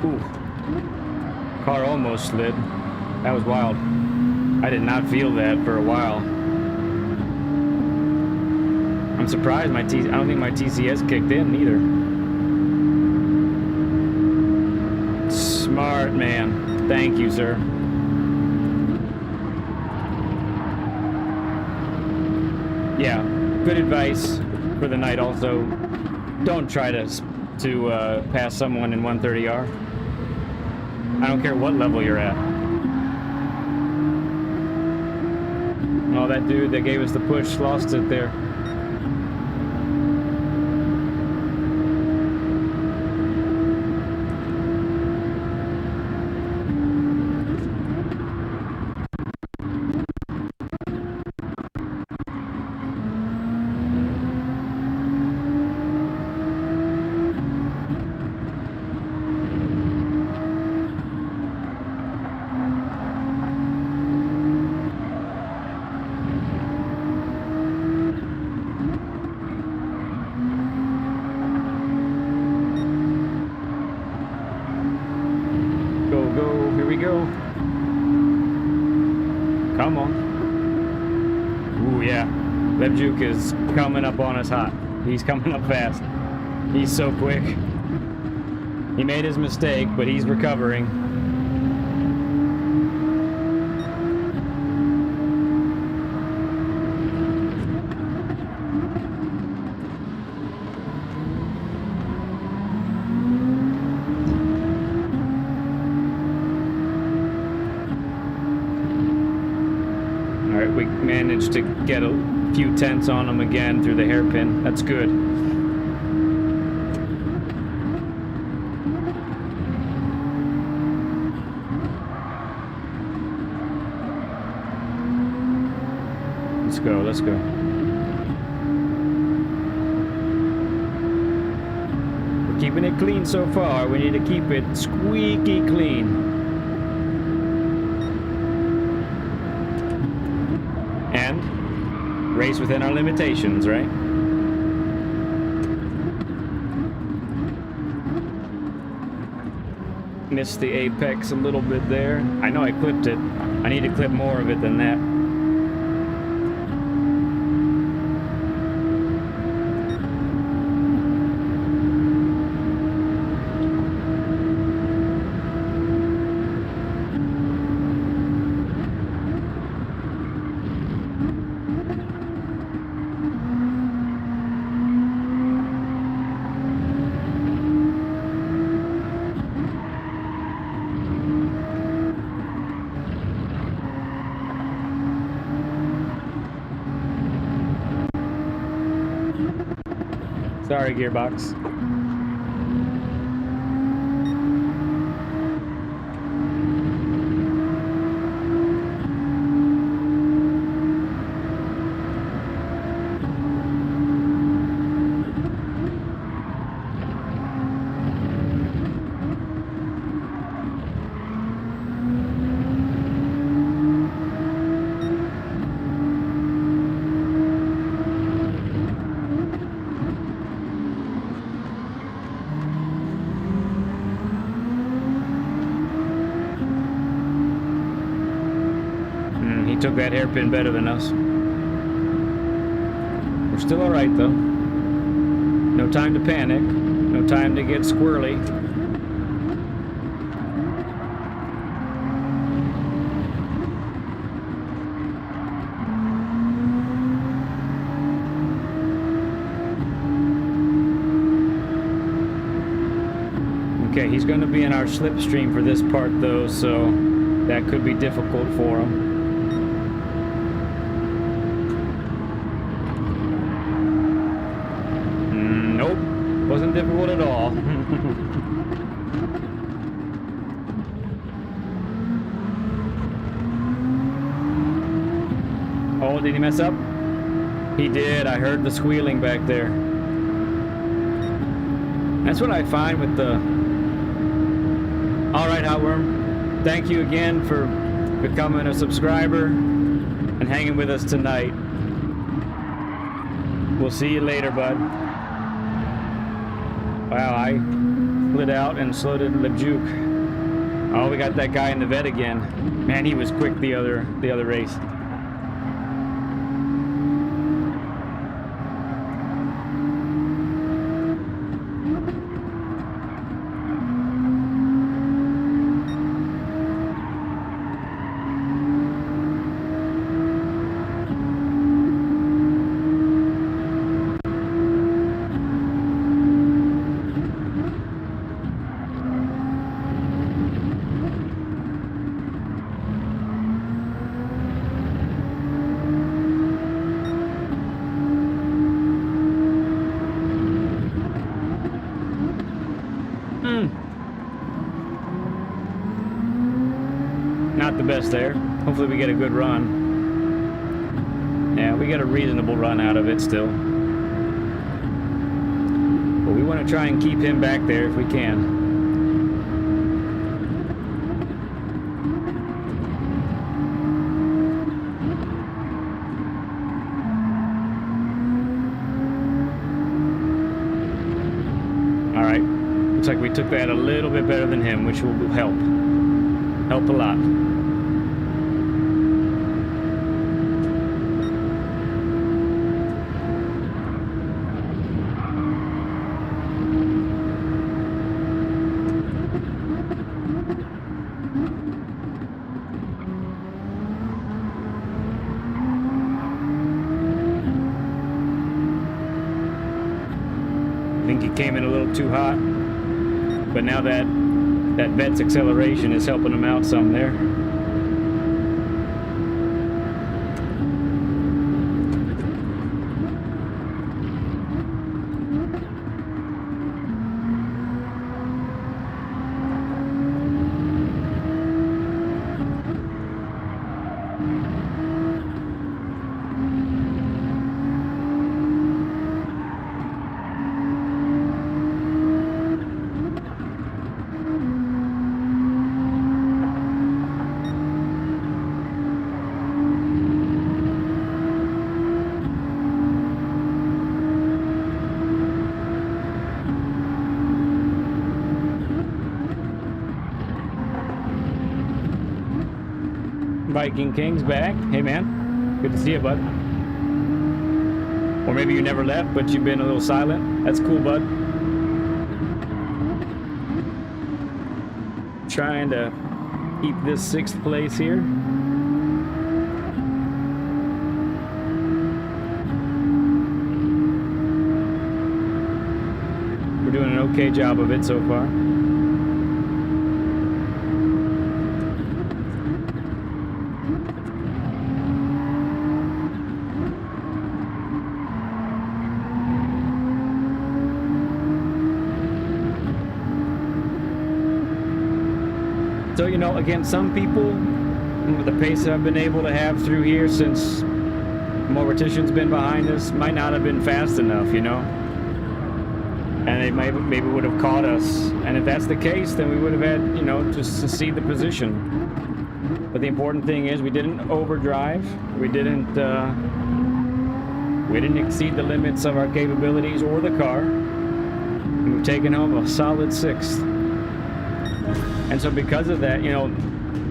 Ooh. Car almost slid. That was wild. I did not feel that for a while. I'm surprised I don't think my TCS kicked in either. Smart man. Thank you, sir. Yeah, good advice for the night also. Don't try to pass someone in 130R. I don't care what level you're at. Oh, that dude that gave us the push lost it there. Come on. Ooh, yeah. Lebjuk is coming up on us hot. He's coming up fast. He's so quick. He made his mistake, but he's recovering. We managed to get a few tenths on him again through the hairpin. That's good. Let's go, let's go. keeping it clean so far. We need to keep it squeaky clean. And race within our limitations, right? Missed the apex a little bit there. I know I clipped it. I need to clip more of it than that. Sorry, gearbox. He took that hairpin better than us. We're still all right, though. No time to panic. No time to get squirrely. Okay, he's going to be in our slipstream for this part, though, so that could be difficult for him. Wasn't difficult at all. Oh, did he mess up? He did. I heard the squealing back there. That's what I find with the... Alright, Hotworm. Thank you again for becoming a subscriber and hanging with us tonight. We'll see you later, bud. Wow, I split out and so did LeJuke. Oh, we got that guy in the vet again. Man, he was quick the other race. Not the best there. Hopefully we get a good run. Yeah, we get a reasonable run out of it still. But we want to try and keep him back there if we can. Alright. Looks like we took that a little bit better than him, which will help. Help a lot. I think he came in a little too hot, but now that vet's acceleration is helping him out some there. Viking King's back. Hey, man. Good to see you, bud. Or maybe you never left, but you've been a little silent. That's cool, bud. Trying to keep this 6th place here. We're doing an okay job of it so far. So, you know, again, some people, with the pace that I've been able to have through here since Mortician's been behind us, might not have been fast enough, you know? And they maybe would have caught us. And if that's the case, then we would have had, you know, just to see the position. But the important thing is we didn't overdrive. We didn't exceed the limits of our capabilities or the car. And we've taken home a solid 6th. And so because of that, you know,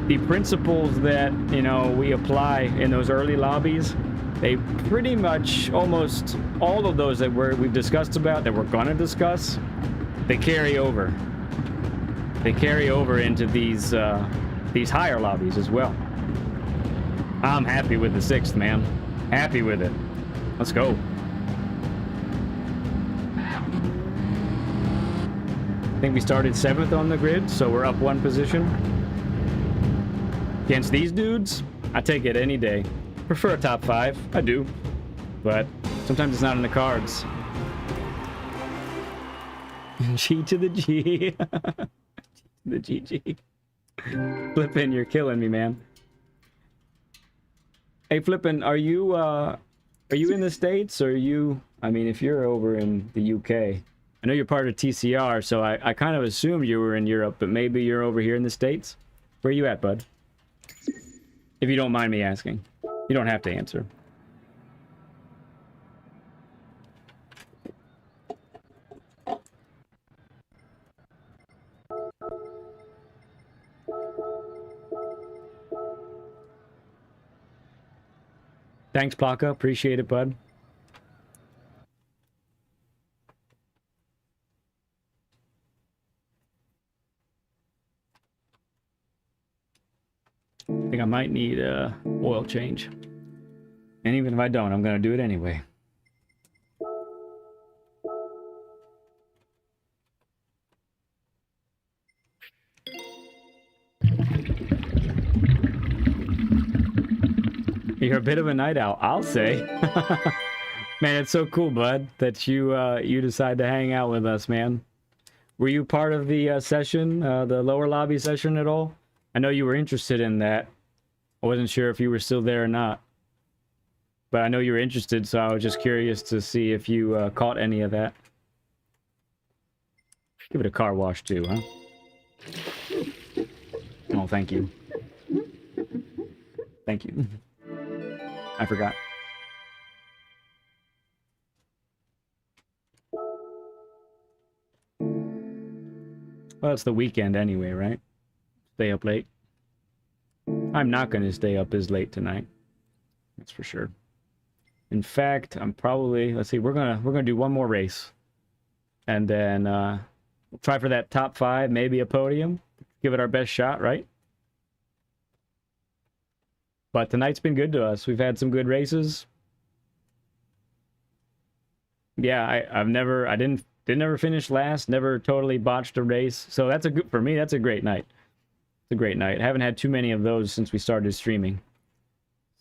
the principles that, you know, we apply in those early lobbies, they pretty much almost all of those that we've discussed about, that we're going to discuss, they carry over. They carry over into these higher lobbies as well. I'm happy with the 6th, man. Happy with it. Let's go. I think we started 7th on the grid, so we're up 1 position. Against these dudes, I take it any day. Prefer a top 5, I do. But sometimes it's not in the cards. G to the G. The GG. Flippin', you're killing me, man. Hey, Flippin', are you in the States, or are you... I mean, if you're over in the UK... I know you're part of TCR, so I kind of assumed you were in Europe, but maybe you're over here in the States? Where are you at, bud? If you don't mind me asking. You don't have to answer. Thanks, Plaka. Appreciate it, bud. I think I might need a oil change. And even if I don't, I'm going to do it anyway. You're a bit of a night owl, I'll say. Man, it's so cool, bud, that you decide to hang out with us, man. Were you part of the session, the lower lobby session at all? I know you were interested in that. I wasn't sure if you were still there or not. But I know you were interested, so I was just curious to see if you caught any of that. Give it a car wash too, huh? Oh, thank you. Thank you. I forgot. Well, it's the weekend anyway, right? Stay up late. I'm not going to stay up as late tonight. That's for sure. In fact, I'm probably, let's see, we're gonna do one more race. And then we'll try for that top 5, maybe a podium. Give it our best shot, right? But tonight's been good to us. We've had some good races. Yeah, I didn't ever finish last, never totally botched a race. So that's for me, that's a great night. It's a great night. I haven't had too many of those since we started streaming.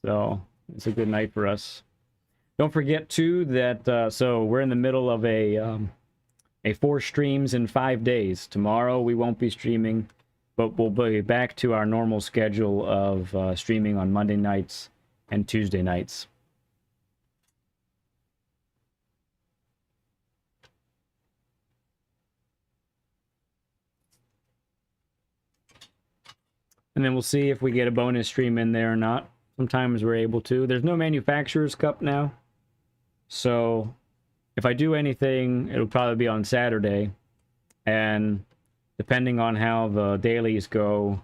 So it's a good night for us. Don't forget too that so we're in the middle of a 4 streams in 5 days. Tomorrow we won't be streaming, but we'll be back to our normal schedule of streaming on Monday nights and Tuesday nights. And then we'll see if we get a bonus stream in there or not. Sometimes we're able to. There's no Manufacturer's Cup now. So if I do anything, it'll probably be on Saturday. And depending on how the dailies go,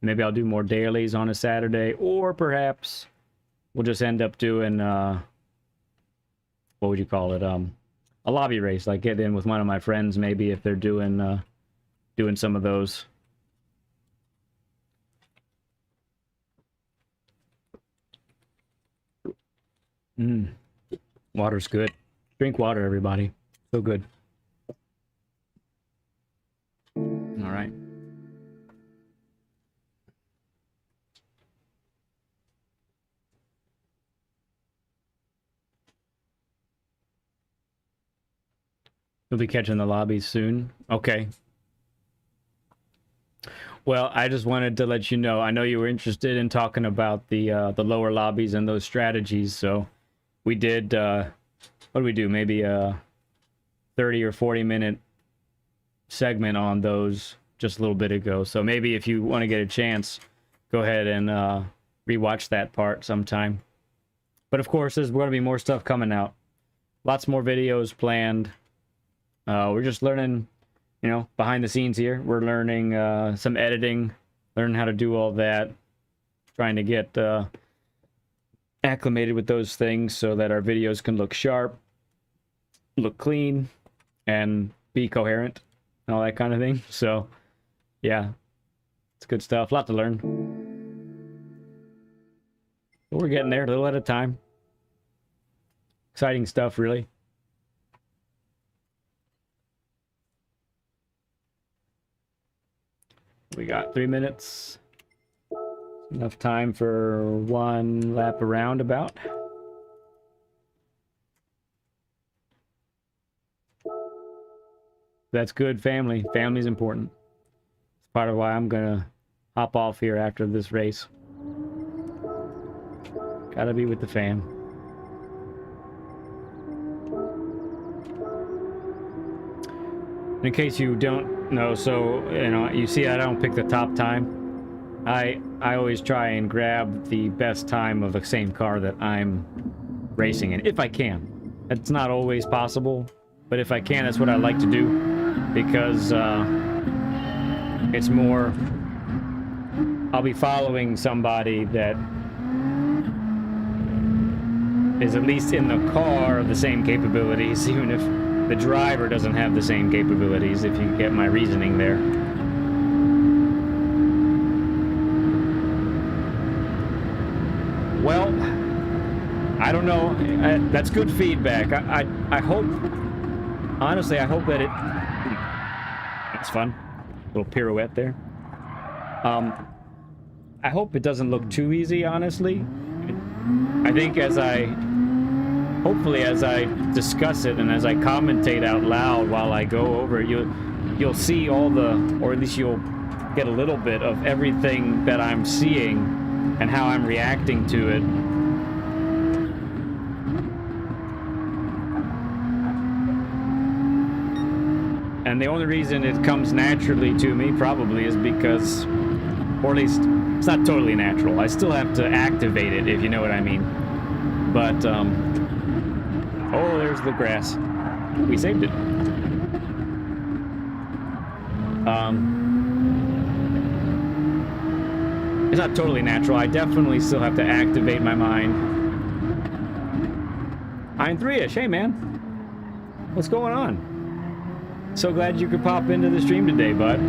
Maybe I'll do more dailies on a Saturday, or perhaps we'll just end up doing what would you call it? A lobby race, like get in with one of my friends, maybe if they're doing some of those. Water's good. Drink water, everybody. So good. All right. You'll be catching the lobbies soon. Okay. Well, I just wanted to let you know. I know you were interested in talking about the lower lobbies and those strategies. So we did. What did we do? Maybe a 30 or 40-minute segment on those just a little bit ago. So maybe if you want to get a chance, go ahead and rewatch that part sometime. But of course, there's going to be more stuff coming out. Lots more videos planned. We're just learning, you know, behind the scenes here. We're learning some editing, learning how to do all that, trying to get acclimated with those things so that our videos can look sharp, look clean, and be coherent, and all that kind of thing. So, yeah, it's good stuff. A lot to learn. But we're getting there a little at a time. Exciting stuff, really. We got 3 minutes. Enough time for one lap around about. That's good, family. Family's important. It's part of why I'm gonna hop off here after this race. Gotta be with the fam. In case you don't know, so, you know, you see I don't pick the top time. I always try and grab the best time of the same car that I'm racing in, if I can. It's not always possible, but if I can, that's what I like to do, because it's more, I'll be following somebody that is at least in the car of the same capabilities, even if the driver doesn't have the same capabilities, if you get my reasoning there. Well, I don't know. That's good feedback. I hope, honestly, I hope that it... That's fun. Little pirouette there. I hope it doesn't look too easy, honestly. I think hopefully as I discuss it and as I commentate out loud while I go over it, you'll see all the, or at least you'll get a little bit of everything that I'm seeing and how I'm reacting to it. And the only reason it comes naturally to me probably is because, or at least it's not totally natural. I still have to activate it, if you know what I mean. But, oh, there's the grass. We saved it. It's not totally natural. I definitely still have to activate my mind. I'm 3-ish. Hey, man. What's going on? So glad you could pop into the stream today, bud.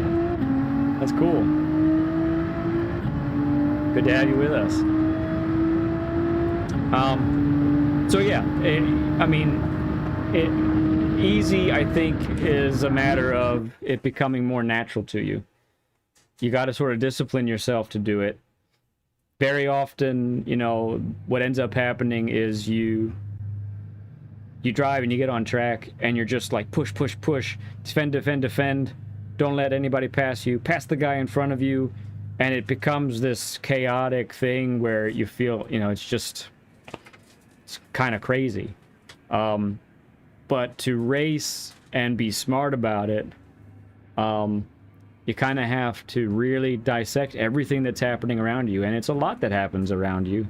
That's cool. Good to have you with us. So yeah, easy, I think, is a matter of it becoming more natural to you. You got to sort of discipline yourself to do it. Very often, you know, what ends up happening is you drive and you get on track and you're just like push, push, push, defend, defend, defend. Don't let anybody pass you. Pass the guy in front of you. And it becomes this chaotic thing where you feel, you know, it's kind of crazy. But to race and be smart about it, you kind of have to really dissect everything that's happening around you. And it's a lot that happens around you.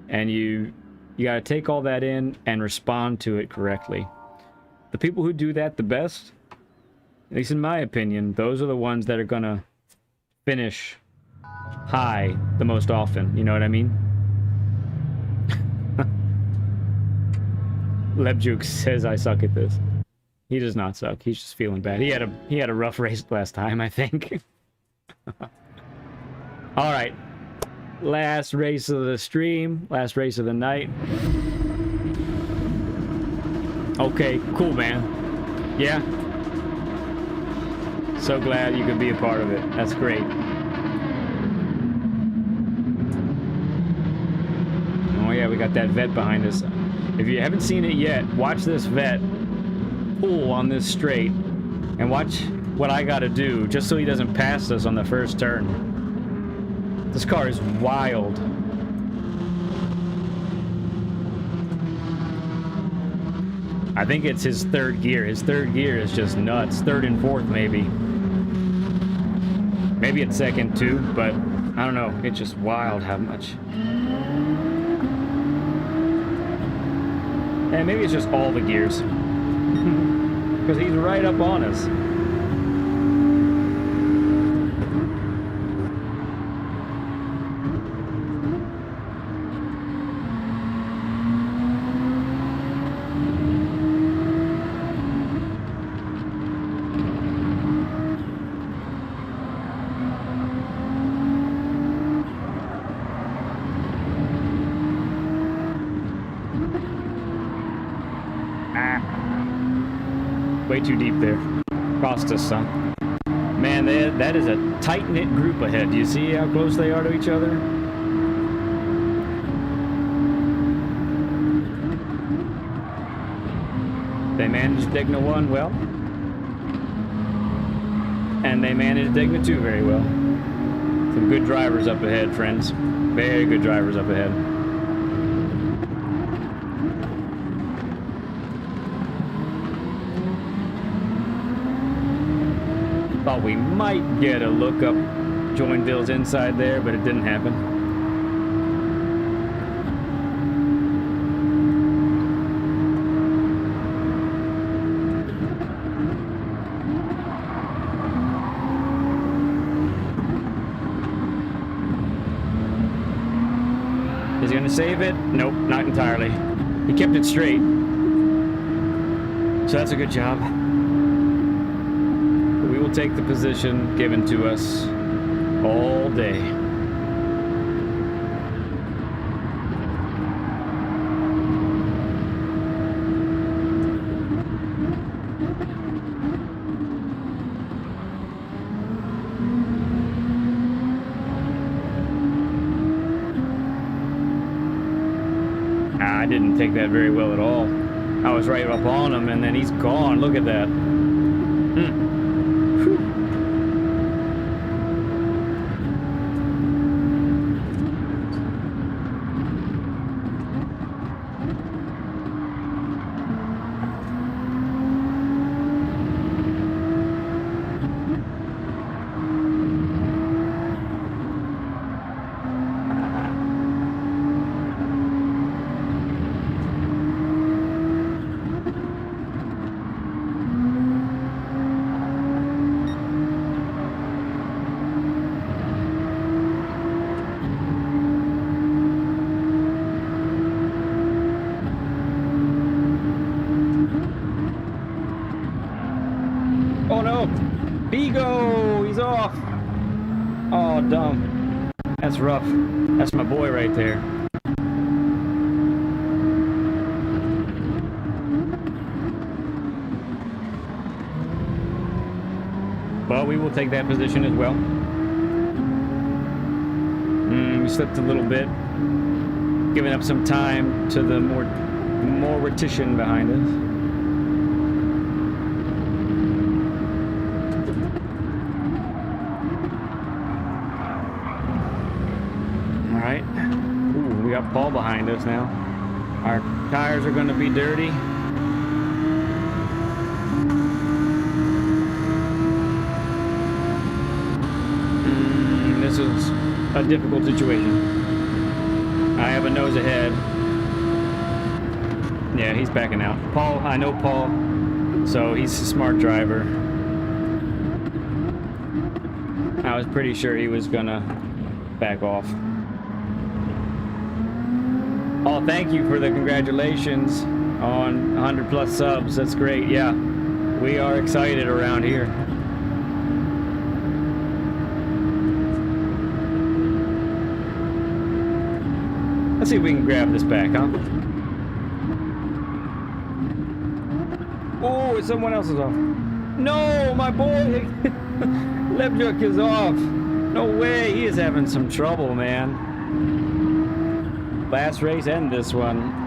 And you got to take all that in and respond to it correctly. The people who do that the best, at least in my opinion, those are the ones that are going to finish high the most often. You know what I mean? Lebjuk says I suck at this. He does not suck. He's just feeling bad. He had a rough race last time, I think. All right. Last race of the stream. Last race of the night. Okay, cool, man. Yeah. So glad you could be a part of it. That's great. Oh yeah, we got that vet behind us. If you haven't seen it yet, watch this vet pull on this straight and watch what I gotta do just so he doesn't pass us on the first turn. This car is wild. I think it's his third gear. His third gear is just nuts. Third and fourth, maybe. Maybe it's second too, but I don't know. It's just wild how much. And maybe it's just all the gears. Because he's right up on us. Way too deep there. Cost us some. Man, that is a tight-knit group ahead. Do you see how close they are to each other? They managed Digna 1 well. And they managed Digna 2 very well. Some good drivers up ahead, friends. Very good drivers up ahead. Thought we might get a look up Joinville's inside there, but it didn't happen. Is he gonna save it? Nope, not entirely. He kept it straight. So that's a good job. We will take the position given to us all day. I didn't take that very well at all. I was right up on him and then he's gone. Look at that. Oh no! Vigo! He's off! Oh, dumb. That's rough. That's my boy right there. But we will take that position as well. We slipped a little bit. Giving up some time to the more Mortician behind us. We got Paul behind us now. Our tires are going to be dirty. This is a difficult situation. I have a nose ahead. Yeah, he's backing out. Paul, I know Paul, so he's a smart driver. I was pretty sure he was gonna back off. Oh, thank you for the congratulations on 100 plus subs. That's great. Yeah, we are excited around here. Let's see if we can grab this back, huh? Oh, it's someone else's off. No, my boy! Ledpencil is off. No way, he is having some trouble, man. Last race and this one.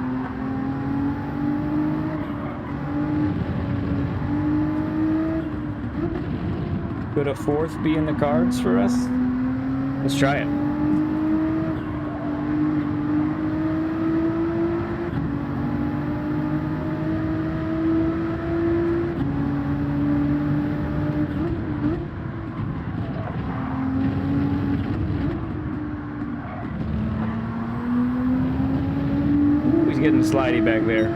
Could a fourth be in the cards for us? Let's try it. Getting slidey back there.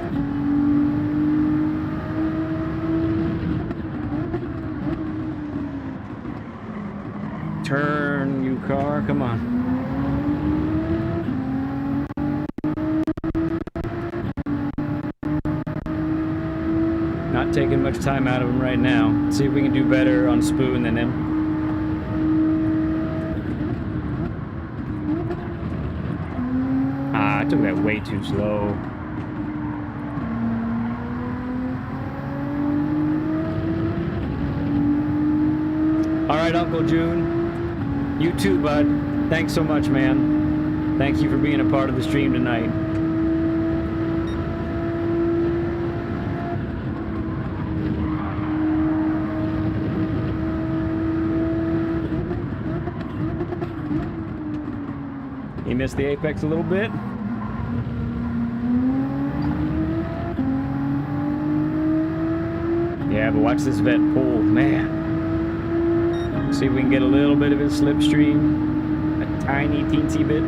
Turn, you car, come on. Not taking much time out of him right now. Let's see if we can do better on Spoon than him. I took that way too slow. All right, Uncle June. You too, bud. Thanks so much, man. Thank you for being a part of the stream tonight. He missed the apex a little bit. Yeah, but watch this vet pull, man. See if we can get a little bit of his slipstream, a tiny teensy bit.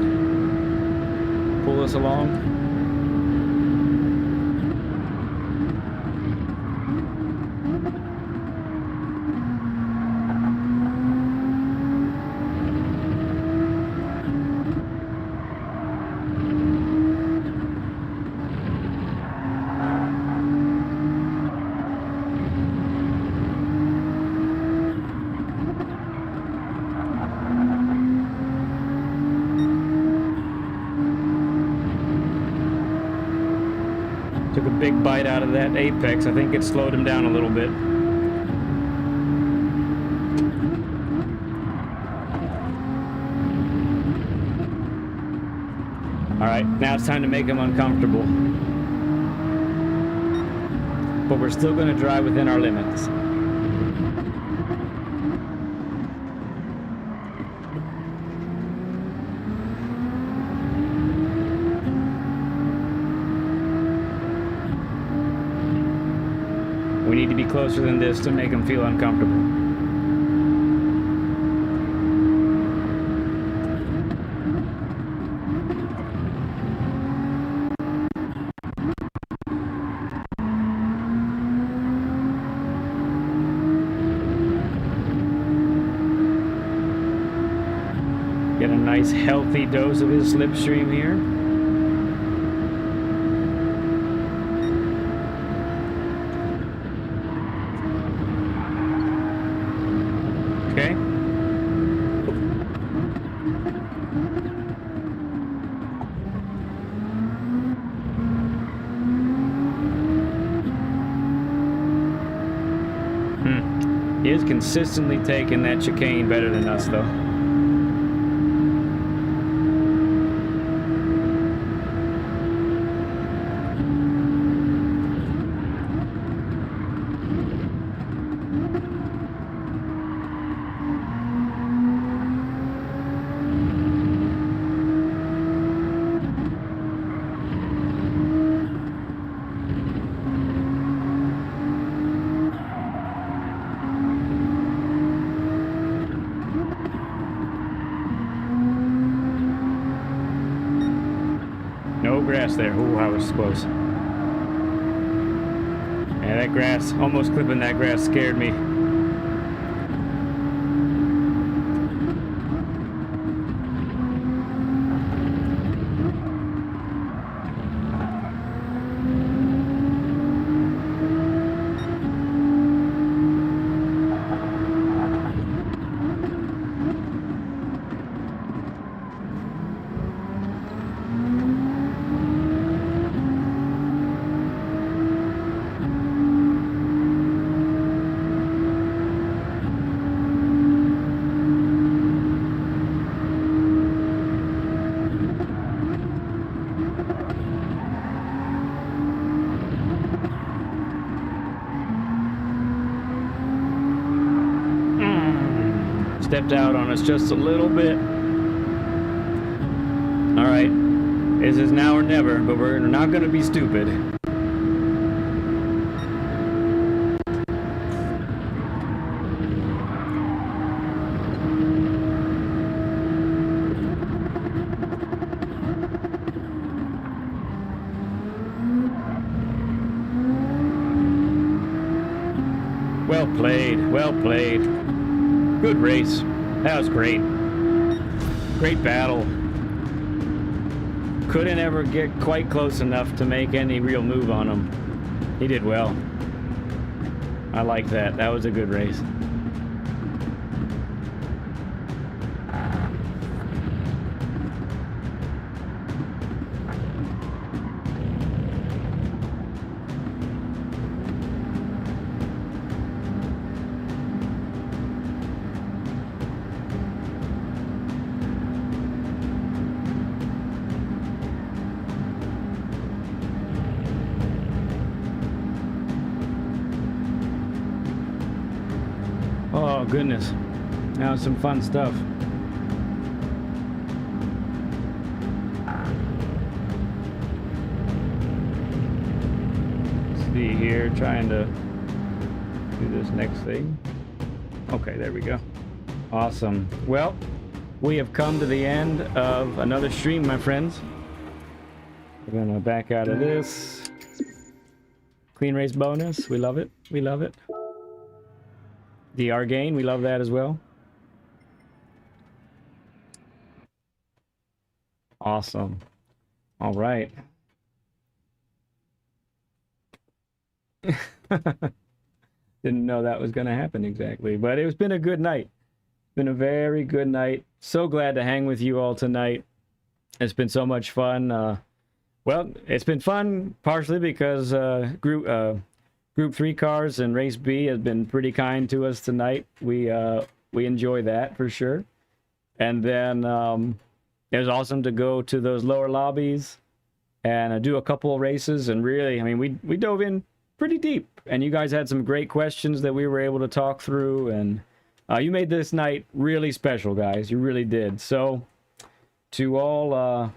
Pull us along. Took a big bite out of that apex. I think it slowed him down a little bit. All right, now it's time to make him uncomfortable. But we're still going to drive within our limits. We need to be closer than this to make them feel uncomfortable. Get a nice healthy dose of his slipstream here. Okay. He is consistently taking that chicane better than us, though. No grass there. Ooh, I was close. Yeah, that grass, almost clipping that grass scared me. stepped out on us just a little bit. All right, this is now or never, but we're not going to be stupid. Well played, well played. Good race. That was great. Great battle. Couldn't ever get quite close enough to make any real move on him. He did well. I like that. That was a good race. Oh, goodness. Now some fun stuff. Let's see here, trying to do this next thing. Okay, there we go. Awesome. Well, we have come to the end of another stream, my friends. We're gonna back out of this. Clean race bonus. We love it. We love it. DR gain, we love that as well. Awesome. All right. Didn't know that was going to happen exactly, but it's been a good night. It's been a very good night. So glad to hang with you all tonight. It's been so much fun. Well, it's been fun partially because Group 3 cars and Race B has been pretty kind to us tonight. We enjoy that for sure. And then it was awesome to go to those lower lobbies and do a couple of races. And really, I mean, we dove in pretty deep. And you guys had some great questions that we were able to talk through. And you made this night really special, guys. You really did. So to all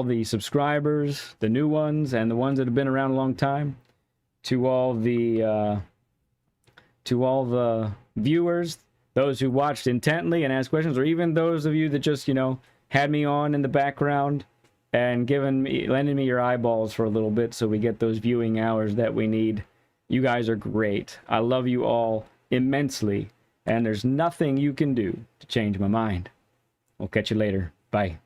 the subscribers, the new ones and the ones that have been around a long time, to all the viewers, those who watched intently and asked questions, or even those of you that just, you know, had me on in the background and lending me your eyeballs for a little bit so we get those viewing hours that we need. You guys are great. I love you all immensely, and there's nothing you can do to change my mind. We'll catch you later. Bye.